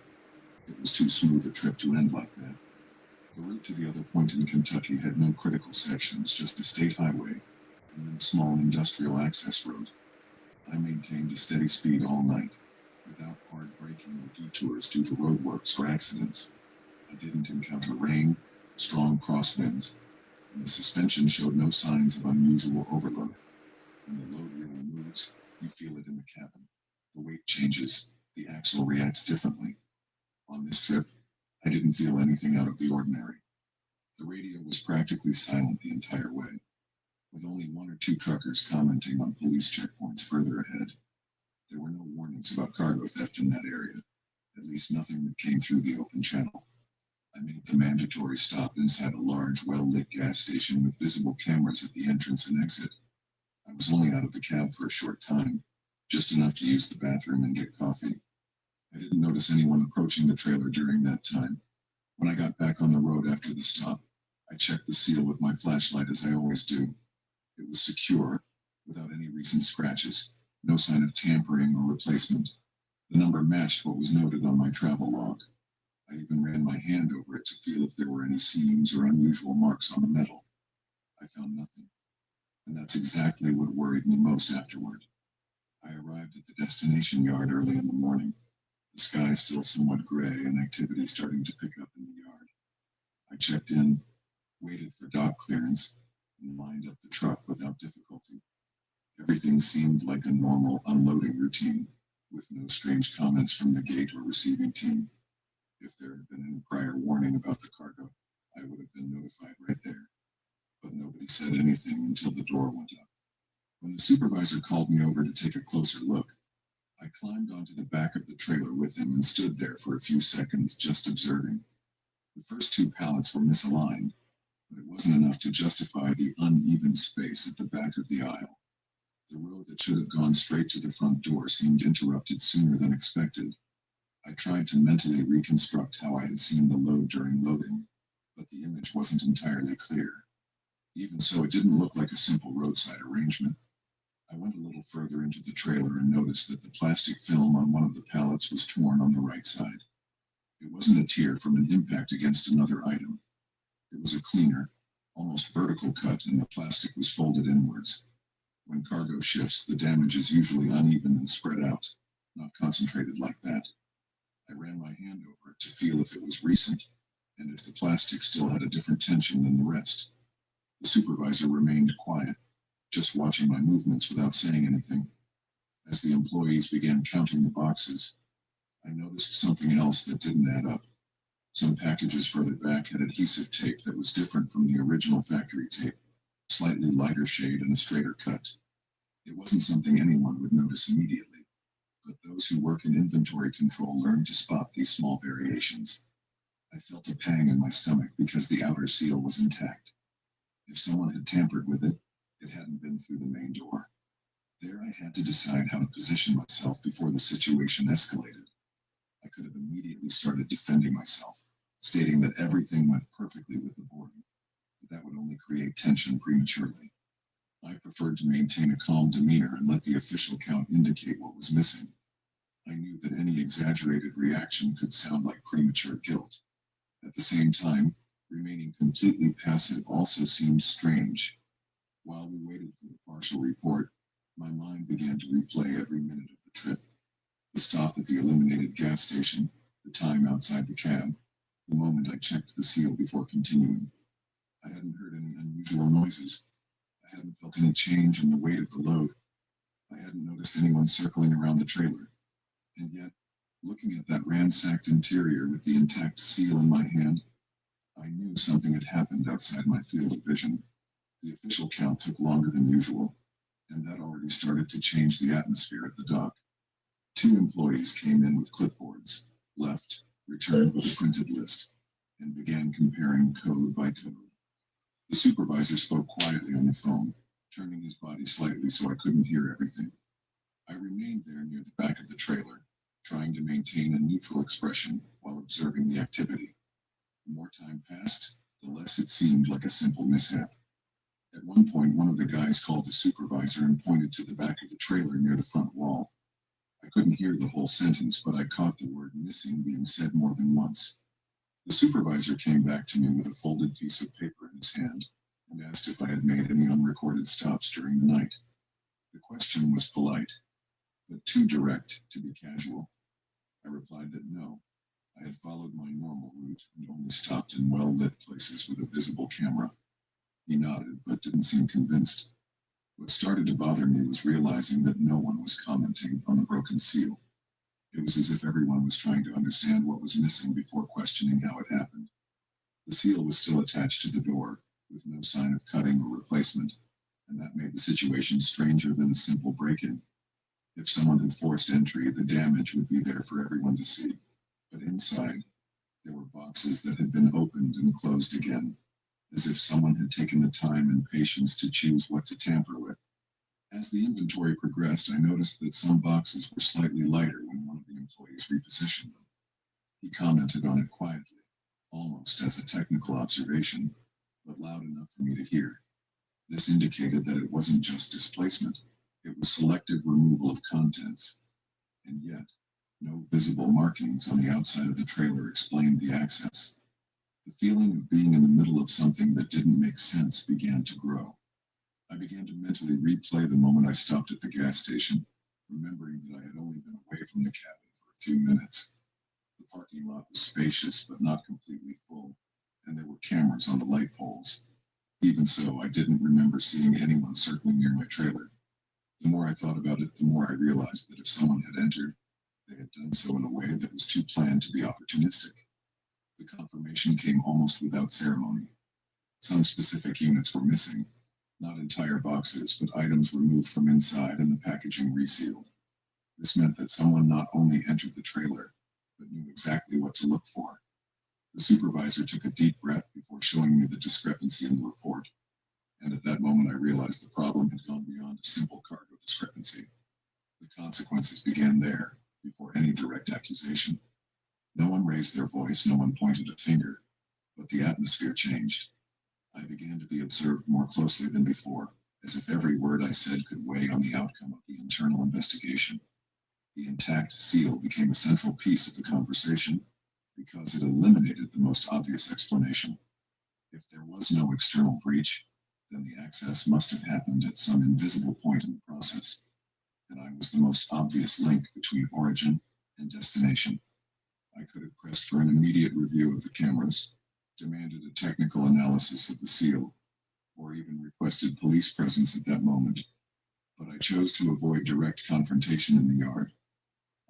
It was too smooth a trip to end like that. The route to the other point in Kentucky had no critical sections, just a state highway, and then a small industrial access road. I maintained a steady speed all night, without hard braking or detours due to roadworks or accidents. I didn't encounter rain, strong crosswinds, and the suspension showed no signs of unusual overload. When the load really moves, you feel it in the cabin. The weight changes, the axle reacts differently. On this trip, I didn't feel anything out of the ordinary. The radio was practically silent the entire way, with only 1 or 2 truckers commenting on police checkpoints further ahead. There were no warnings about cargo theft in that area, at least nothing that came through the open channel. I made the mandatory stop inside a large, well-lit gas station with visible cameras at the entrance and exit. I was only out of the cab for a short time, just enough to use the bathroom and get coffee. I didn't notice anyone approaching the trailer during that time. When I got back on the road after the stop, I checked the seal with my flashlight as I always do. It was secure, without any recent scratches, no sign of tampering or replacement. The number matched what was noted on my travel log. I even ran my hand over it to feel if there were any seams or unusual marks on the metal. I found nothing, and that's exactly what worried me most afterward. I arrived at the destination yard early in the morning, the sky still somewhat gray and activity starting to pick up in the yard. I checked in, waited for dock clearance, and lined up the truck without difficulty. Everything seemed like a normal unloading routine, with no strange comments from the gate or receiving team. If there had been any prior warning about the cargo, I would have been notified right there. But nobody said anything until the door went up. When the supervisor called me over to take a closer look, I climbed onto the back of the trailer with him and stood there for a few seconds just observing. The first 2 pallets were misaligned, but it wasn't enough to justify the uneven space at the back of the aisle. The road that should have gone straight to the front door seemed interrupted sooner than expected. I tried to mentally reconstruct how I had seen the load during loading, but the image wasn't entirely clear. Even so, it didn't look like a simple roadside arrangement. I went a little further into the trailer and noticed that the plastic film on one of the pallets was torn on the right side. It wasn't a tear from an impact against another item. It was a cleaner, almost vertical cut, and the plastic was folded inwards. When cargo shifts, the damage is usually uneven and spread out, not concentrated like that. I ran my hand over it to feel if it was recent, and if the plastic still had a different tension than the rest. The supervisor remained quiet, just watching my movements without saying anything. As the employees began counting the boxes, I noticed something else that didn't add up. Some packages further back had adhesive tape that was different from the original factory tape, slightly lighter shade and a straighter cut. It wasn't something anyone would notice immediately, but those who work in inventory control learn to spot these small variations. I felt a pang in my stomach because the outer seal was intact. If someone had tampered with it, it hadn't been through the main door. There I had to decide how to position myself before the situation escalated. I could have immediately started defending myself, stating that everything went perfectly with the boarding, but that would only create tension prematurely. I preferred to maintain a calm demeanor and let the official count indicate what was missing. I knew that any exaggerated reaction could sound like premature guilt. At the same time, remaining completely passive also seemed strange. While we waited for the partial report, my mind began to replay every minute of the trip. The stop at the eliminated gas station, the time outside the cab, the moment I checked the seal before continuing. I hadn't heard any unusual noises. I hadn't felt any change in the weight of the load. I hadn't noticed anyone circling around the trailer. And yet, looking at that ransacked interior with the intact seal in my hand, I knew something had happened outside my field of vision. The official count took longer than usual, and that already started to change the atmosphere at the dock. 2 employees came in with clipboards, left, returned with a printed list, and began comparing code by code. The supervisor spoke quietly on the phone, turning his body slightly so I couldn't hear everything. I remained there near the back of the trailer, trying to maintain a neutral expression while observing the activity. The more time passed, the less it seemed like a simple mishap. At one point, one of the guys called the supervisor and pointed to the back of the trailer near the front wall. I couldn't hear the whole sentence, but I caught the word missing being said more than once. The supervisor came back to me with a folded piece of paper in his hand and asked if I had made any unrecorded stops during the night. The question was polite, but too direct to be casual. I replied that no, I had followed my normal route and only stopped in well-lit places with a visible camera. He nodded, but didn't seem convinced. What started to bother me was realizing that no one was commenting on the broken seal. It was as if everyone was trying to understand what was missing before questioning how it happened. The seal was still attached to the door, with no sign of cutting or replacement, and that made the situation stranger than a simple break-in. If someone had forced entry, the damage would be there for everyone to see. But inside, there were boxes that had been opened and closed again, as if someone had taken the time and patience to choose what to tamper with. As the inventory progressed, I noticed that some boxes were slightly lighter when one of the employees repositioned them. He commented on it quietly, almost as a technical observation, but loud enough for me to hear. This indicated that it wasn't just displacement, it was selective removal of contents. And yet, no visible markings on the outside of the trailer explained the access. The feeling of being in the middle of something that didn't make sense began to grow. I began to mentally replay the moment I stopped at the gas station, remembering that I had only been away from the cabin for a few minutes. The parking lot was spacious but not completely full, and there were cameras on the light poles. Even so, I didn't remember seeing anyone circling near my trailer. The more I thought about it, the more I realized that if someone had entered, they had done so in a way that was too planned to be opportunistic. The confirmation came almost without ceremony. Some specific units were missing, not entire boxes, but items removed from inside and the packaging resealed. This meant that someone not only entered the trailer, but knew exactly what to look for. The supervisor took a deep breath before showing me the discrepancy in the report, and at that moment I realized the problem had gone beyond a simple cargo discrepancy. The consequences began there, before any direct accusation. No one raised their voice, no one pointed a finger, but the atmosphere changed. I began to be observed more closely than before, as if every word I said could weigh on the outcome of the internal investigation. The intact seal became a central piece of the conversation, because it eliminated the most obvious explanation. If there was no external breach, then the access must have happened at some invisible point in the process, and I was the most obvious link between origin and destination. I could have pressed for an immediate review of the cameras, demanded a technical analysis of the seal, or even requested police presence at that moment. but I chose to avoid direct confrontation in the yard.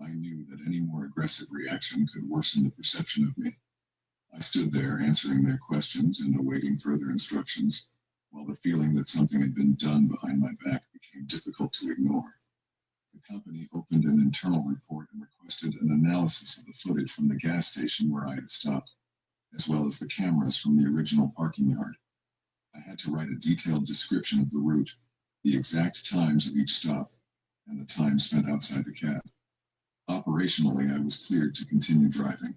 I knew that any more aggressive reaction could worsen the perception of me. I stood there answering their questions and awaiting further instructions, while the feeling that something had been done behind my back became difficult to ignore. The company opened an internal report and requested an analysis of the footage from the gas station where I had stopped, as well as the cameras from the original parking yard. I had to write a detailed description of the route, the exact times of each stop, and the time spent outside the cab. Operationally, I was cleared to continue driving,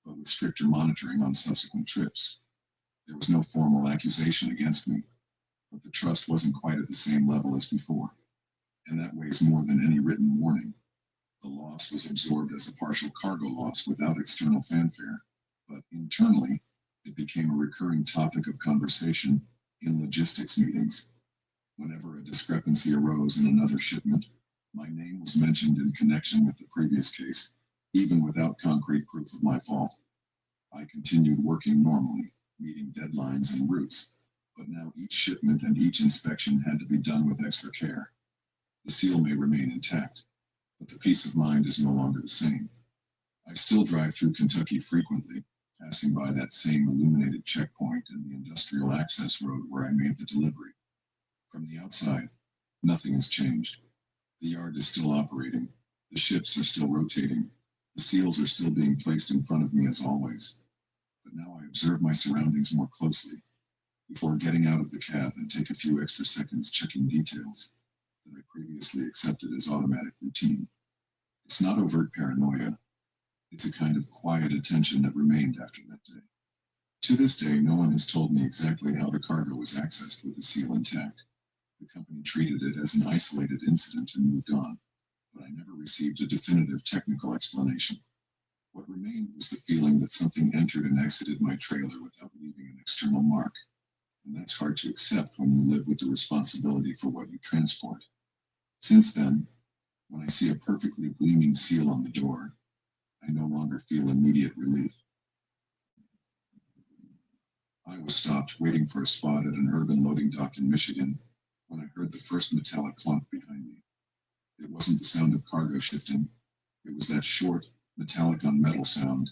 but with stricter monitoring on subsequent trips. There was no formal accusation against me, but the trust wasn't quite at the same level as before, and that weighs more than any written warning. The loss was absorbed as a partial cargo loss without external fanfare, but internally, it became a recurring topic of conversation in logistics meetings. Whenever a discrepancy arose in another shipment, my name was mentioned in connection with the previous case, even without concrete proof of my fault. I continued working normally, meeting deadlines and routes, but now each shipment and each inspection had to be done with extra care. The seal may remain intact, but the peace of mind is no longer the same. I still drive through Kentucky frequently, passing by that same illuminated checkpoint and the industrial access road where I made the delivery. From the outside, nothing has changed. The yard is still operating, the ships are still rotating, the seals are still being placed in front of me as always. But now I observe my surroundings more closely, before getting out of the cab and take a few extra seconds checking details that I previously accepted as automatic routine. It's not overt paranoia. It's a kind of quiet attention that remained after that day. To this day, no one has told me exactly how the cargo was accessed with the seal intact. The company treated it as an isolated incident and moved on, but I never received a definitive technical explanation. What remained was the feeling that something entered and exited my trailer without leaving an external mark, and that's hard to accept when you live with the responsibility for what you transport. Since then, when I see a perfectly gleaming seal on the door, I no longer feel immediate relief. I was stopped waiting for a spot at an urban loading dock in Michigan when I heard the first metallic clunk behind me. It wasn't the sound of cargo shifting. It was that short, metallic on metal sound,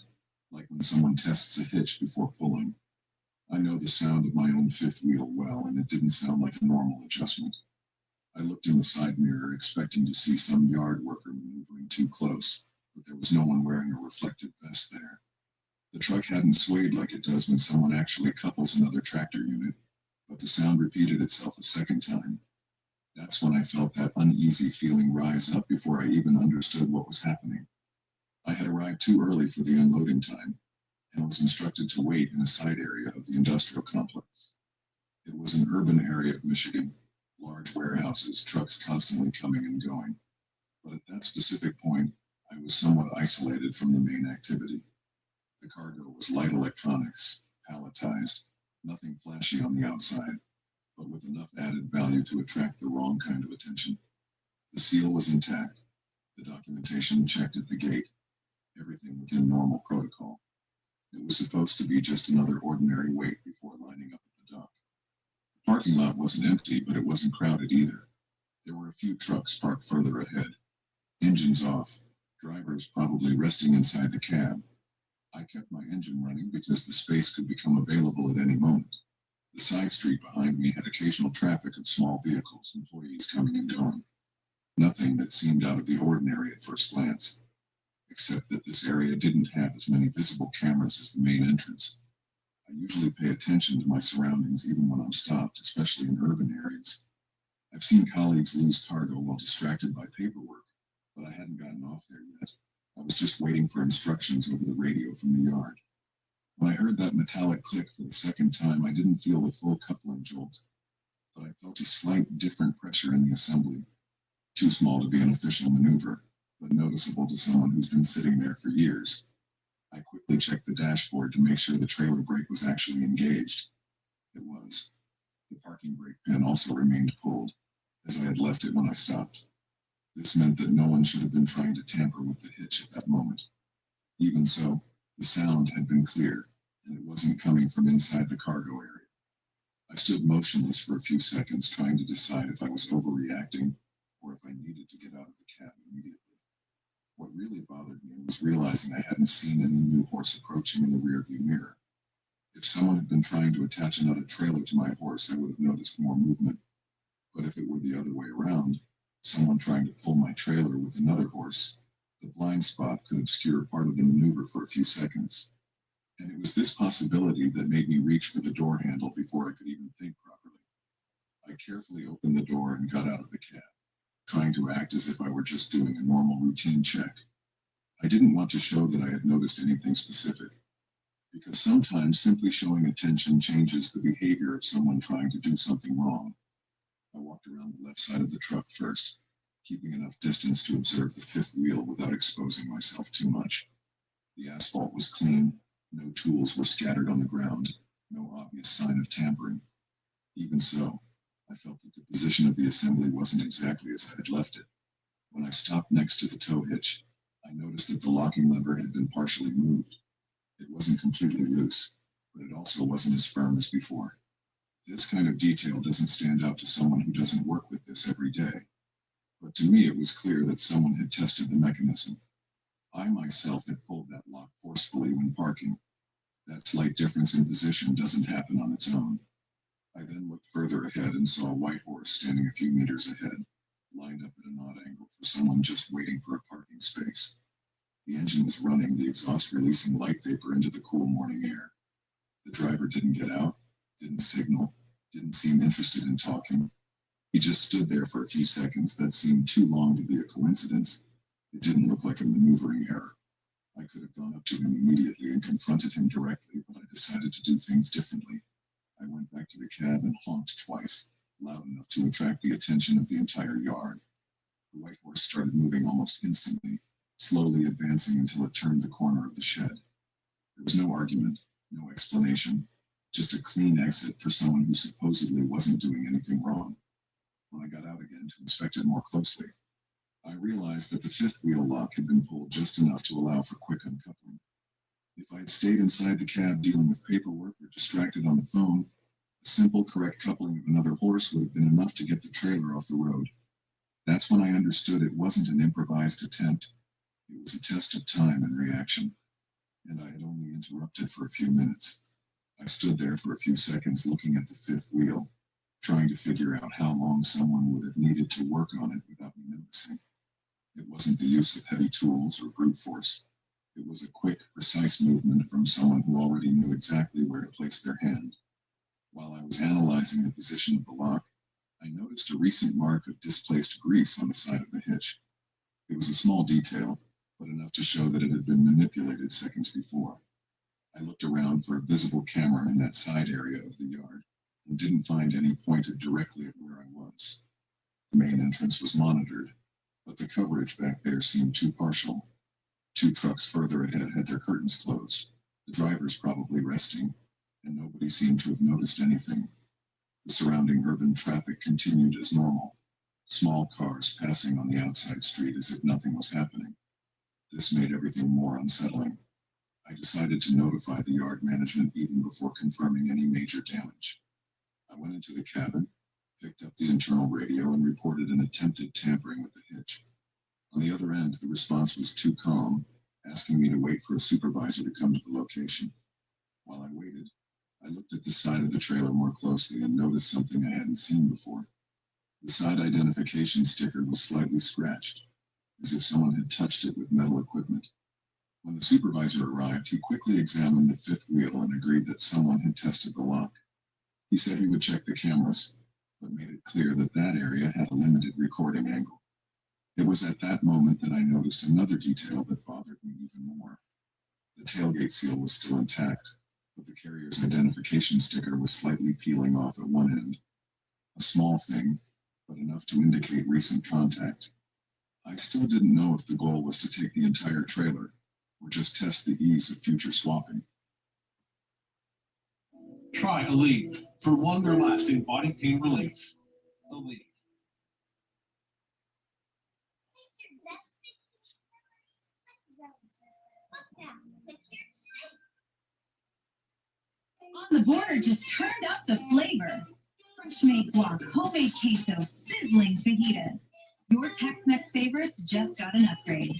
like when someone tests a hitch before pulling. I know the sound of my own fifth wheel well, and it didn't sound like a normal adjustment. I looked in the side mirror, expecting to see some yard worker maneuvering too close, but there was no one wearing a reflective vest there. The truck hadn't swayed like it does when someone actually couples another tractor unit, but the sound repeated itself a second time. That's when I felt that uneasy feeling rise up before I even understood what was happening. I had arrived too early for the unloading time, and was instructed to wait in a side area of the industrial complex. It was an urban area of Michigan, large warehouses, trucks constantly coming and going. But at that specific point, I was somewhat isolated from the main activity. The cargo was light electronics, palletized, nothing flashy on the outside, but with enough added value to attract the wrong kind of attention. The seal was intact, the documentation checked at the gate, everything within normal protocol. It was supposed to be just another ordinary wait before lining up at the dock. The parking lot wasn't empty, but it wasn't crowded either. There were a few trucks parked further ahead, engines off, drivers probably resting inside the cab. I kept my engine running because the space could become available at any moment. The side street behind me had occasional traffic of small vehicles, employees coming and going. Nothing that seemed out of the ordinary at first glance, except that this area didn't have as many visible cameras as the main entrance. I usually pay attention to my surroundings even when I'm stopped, especially in urban areas. I've seen colleagues lose cargo while distracted by paperwork, but I hadn't gotten off there yet. I was just waiting for instructions over the radio from the yard. When I heard that metallic click for the second time, I didn't feel the full coupling jolt, but I felt a slight different pressure in the assembly. Too small to be an official maneuver, but noticeable to someone who's been sitting there for years. I quickly checked the dashboard to make sure the trailer brake was actually engaged. It was. The parking brake pin also remained pulled, as I had left it when I stopped. This meant that no one should have been trying to tamper with the hitch at that moment. Even so, the sound had been clear, and it wasn't coming from inside the cargo area. I stood motionless for a few seconds, trying to decide if I was overreacting or if I needed to get out of the cab immediately. What really bothered me was realizing I hadn't seen any new horse approaching in the rearview mirror. If someone had been trying to attach another trailer to my horse, I would have noticed more movement. But if it were the other way around, someone trying to pull my trailer with another horse, the blind spot could obscure part of the maneuver for a few seconds. And it was this possibility that made me reach for the door handle before I could even think properly. I carefully opened the door and got out of the cab, trying to act as if I were just doing a normal routine check. I didn't want to show that I had noticed anything specific, because sometimes simply showing attention changes the behavior of someone trying to do something wrong. I walked around the left side of the truck first, keeping enough distance to observe the fifth wheel without exposing myself too much. The asphalt was clean, no tools were scattered on the ground, no obvious sign of tampering. Even so, I felt that the position of the assembly wasn't exactly as I had left it. When I stopped next to the tow hitch, I noticed that the locking lever had been partially moved. It wasn't completely loose, but it also wasn't as firm as before. This kind of detail doesn't stand out to someone who doesn't work with this every day. But to me, it was clear that someone had tested the mechanism. I myself had pulled that lock forcefully when parking. That slight difference in position doesn't happen on its own. I then looked further ahead and saw a white horse standing a few meters ahead, lined up at an odd angle for someone just waiting for a parking space. The engine was running, the exhaust releasing light vapor into the cool morning air. The driver didn't get out, didn't signal, didn't seem interested in talking. He just stood there for a few seconds that seemed too long to be a coincidence. It didn't look like a maneuvering error. I could have gone up to him immediately and confronted him directly, but I decided to do things differently. I went back to the cab and honked twice, loud enough to attract the attention of the entire yard. The white horse started moving almost instantly, slowly advancing until it turned the corner of the shed. There was no argument, no explanation, just a clean exit for someone who supposedly wasn't doing anything wrong. When I got out again to inspect it more closely, I realized that the fifth wheel lock had been pulled just enough to allow for quick uncoupling. If I had stayed inside the cab dealing with paperwork or distracted on the phone, a simple correct coupling of another horse would have been enough to get the trailer off the road. That's when I understood it wasn't an improvised attempt. It was a test of time and reaction, and I had only interrupted for a few minutes. I stood there for a few seconds looking at the fifth wheel, trying to figure out how long someone would have needed to work on it without me noticing. It wasn't the use of heavy tools or brute force. It was a quick, precise movement from someone who already knew exactly where to place their hand. While I was analyzing the position of the lock, I noticed a recent mark of displaced grease on the side of the hitch. It was a small detail, but enough to show that it had been manipulated seconds before. I looked around for a visible camera in that side area of the yard and didn't find any pointed directly at where I was. The main entrance was monitored, but the coverage back there seemed too partial. 2 trucks further ahead had their curtains closed, the drivers probably resting, and nobody seemed to have noticed anything. The surrounding urban traffic continued as normal, small cars passing on the outside street as if nothing was happening. This made everything more unsettling. I decided to notify the yard management even before confirming any major damage. I went into the cabin, picked up the internal radio, and reported an attempted tampering with the hitch. On the other end, the response was too calm, asking me to wait for a supervisor to come to the location. While I waited, I looked at the side of the trailer more closely and noticed something I hadn't seen before. The side identification sticker was slightly scratched, as if someone had touched it with metal equipment. When the supervisor arrived, he quickly examined the fifth wheel and agreed that someone had tested the lock. He said he would check the cameras, but made it clear that that area had a limited recording angle. It was at that moment that I noticed another detail that bothered me even more. The tailgate seal was still intact, but the carrier's identification sticker was slightly peeling off at one end. A small thing, but enough to indicate recent contact. I still didn't know if the goal was to take the entire trailer, or just test the ease of future swapping. Try Aleve for longer-lasting body pain relief. Aleve. On the Border just turned up the flavor. Fresh made guac, homemade queso, sizzling fajitas. Your Tex-Mex favorites just got an upgrade.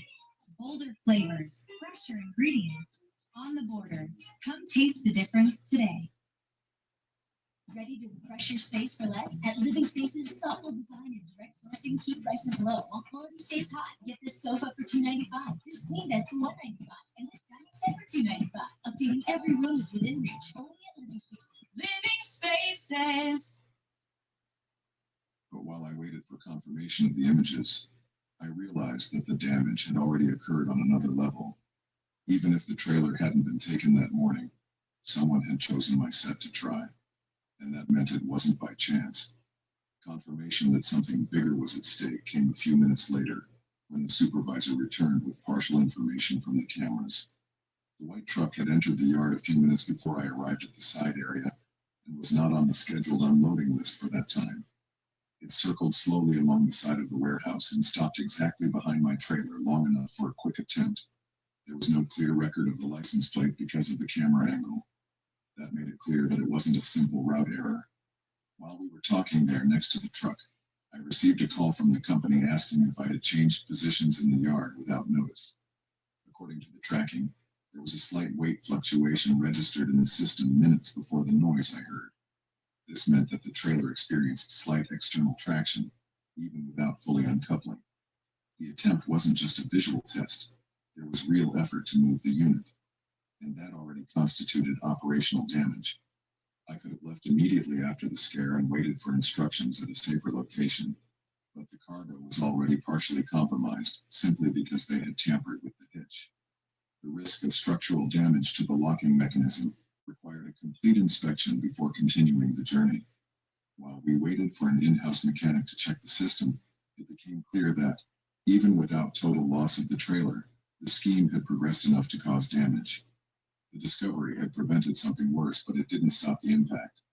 Bolder flavors, fresher ingredients. On the border. Come taste the difference today. Ready to refresh your space for less? At Living Spaces, thoughtful design and direct sourcing keep prices low while quality stays high. Get this sofa for $295, this queen bed for $195, and this dining set for $295. Updating every room is within reach. Only at Living Spaces. Living Spaces. But while I waited for confirmation of the images, I realized that the damage had already occurred on another level. Even if the trailer hadn't been taken that morning, someone had chosen my set to try. And that meant it wasn't by chance. Confirmation that something bigger was at stake came a few minutes later, when the supervisor returned with partial information from the cameras. The white truck had entered the yard a few minutes before I arrived at the side area, and was not on the scheduled unloading list for that time. It circled slowly along the side of the warehouse and stopped exactly behind my trailer long enough for a quick attempt. There was no clear record of the license plate because of the camera angle. That made it clear that it wasn't a simple route error. While we were talking there next to the truck, I received a call from the company asking if I had changed positions in the yard without notice. According to the tracking, there was a slight weight fluctuation registered in the system minutes before the noise I heard. This meant that the trailer experienced slight external traction, even without fully uncoupling. The attempt wasn't just a visual test. There was real effort to move the unit, and that already constituted operational damage. I could have left immediately after the scare and waited for instructions at a safer location, but the cargo was already partially compromised simply because they had tampered with the hitch. The risk of structural damage to the locking mechanism required a complete inspection before continuing the journey. While we waited for an in-house mechanic to check the system, it became clear that, even without total loss of the trailer, the scheme had progressed enough to cause damage. The discovery had prevented something worse, but it didn't stop the impact.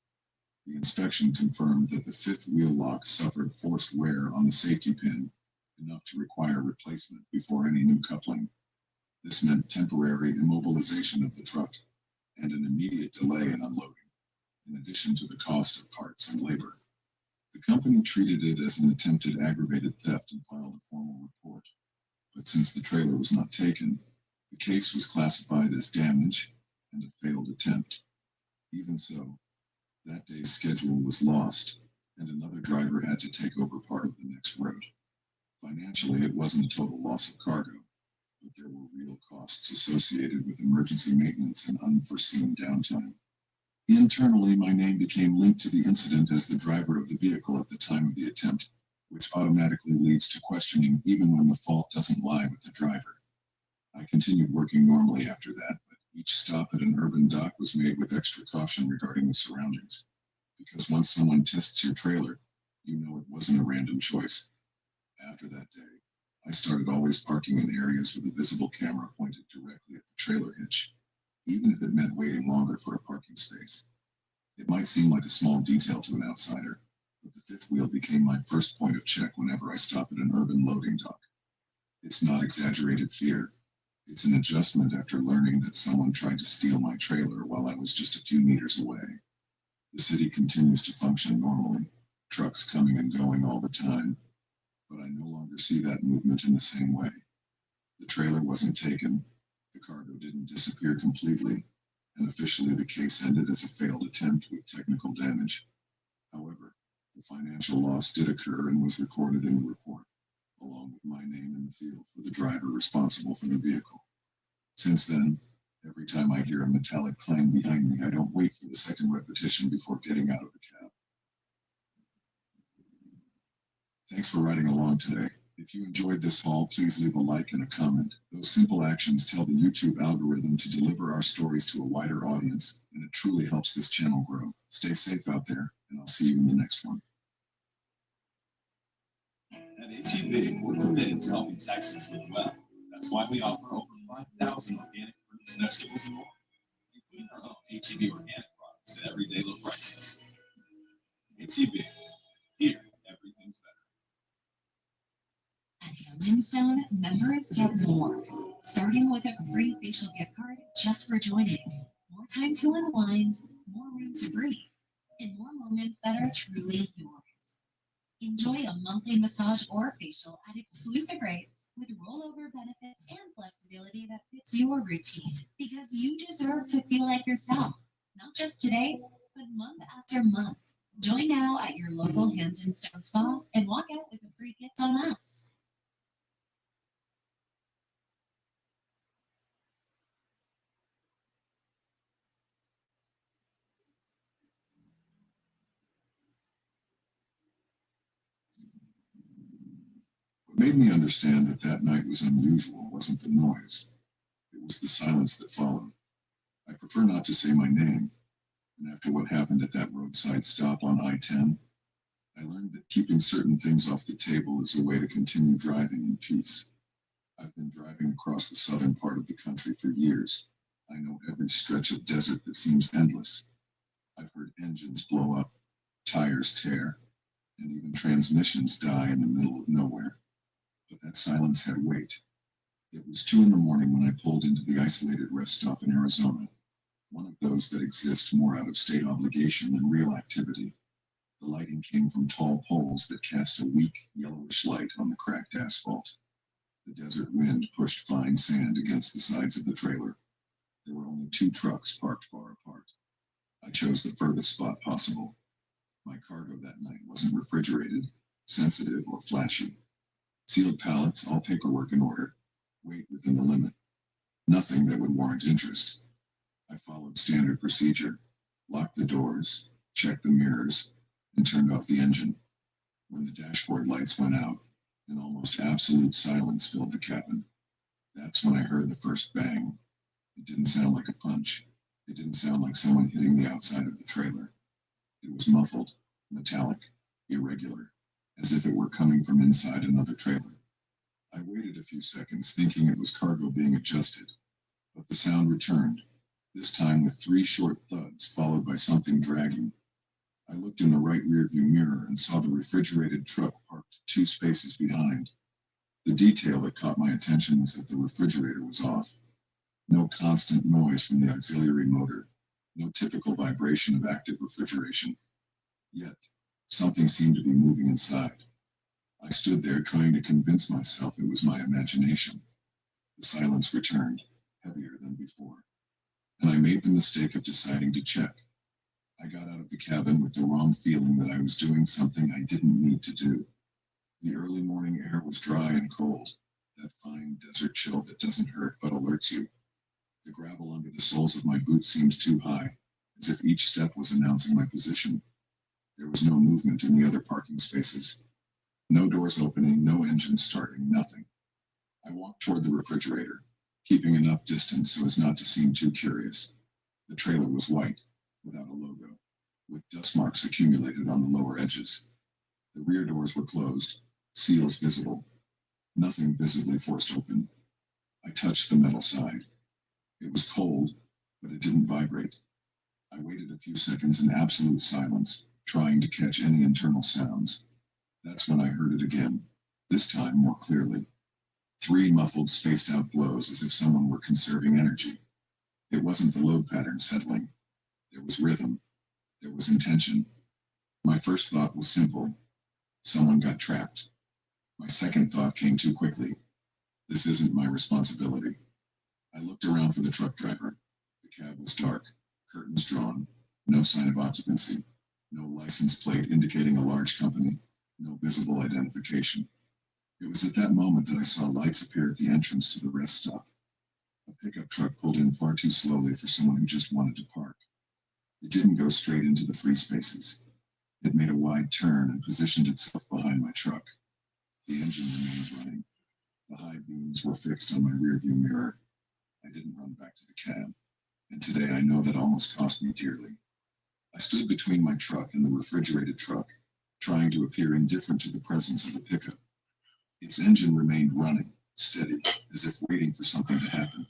The inspection confirmed that the fifth wheel lock suffered forced wear on the safety pin, enough to require replacement before any new coupling. This meant temporary immobilization of the truck and an immediate delay in unloading, in addition to the cost of parts and labor. The company treated it as an attempted aggravated theft and filed a formal report. But since the trailer was not taken, the case was classified as damage and a failed attempt. Even so, that day's schedule was lost, and another driver had to take over part of the next route. Financially, it wasn't a total loss of cargo, but there were real costs associated with emergency maintenance and unforeseen downtime. Internally, my name became linked to the incident as the driver of the vehicle at the time of the attempt, which automatically leads to questioning even when the fault doesn't lie with the driver. I continued working normally after that, but each stop at an urban dock was made with extra caution regarding the surroundings. Because once someone tests your trailer, you know it wasn't a random choice. After that day, I started always parking in areas with a visible camera pointed directly at the trailer hitch, even if it meant waiting longer for a parking space. It might seem like a small detail to an outsider, but the fifth wheel became my first point of check whenever I stop at an urban loading dock. It's not exaggerated fear. It's an adjustment after learning that someone tried to steal my trailer while I was just a few meters away. The city continues to function normally, trucks coming and going all the time, but I no longer see that movement in the same way. The trailer wasn't taken, the cargo didn't disappear completely, and officially the case ended as a failed attempt with technical damage. However, the financial loss did occur and was recorded in the report, along with my name in the field for the driver responsible for the vehicle. Since then, every time I hear a metallic clang behind me, I don't wait for the second repetition before getting out of the cab. Thanks for riding along today. If you enjoyed this haul, please leave a like and a comment. Those simple actions tell the YouTube algorithm to deliver our stories to a wider audience, and it truly helps this channel grow. Stay safe out there, and I'll see you in the next one. At HEB, we're committed to helping Texans live well. That's why we offer over 5,000 organic fruits, vegetables, and more, including our own HEB organic products at everyday low prices. HEB, here, everything's better. At Hillingstone, members get more, starting with a free facial gift card just for joining. More time to unwind, more room to breathe, and more moments that are truly yours. Enjoy a monthly massage or facial at exclusive rates with rollover benefits and flexibility that fits your routine because you deserve to feel like yourself, not just today, but month after month. Join now at your local Hands and Stone Spa and walk out with a free gift on us. What made me understand that that night was unusual wasn't the noise. It was the silence that followed. I prefer not to say my name, and after what happened at that roadside stop on I-10, I learned that keeping certain things off the table is a way to continue driving in peace. I've been driving across the southern part of the country for years. I know every stretch of desert that seems endless. I've heard engines blow up, tires tear, and even transmissions die in the middle of nowhere. But that silence had weight. It was 2 in the morning when I pulled into the isolated rest stop in Arizona, one of those that exist more out of state obligation than real activity. The lighting came from tall poles that cast a weak, yellowish light on the cracked asphalt. The desert wind pushed fine sand against the sides of the trailer. There were only 2 trucks parked far apart. I chose the furthest spot possible. My cargo that night wasn't refrigerated, sensitive, or flashy. Sealed pallets, all paperwork in order, weight within the limit. Nothing that would warrant interest. I followed standard procedure, locked the doors, checked the mirrors, and turned off the engine. When the dashboard lights went out, an almost absolute silence filled the cabin. That's when I heard the first bang. It didn't sound like a punch. It didn't sound like someone hitting the outside of the trailer. It was muffled, metallic, irregular, as if it were coming from inside another trailer. I waited a few seconds, thinking it was cargo being adjusted, but the sound returned, this time with 3 short thuds followed by something dragging. I looked in the right rearview mirror and saw the refrigerated truck parked 2 spaces behind. The detail that caught my attention was that the refrigerator was off. No constant noise from the auxiliary motor, no typical vibration of active refrigeration. Yet, something seemed to be moving inside. I stood there trying to convince myself it was my imagination. The silence returned, heavier than before, and I made the mistake of deciding to check. I got out of the cabin with the wrong feeling that I was doing something I didn't need to do. The early morning air was dry and cold, that fine desert chill that doesn't hurt but alerts you. The gravel under the soles of my boots seemed too high, as if each step was announcing my position. There was no movement in the other parking spaces. No doors opening, no engine starting, nothing. I walked toward the refrigerator, keeping enough distance so as not to seem too curious. The trailer was white, without a logo, with dust marks accumulated on the lower edges. The rear doors were closed, seals visible. Nothing visibly forced open. I touched the metal side. It was cold, but it didn't vibrate. I waited a few seconds in absolute silence, trying to catch any internal sounds. That's when I heard it again, this time more clearly. 3 muffled, spaced-out blows as if someone were conserving energy. It wasn't the load pattern settling. There was rhythm. There was intention. My first thought was simple. Someone got trapped. My second thought came too quickly. This isn't my responsibility. I looked around for the truck driver. The cab was dark, curtains drawn, no sign of occupancy, no license plate indicating a large company, no visible identification. It was at that moment that I saw lights appear at the entrance to the rest stop. A pickup truck pulled in far too slowly for someone who just wanted to park. It didn't go straight into the free spaces. It made a wide turn and positioned itself behind my truck. The engine remained running. The high beams were fixed on my rearview mirror. I didn't run back to the cab, and today I know that almost cost me dearly. I stood between my truck and the refrigerated truck, trying to appear indifferent to the presence of the pickup. Its engine remained running, steady, as if waiting for something to happen.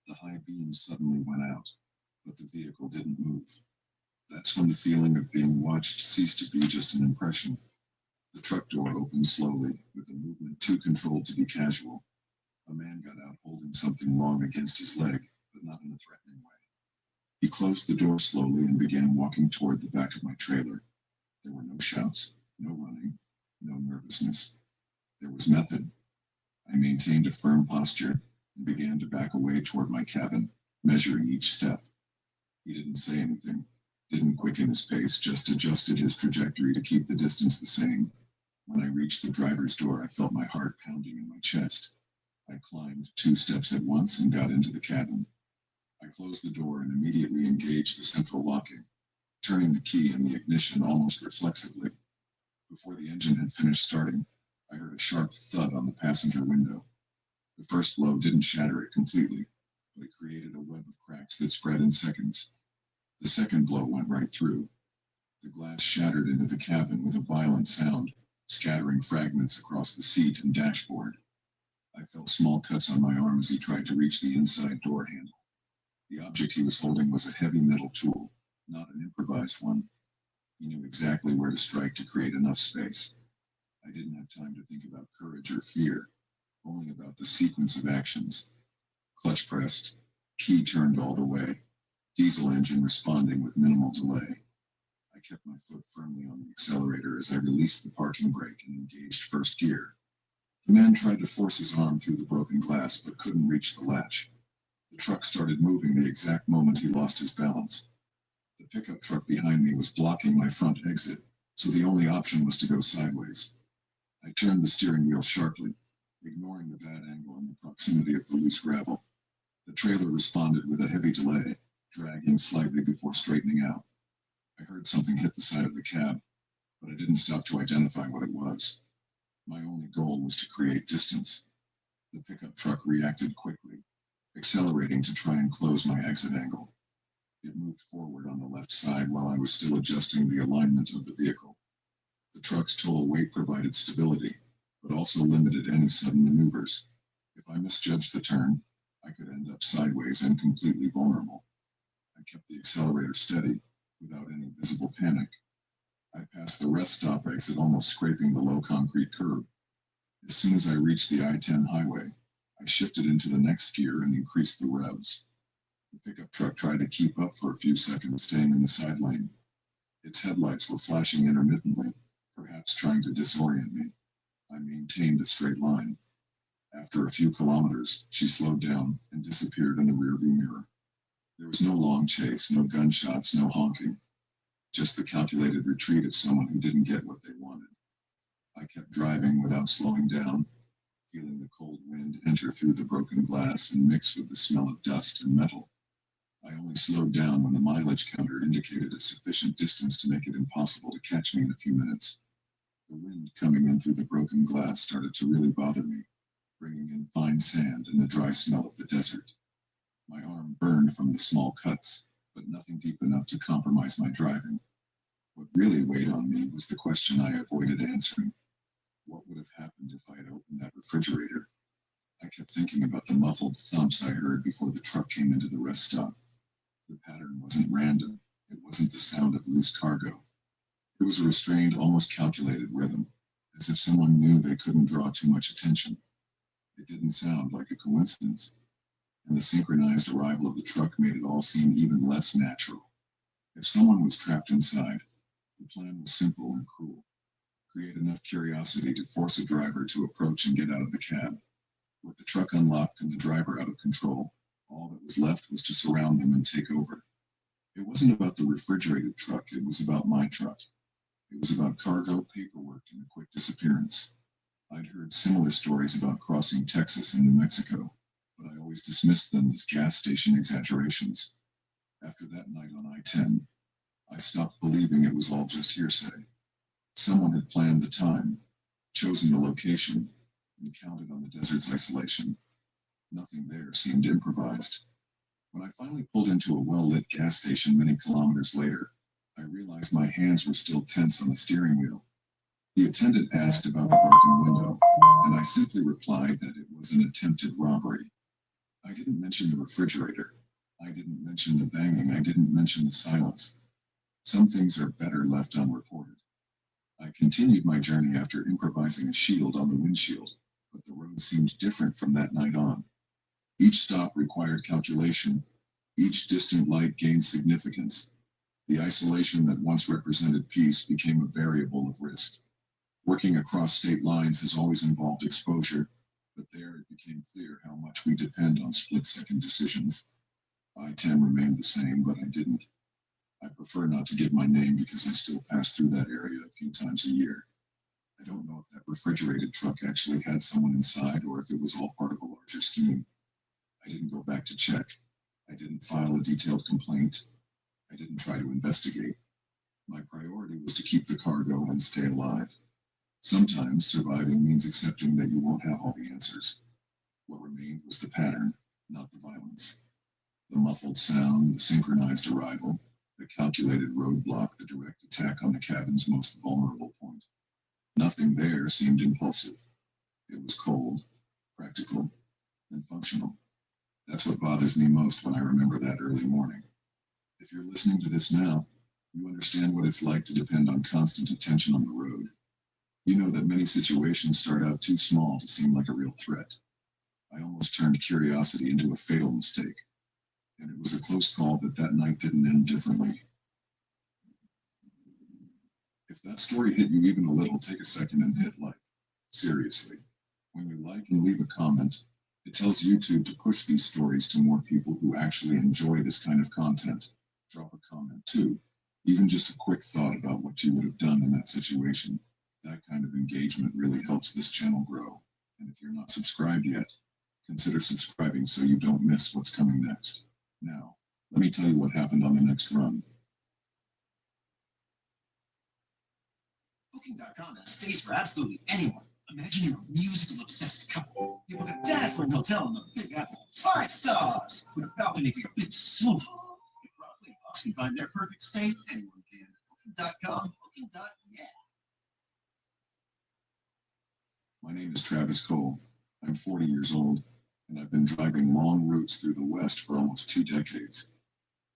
The high beams suddenly went out, but the vehicle didn't move. That's when the feeling of being watched ceased to be just an impression. The truck door opened slowly, with a movement too controlled to be casual. A man got out holding something long against his leg, but not in a threatening way. He closed the door slowly and began walking toward the back of my trailer. There were no shouts, no running, No nervousness. There was method. I maintained a firm posture and began to back away toward my cabin, measuring each step. He didn't say anything, didn't quicken his pace, just adjusted his trajectory to keep the distance the same. When I reached the driver's door, I felt my heart pounding in my chest. I climbed 2 steps at once and got into the cabin. I closed the door and immediately engaged the central locking, turning the key in the ignition almost reflexively. Before the engine had finished starting, I heard a sharp thud on the passenger window. The first blow didn't shatter it completely, but it created a web of cracks that spread in seconds. The second blow went right through. The glass shattered into the cabin with a violent sound, scattering fragments across the seat and dashboard. I felt small cuts on my arm as he tried to reach the inside door handle. The object he was holding was a heavy metal tool, not an improvised one. He knew exactly where to strike to create enough space. I didn't have time to think about courage or fear, only about the sequence of actions. Clutch pressed, key turned all the way, diesel engine responding with minimal delay. I kept my foot firmly on the accelerator as I released the parking brake and engaged first gear. The man tried to force his arm through the broken glass but couldn't reach the latch. The truck started moving the exact moment he lost his balance. The pickup truck behind me was blocking my front exit, so the only option was to go sideways. I turned the steering wheel sharply, ignoring the bad angle and the proximity of the loose gravel. The trailer responded with a heavy delay, dragging slightly before straightening out. I heard something hit the side of the cab, but I didn't stop to identify what it was. My only goal was to create distance. The pickup truck reacted quickly, accelerating to try and close my exit angle. It moved forward on the left side while I was still adjusting the alignment of the vehicle. The truck's total weight provided stability, but also limited any sudden maneuvers. If I misjudged the turn, I could end up sideways and completely vulnerable. I kept the accelerator steady, without any visible panic. I passed the rest stop exit, almost scraping the low concrete curb. As soon as I reached the I-10 highway, I shifted into the next gear and increased the revs. The pickup truck tried to keep up for a few seconds, staying in the side lane. Its headlights were flashing intermittently, perhaps trying to disorient me. I maintained a straight line. After a few kilometers, she slowed down and disappeared in the rearview mirror. There was no long chase, no gunshots, no honking. Just the calculated retreat of someone who didn't get what they wanted. I kept driving without slowing down, feeling the cold wind enter through the broken glass and mix with the smell of dust and metal. I only slowed down when the mileage counter indicated a sufficient distance to make it impossible to catch me in a few minutes. The wind coming in through the broken glass started to really bother me, bringing in fine sand and the dry smell of the desert. My arm burned from the small cuts, but nothing deep enough to compromise my driving. What really weighed on me was the question I avoided answering. What would have happened if I had opened that refrigerator? I kept thinking about the muffled thumps I heard before the truck came into the rest stop. The pattern wasn't random. It wasn't the sound of loose cargo. It was a restrained, almost calculated rhythm, as if someone knew they couldn't draw too much attention. It didn't sound like a coincidence, and the synchronized arrival of the truck made it all seem even less natural. If someone was trapped inside, the plan was simple and cruel. Create enough curiosity to force a driver to approach and get out of the cab. With the truck unlocked and the driver out of control, all that was left was to surround them and take over. It wasn't about the refrigerated truck, it was about my truck. It was about cargo, paperwork, and a quick disappearance. I'd heard similar stories about crossing Texas and New Mexico, but I always dismissed them as gas station exaggerations. After that night on I-10, I stopped believing it was all just hearsay. Someone had planned the time, chosen the location, and counted on the desert's isolation. Nothing there seemed improvised. When I finally pulled into a well-lit gas station many kilometers later, I realized my hands were still tense on the steering wheel. The attendant asked about the broken window, and I simply replied that it was an attempted robbery. I didn't mention the refrigerator. I didn't mention the banging. I didn't mention the silence. Some things are better left unreported. I continued my journey after improvising a shield on the windshield, but the road seemed different from that night on. Each stop required calculation. Each distant light gained significance. The isolation that once represented peace became a variable of risk. Working across state lines has always involved exposure, but there it became clear how much we depend on split-second decisions. I-10 remained the same, but I didn't. I prefer not to give my name because I still pass through that area a few times a year. I don't know if that refrigerated truck actually had someone inside or if it was all part of a larger scheme. I didn't go back to check. I didn't file a detailed complaint. I didn't try to investigate. My priority was to keep the cargo and stay alive. Sometimes surviving means accepting that you won't have all the answers. What remained was the pattern, not the violence. The muffled sound, the synchronized arrival, the calculated roadblock, the direct attack on the cabin's most vulnerable point. Nothing there seemed impulsive. It was cold, practical, and functional. That's what bothers me most when I remember that early morning. If you're listening to this now, you understand what it's like to depend on constant attention on the road. You know that many situations start out too small to seem like a real threat. I almost turned curiosity into a fatal mistake, and it was a close call that night didn't end differently. If that story hit you even a little, take a second and hit like. Seriously. When you like and leave a comment, it tells YouTube to push these stories to more people who actually enjoy this kind of content. Drop a comment too. Even just a quick thought about what you would have done in that situation. That kind of engagement really helps this channel grow. And if you're not subscribed yet, consider subscribing so you don't miss what's coming next. Now, let me tell you what happened on the next run. Booking.com has stays for absolutely anyone. Imagine you're a musical-obsessed couple. You book a dazzling hotel in the Big Apple, 5 stars, with a balcony for your big sofa. If Broadway Boss can find their perfect stay, anyone can. Booking.com, Booking.net. My name is Travis Cole. I'm 40 years old, and I've been driving long routes through the West for almost 2 decades.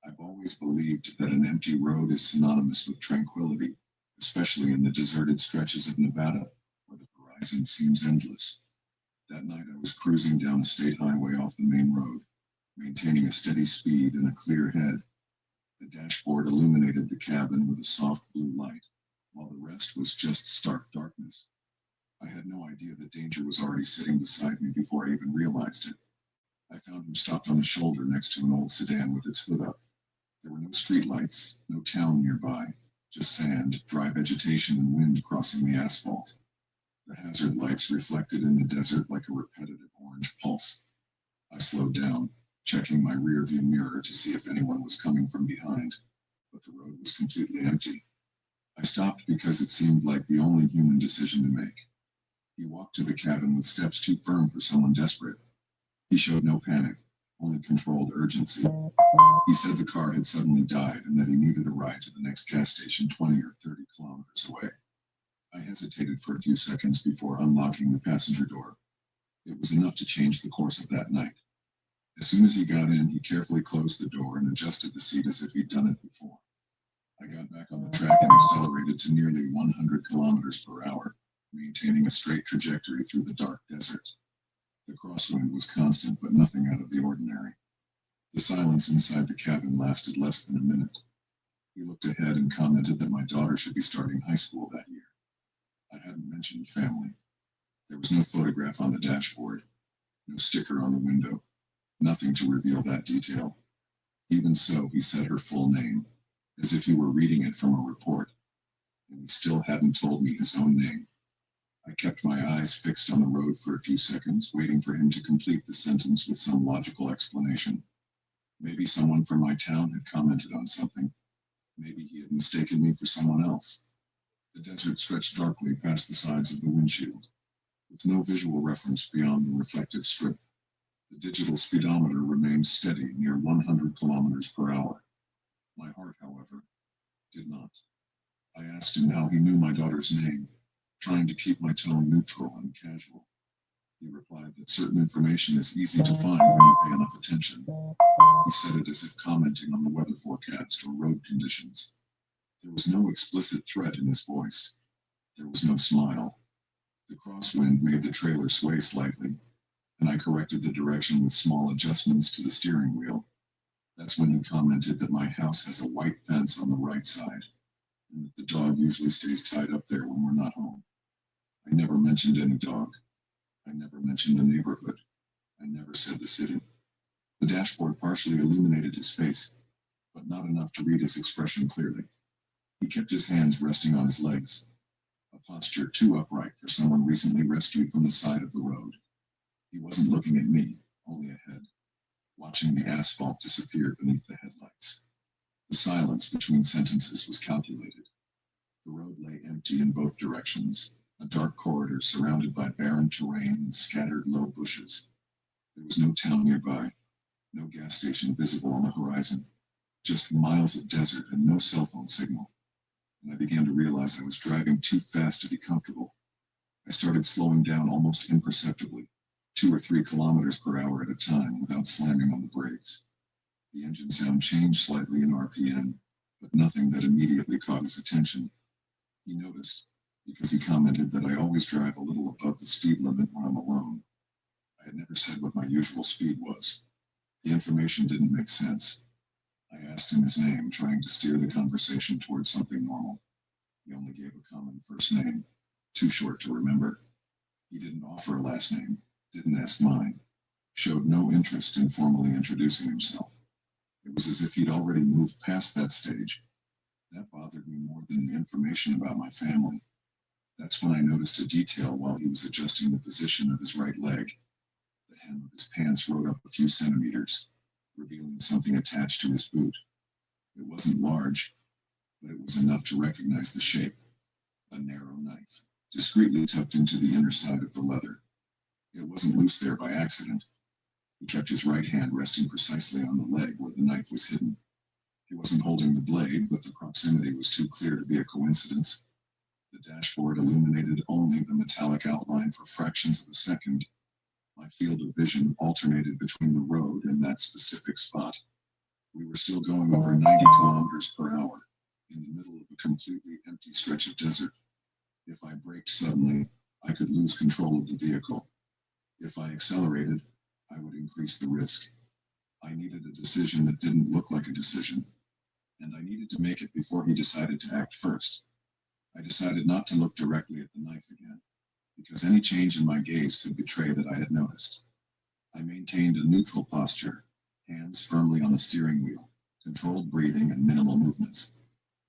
I've always believed that an empty road is synonymous with tranquility, especially in the deserted stretches of Nevada, where the horizon seems endless. That night I was cruising down a state highway off the main road, maintaining a steady speed and a clear head. The dashboard illuminated the cabin with a soft blue light, while the rest was just stark darkness. I had no idea that danger was already sitting beside me before I even realized it. I found him stopped on the shoulder next to an old sedan with its hood up. There were no streetlights, no town nearby, just sand, dry vegetation, and wind crossing the asphalt. The hazard lights reflected in the desert like a repetitive orange pulse. I slowed down, checking my rearview mirror to see if anyone was coming from behind, but the road was completely empty. I stopped because it seemed like the only human decision to make. He walked to the cabin with steps too firm for someone desperate. He showed no panic, only controlled urgency. He said the car had suddenly died and that he needed a ride to the next gas station 20 or 30 kilometers away. I hesitated for a few seconds before unlocking the passenger door. It was enough to change the course of that night. As soon as he got in, he carefully closed the door and adjusted the seat as if he'd done it before. I got back on the track and accelerated to nearly 100 kilometers per hour, maintaining a straight trajectory through the dark desert. The crosswind was constant, but nothing out of the ordinary. The silence inside the cabin lasted less than a minute. He looked ahead and commented that my daughter should be starting high school that year. I hadn't mentioned family. There was no photograph on the dashboard, no sticker on the window, nothing to reveal that detail. Even so, he said her full name, as if he were reading it from a report, and he still hadn't told me his own name. I kept my eyes fixed on the road for a few seconds, waiting for him to complete the sentence with some logical explanation. Maybe someone from my town had commented on something. Maybe he had mistaken me for someone else. The desert stretched darkly past the sides of the windshield, with no visual reference beyond the reflective strip. The digital speedometer remained steady near 100 kilometers per hour. My heart, however, did not. I asked him how he knew my daughter's name, trying to keep my tone neutral and casual. He replied that certain information is easy to find when you pay enough attention. He said it as if commenting on the weather forecast or road conditions. There was no explicit threat in his voice. There was no smile. The crosswind made the trailer sway slightly, and I corrected the direction with small adjustments to the steering wheel. That's when he commented that my house has a white fence on the right side, and that the dog usually stays tied up there when we're not home. I never mentioned any dog. I never mentioned the neighborhood. I never said the city. The dashboard partially illuminated his face, but not enough to read his expression clearly. He kept his hands resting on his legs, a posture too upright for someone recently rescued from the side of the road. He wasn't looking at me, only ahead, watching the asphalt disappear beneath the headlights. The silence between sentences was calculated. The road lay empty in both directions, a dark corridor surrounded by barren terrain and scattered low bushes. There was no town nearby, no gas station visible on the horizon, just miles of desert and no cell phone signal. And I began to realize I was driving too fast to be comfortable. I started slowing down almost imperceptibly, 2 or 3 kilometers per hour at a time without slamming on the brakes. The engine sound changed slightly in RPM, but nothing that immediately caught his attention. He noticed, because he commented that I always drive a little above the speed limit when I'm alone. I had never said what my usual speed was. The information didn't make sense. I asked him his name, trying to steer the conversation towards something normal. He only gave a common first name, too short to remember. He didn't offer a last name, didn't ask mine, showed no interest in formally introducing himself. It was as if he'd already moved past that stage. That bothered me more than the information about my family. That's when I noticed a detail while he was adjusting the position of his right leg. The hem of his pants rode up a few centimeters, revealing something attached to his boot. It wasn't large, but it was enough to recognize the shape. A narrow knife, discreetly tucked into the inner side of the leather. It wasn't loose there by accident. He kept his right hand resting precisely on the leg where the knife was hidden. He wasn't holding the blade, but the proximity was too clear to be a coincidence. The dashboard illuminated only the metallic outline for fractions of a second. My field of vision alternated between the road and that specific spot. We were still going over 90 kilometers per hour, in the middle of a completely empty stretch of desert. If I braked suddenly, I could lose control of the vehicle. If I accelerated, I would increase the risk. I needed a decision that didn't look like a decision, and I needed to make it before he decided to act first. I decided not to look directly at the knife again, because any change in my gaze could betray that I had noticed. I maintained a neutral posture, hands firmly on the steering wheel, controlled breathing and minimal movements.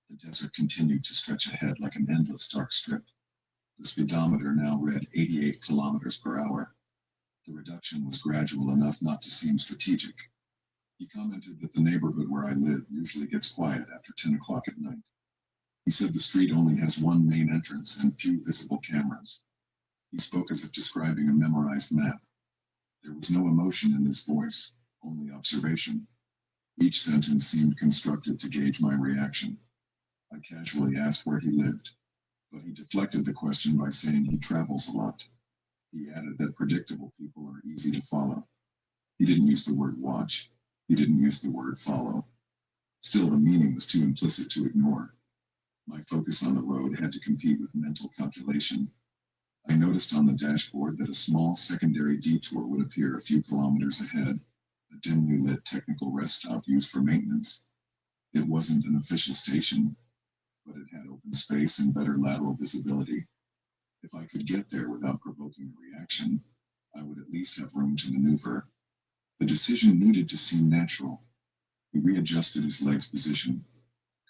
The desert continued to stretch ahead like an endless dark strip. The speedometer now read 88 kilometers per hour. The reduction was gradual enough not to seem strategic. He commented that the neighborhood where I live usually gets quiet after 10 o'clock at night. He said the street only has one main entrance and few visible cameras. He spoke as if describing a memorized map. There was no emotion in his voice, only observation. Each sentence seemed constructed to gauge my reaction. I casually asked where he lived, but he deflected the question by saying he travels a lot. He added that predictable people are easy to follow. He didn't use the word watch. He didn't use the word follow. Still, the meaning was too implicit to ignore. My focus on the road had to compete with mental calculation. I noticed on the dashboard that a small secondary detour would appear a few kilometers ahead, a dimly lit technical rest stop used for maintenance. It wasn't an official station, but it had open space and better lateral visibility. If I could get there without provoking a reaction, I would at least have room to maneuver. The decision needed to seem natural. He readjusted his leg's position,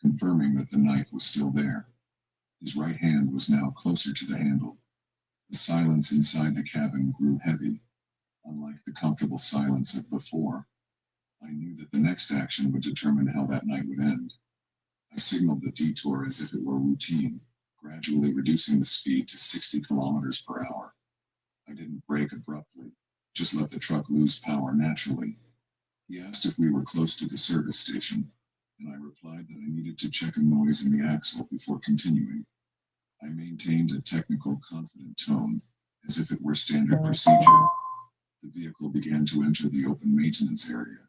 confirming that the knife was still there. His right hand was now closer to the handle. The silence inside the cabin grew heavy, unlike the comfortable silence of before. I knew that the next action would determine how that night would end. I signaled the detour as if it were routine, gradually reducing the speed to 60 kilometers per hour. I didn't brake abruptly, just let the truck lose power naturally. He asked if we were close to the service station, and I replied that I needed to check a noise in the axle before continuing. I maintained a technical, confident tone, as if it were standard procedure. The vehicle began to enter the open maintenance area.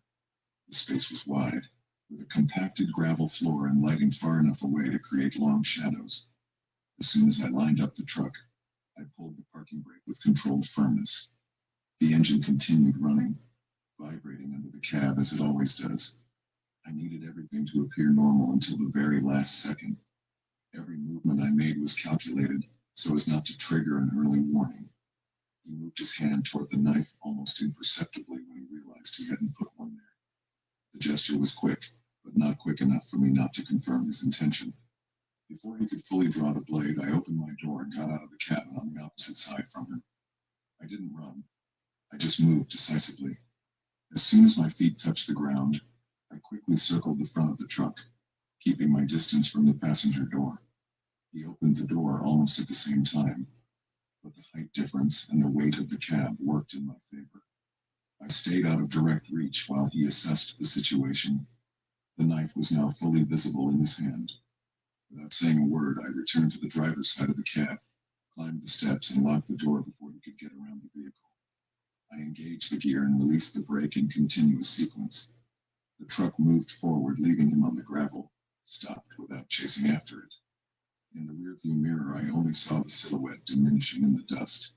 The space was wide, with a compacted gravel floor and lighting far enough away to create long shadows. As soon as I lined up the truck, I pulled the parking brake with controlled firmness. The engine continued running, vibrating under the cab as it always does. I needed everything to appear normal until the very last second. Every movement I made was calculated, so as not to trigger an early warning. He moved his hand toward the knife almost imperceptibly when he realized he hadn't put one there. The gesture was quick, but not quick enough for me not to confirm his intention. Before he could fully draw the blade, I opened my door and got out of the cabin on the opposite side from him. I didn't run. I just moved decisively. As soon as my feet touched the ground, I quickly circled the front of the truck, keeping my distance from the passenger door. He opened the door almost at the same time, but the height difference and the weight of the cab worked in my favor. I stayed out of direct reach while he assessed the situation. The knife was now fully visible in his hand. Without saying a word, I returned to the driver's side of the cab, climbed the steps, and locked the door before he could get around the vehicle. I engaged the gear and released the brake in continuous sequence. The truck moved forward, leaving him on the gravel, stopped without chasing after it. In the rearview mirror, I only saw the silhouette diminishing in the dust.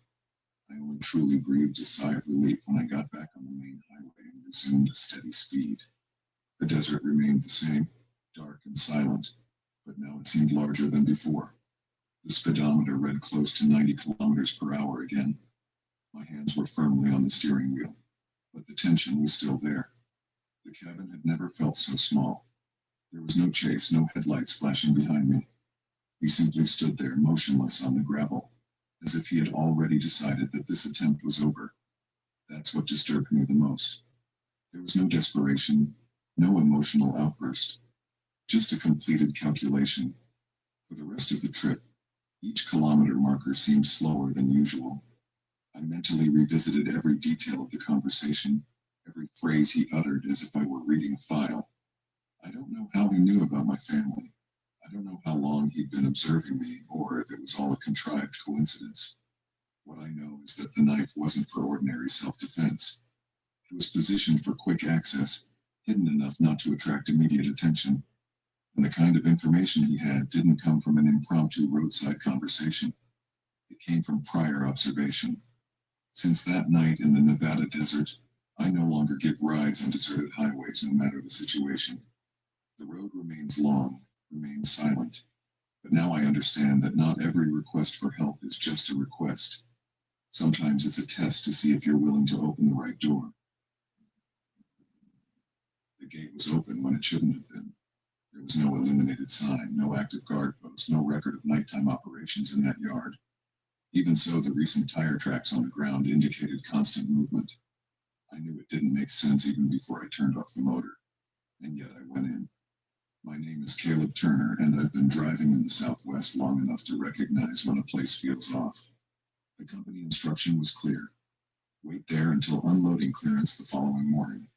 I only truly breathed a sigh of relief when I got back on the main highway and resumed a steady speed. The desert remained the same, dark and silent, but now it seemed larger than before. The speedometer read close to 90 kilometers per hour again. My hands were firmly on the steering wheel, but the tension was still there. The cabin had never felt so small. There was no chase, no headlights flashing behind me. He simply stood there, motionless on the gravel, as if he had already decided that this attempt was over. That's what disturbed me the most. There was no desperation, no emotional outburst, just a completed calculation. For the rest of the trip, each kilometer marker seemed slower than usual. I mentally revisited every detail of the conversation, every phrase he uttered as if I were reading a file. I don't know how he knew about my family. I don't know how long he'd been observing me, or if it was all a contrived coincidence. What I know is that the knife wasn't for ordinary self-defense. It was positioned for quick access, hidden enough not to attract immediate attention. And the kind of information he had didn't come from an impromptu roadside conversation. It came from prior observation. Since that night in the Nevada desert, I no longer give rides on deserted highways no matter the situation. The road remains long, remains silent, but now I understand that not every request for help is just a request. Sometimes it's a test to see if you're willing to open the right door. The gate was open when it shouldn't have been. There was no illuminated sign, no active guard post, no record of nighttime operations in that yard. Even so, the recent tire tracks on the ground indicated constant movement. I knew it didn't make sense even before I turned off the motor, and yet I went in. My name is Caleb Turner, and I've been driving in the Southwest long enough to recognize when a place feels off. The company instruction was clear. Wait there until unloading clearance the following morning.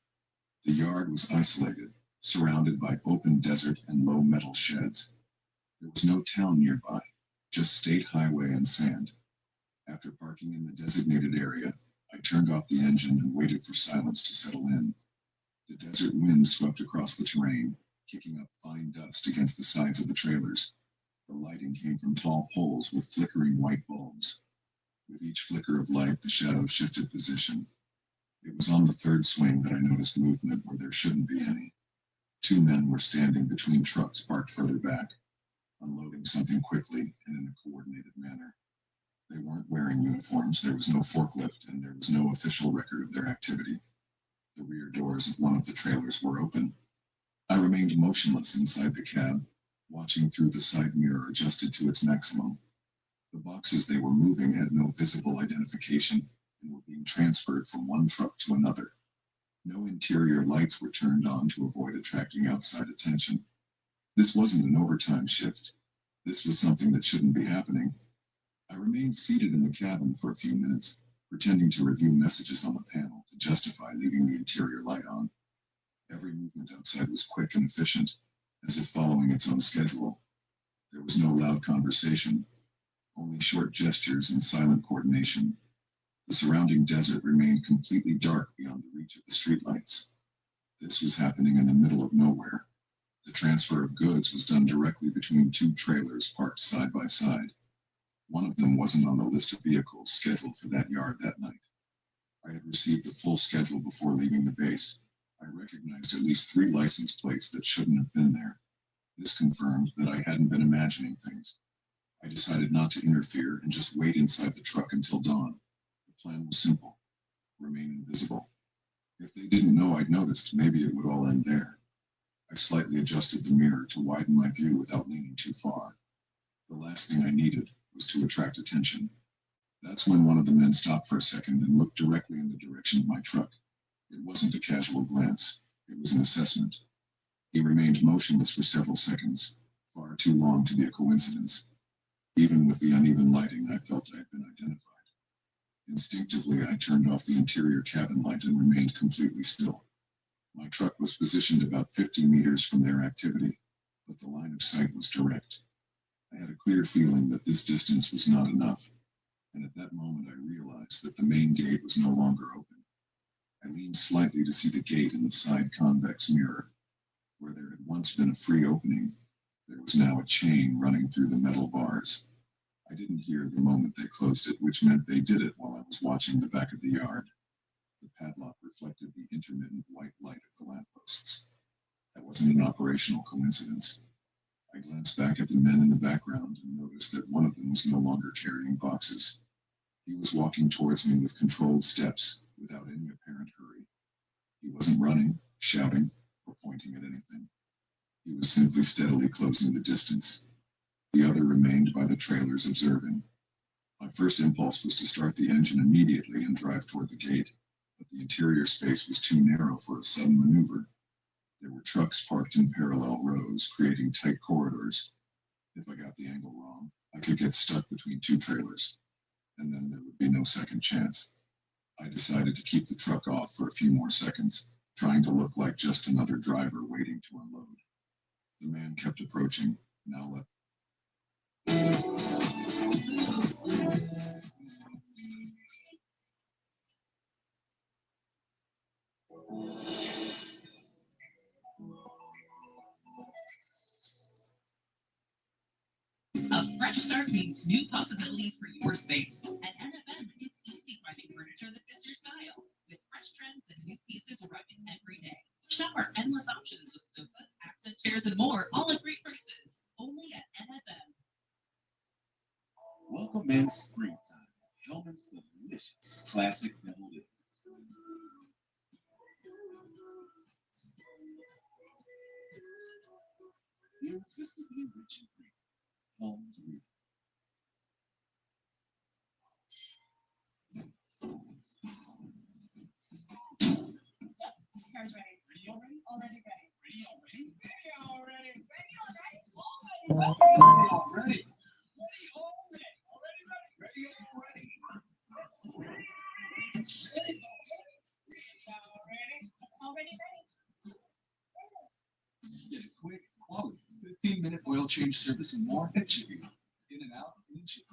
The yard was isolated, surrounded by open desert and low metal sheds. There was no town nearby, just state highway and sand. After parking in the designated area, I turned off the engine and waited for silence to settle in. The desert wind swept across the terrain, kicking up fine dust against the sides of the trailers. The lighting came from tall poles with flickering white bulbs. With each flicker of light, the shadows shifted position. It was on the third swing that I noticed movement where there shouldn't be any. Two men were standing between trucks parked further back, unloading something quickly and in a coordinated manner. They weren't wearing uniforms, there was no forklift, and there was no official record of their activity. The rear doors of one of the trailers were open. I remained motionless inside the cab, watching through the side mirror adjusted to its maximum. The boxes they were moving had no visible identification and were being transferred from one truck to another. No interior lights were turned on to avoid attracting outside attention. This wasn't an overtime shift. This was something that shouldn't be happening. I remained seated in the cabin for a few minutes, pretending to review messages on the panel to justify leaving the interior light on. Every movement outside was quick and efficient, as if following its own schedule. There was no loud conversation, only short gestures and silent coordination. The surrounding desert remained completely dark beyond the reach of the streetlights. This was happening in the middle of nowhere. The transfer of goods was done directly between two trailers parked side by side. One of them wasn't on the list of vehicles scheduled for that yard that night. I had received the full schedule before leaving the base. I recognized at least 3 license plates that shouldn't have been there. This confirmed that I hadn't been imagining things. I decided not to interfere and just wait inside the truck until dawn. The plan was simple: remain invisible. If they didn't know I'd noticed, maybe it would all end there. I slightly adjusted the mirror to widen my view without leaning too far. The last thing I needed was to attract attention. That's when one of the men stopped for a second and looked directly in the direction of my truck. It wasn't a casual glance, it was an assessment. He remained motionless for several seconds, far too long to be a coincidence. Even with the uneven lighting, I felt I had been identified. Instinctively, I turned off the interior cabin light and remained completely still. My truck was positioned about 50 meters from their activity, but the line of sight was direct. I had a clear feeling that this distance was not enough, and at that moment I realized that the main gate was no longer open. I leaned slightly to see the gate in the side convex mirror. Where there had once been a free opening, there was now a chain running through the metal bars. I didn't hear the moment they closed it, which meant they did it while I was watching the back of the yard. The padlock reflected the intermittent white light of the lampposts. That wasn't an operational coincidence. I glanced back at the men in the background and noticed that one of them was no longer carrying boxes. He was walking towards me with controlled steps, without any apparent hurry. He wasn't running, shouting, or pointing at anything. He was simply steadily closing the distance. The other remained by the trailers observing. My first impulse was to start the engine immediately and drive toward the gate, but the interior space was too narrow for a sudden maneuver. There were trucks parked in parallel rows, creating tight corridors. If I got the angle wrong, I could get stuck between two trailers, and then there would be no second chance. I decided to keep the truck off for a few more seconds, trying to look like just another driver waiting to unload. The man kept approaching. Now let A fresh start means new possibilities for your space. At NFM, it's easy finding furniture that fits your style, with fresh trends and new pieces arriving every day. Shop our endless options of sofas, accent chairs, and more, all at great prices. Only at NFM. Welcome in springtime. Hellman's delicious classic double liftings. Irresistibly rich and creamy. Hellman's real. Car's ready. Ready already? Already ready. Ready already? Ready already? Ready already? Ready already? Ready already? Already ready? Ready already? Ready already? Already ready. Get it quick, quality, 15-minute oil change service and more at Chippy. In and out, in Chippy.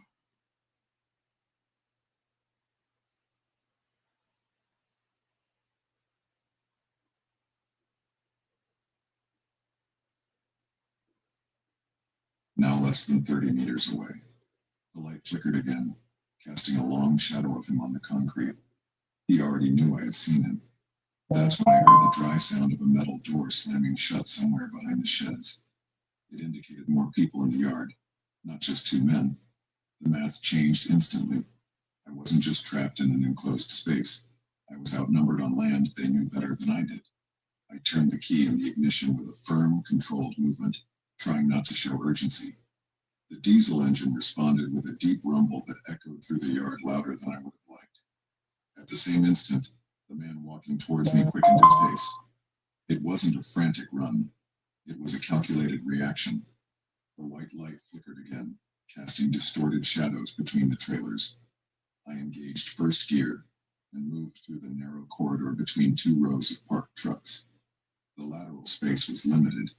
Now less than 30 meters away. The light flickered again, casting a long shadow of him on the concrete. He already knew I had seen him. That's when I heard the dry sound of a metal door slamming shut somewhere behind the sheds. It indicated more people in the yard, not just two men. The math changed instantly. I wasn't just trapped in an enclosed space. I was outnumbered on land they knew better than I did. I turned the key in the ignition with a firm, controlled movement, trying not to show urgency. The diesel engine responded with a deep rumble that echoed through the yard louder than I would have liked. At the same instant, the man walking towards me quickened his pace. It wasn't a frantic run. It was a calculated reaction. The white light flickered again, casting distorted shadows between the trailers. I engaged first gear and moved through the narrow corridor between two rows of parked trucks. The lateral space was limited,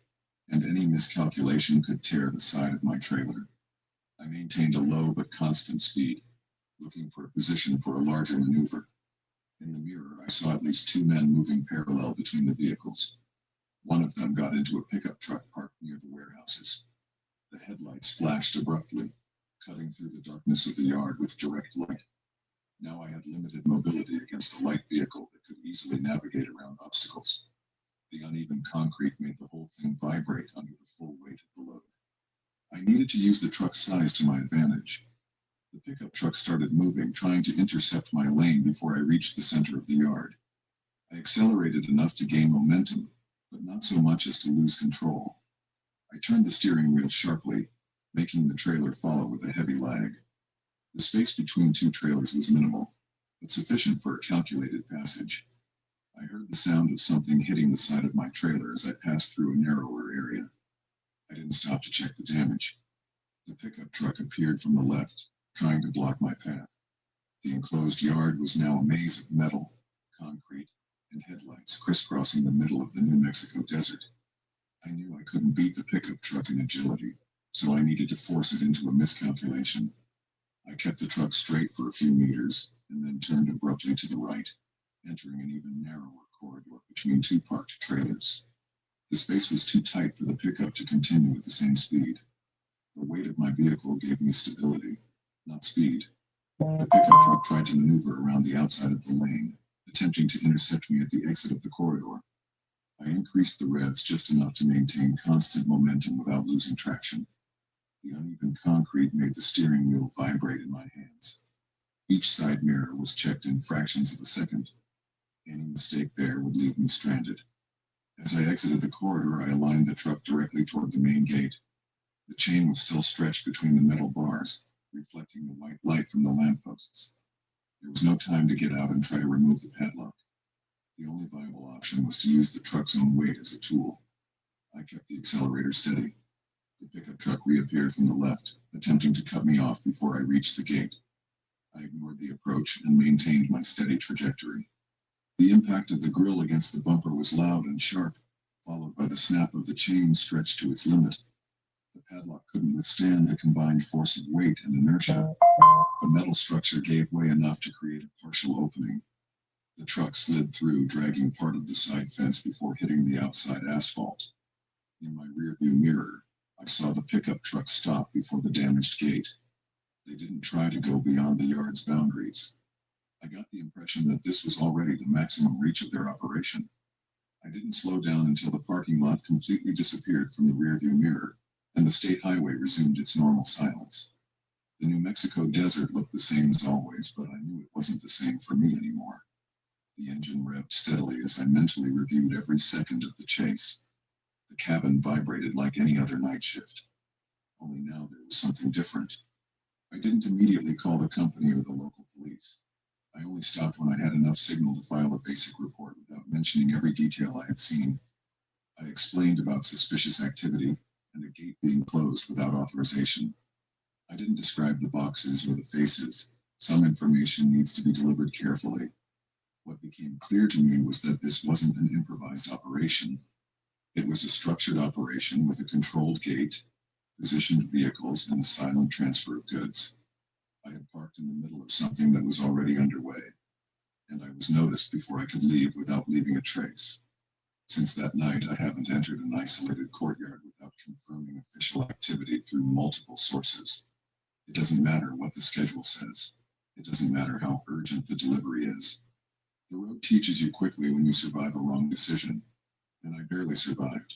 and any miscalculation could tear the side of my trailer. I maintained a low but constant speed, looking for a position for a larger maneuver. In the mirror, I saw at least two men moving parallel between the vehicles. One of them got into a pickup truck parked near the warehouses. The headlights flashed abruptly, cutting through the darkness of the yard with direct light. Now I had limited mobility against a light vehicle that could easily navigate around obstacles. The uneven concrete made the whole thing vibrate under the full weight of the load. I needed to use the truck's size to my advantage. The pickup truck started moving, trying to intercept my lane before I reached the center of the yard. I accelerated enough to gain momentum, but not so much as to lose control. I turned the steering wheel sharply, making the trailer follow with a heavy lag. The space between two trailers was minimal, but sufficient for a calculated passage. I heard the sound of something hitting the side of my trailer as I passed through a narrower area. I didn't stop to check the damage. The pickup truck appeared from the left, trying to block my path. The enclosed yard was now a maze of metal, concrete, and headlights crisscrossing the middle of the New Mexico desert. I knew I couldn't beat the pickup truck in agility, so I needed to force it into a miscalculation. I kept the truck straight for a few meters, and then turned abruptly to the right, entering an even narrower corridor between two parked trailers. The space was too tight for the pickup to continue at the same speed. The weight of my vehicle gave me stability, not speed. The pickup truck tried to maneuver around the outside of the lane, attempting to intercept me at the exit of the corridor. I increased the revs just enough to maintain constant momentum without losing traction. The uneven concrete made the steering wheel vibrate in my hands. Each side mirror was checked in fractions of a second. Any mistake there would leave me stranded. As I exited the corridor, I aligned the truck directly toward the main gate. The chain was still stretched between the metal bars, reflecting the white light from the lampposts. There was no time to get out and try to remove the padlock. The only viable option was to use the truck's own weight as a tool. I kept the accelerator steady. The pickup truck reappeared from the left, attempting to cut me off before I reached the gate. I ignored the approach and maintained my steady trajectory. The impact of the grille against the bumper was loud and sharp, followed by the snap of the chain stretched to its limit. The padlock couldn't withstand the combined force of weight and inertia. The metal structure gave way enough to create a partial opening. The truck slid through, dragging part of the side fence before hitting the outside asphalt. In my rearview mirror, I saw the pickup truck stop before the damaged gate. They didn't try to go beyond the yard's boundaries. I got the impression that this was already the maximum reach of their operation. I didn't slow down until the parking lot completely disappeared from the rearview mirror, and the state highway resumed its normal silence. The New Mexico desert looked the same as always, but I knew it wasn't the same for me anymore. The engine revved steadily as I mentally reviewed every second of the chase. The cabin vibrated like any other night shift. Only now there was something different. I didn't immediately call the company or the local police. I only stopped when I had enough signal to file a basic report without mentioning every detail I had seen. I explained about suspicious activity and a gate being closed without authorization. I didn't describe the boxes or the faces. Some information needs to be delivered carefully. What became clear to me was that this wasn't an improvised operation. It was a structured operation with a controlled gate, positioned vehicles, and a silent transfer of goods. I had parked in the middle of something that was already underway, and I was noticed before I could leave without leaving a trace. Since that night, I haven't entered an isolated courtyard without confirming official activity through multiple sources. It doesn't matter what the schedule says. It doesn't matter how urgent the delivery is. The road teaches you quickly when you survive a wrong decision, and I barely survived.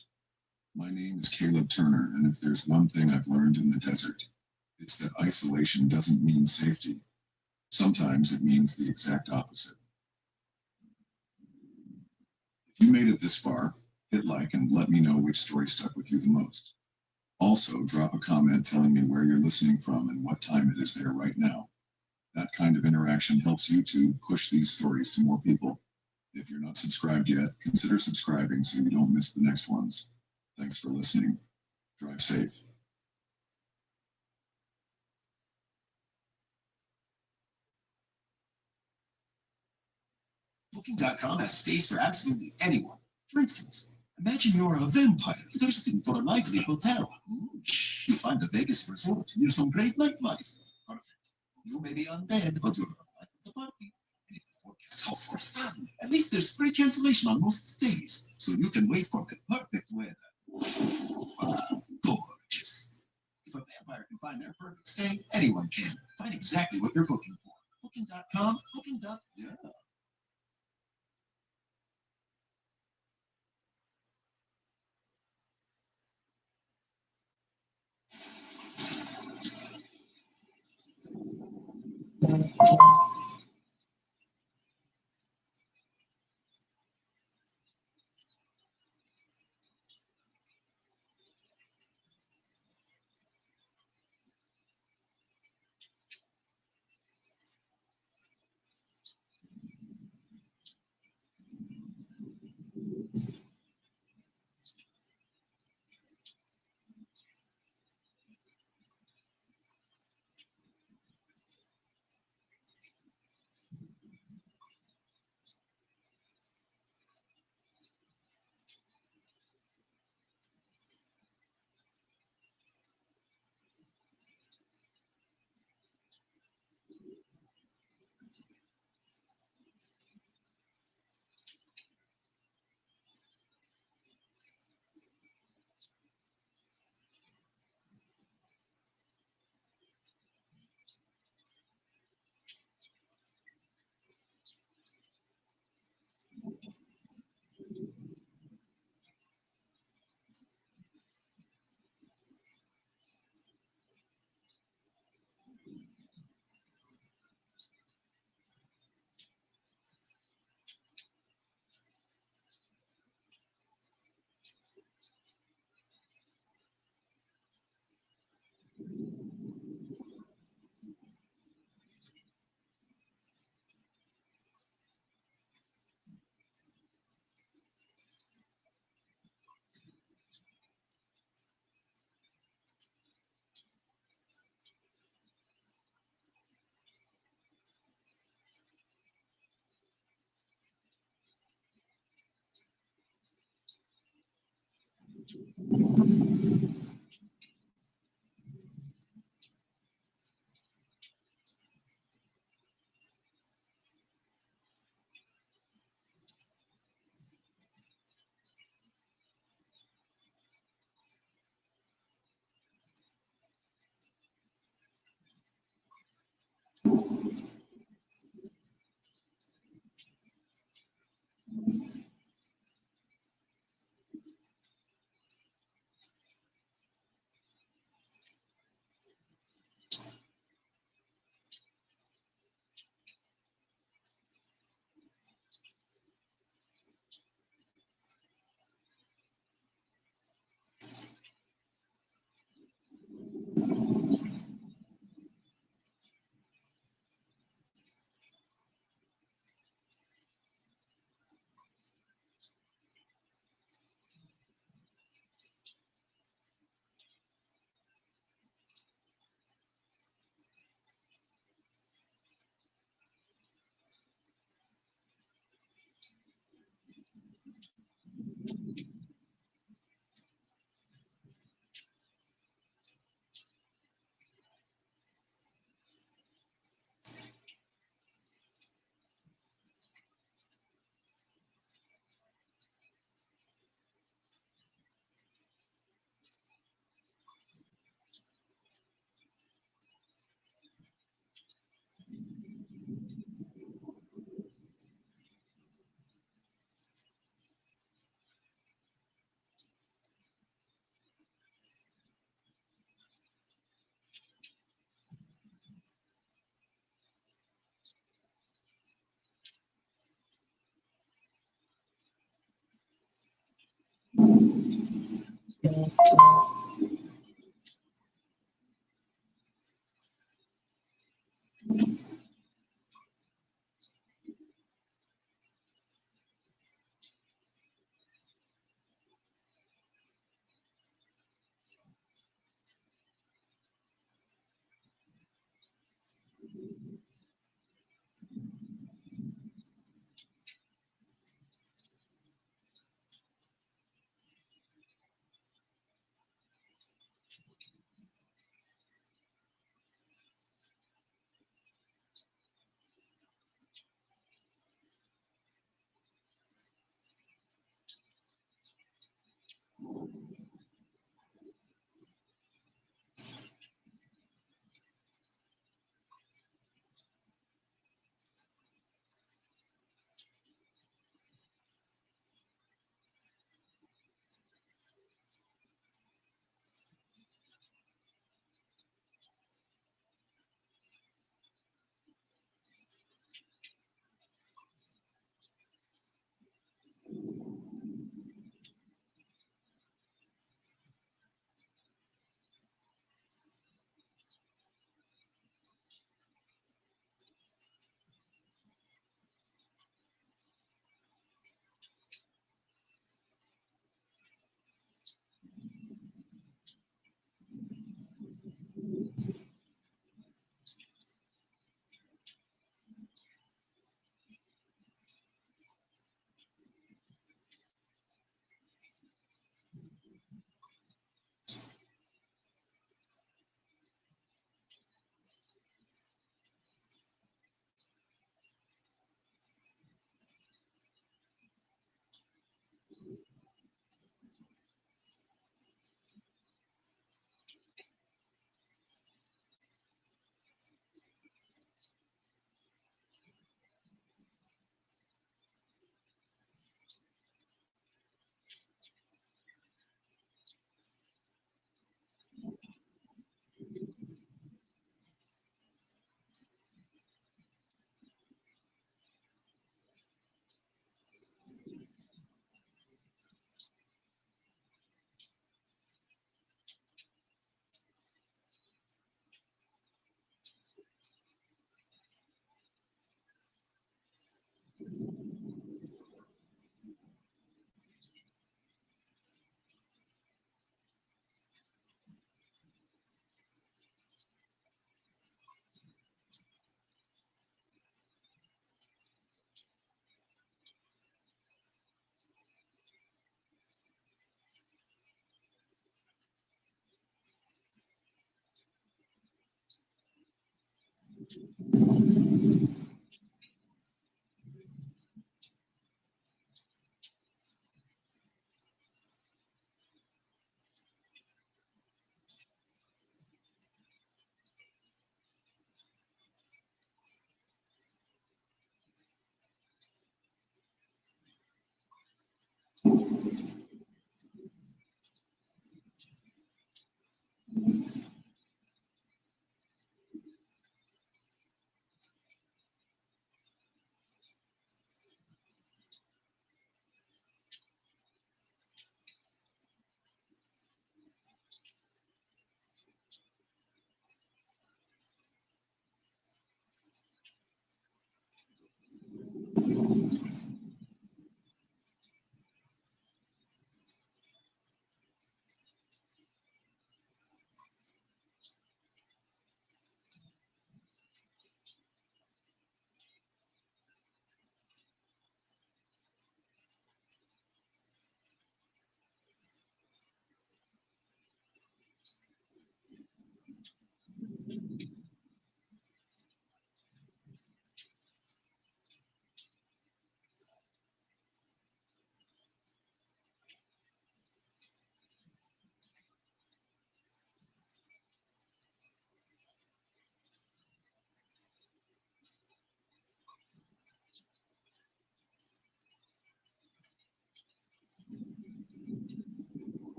My name is Caleb Turner, and if there's one thing I've learned in the desert, it's that isolation doesn't mean safety. Sometimes it means the exact opposite. If you made it this far, hit like and let me know which story stuck with you the most. Also, drop a comment telling me where you're listening from and what time it is there right now. That kind of interaction helps YouTube push these stories to more people. If you're not subscribed yet, consider subscribing so you don't miss the next ones. Thanks for listening. Drive safe. Booking.com has stays for absolutely anyone. For instance, imagine you're a vampire thirsting for a lively hotel. You find a Vegas resort near some great nightlife. Perfect. You may be undead, but you're the life of the party. And if the forecast calls for sun, at least there's free cancellation on most stays, so you can wait for the perfect weather. Gorgeous. If a vampire can find their perfect stay, anyone can. Find exactly what you're booking for. Booking.com, booking.yeah.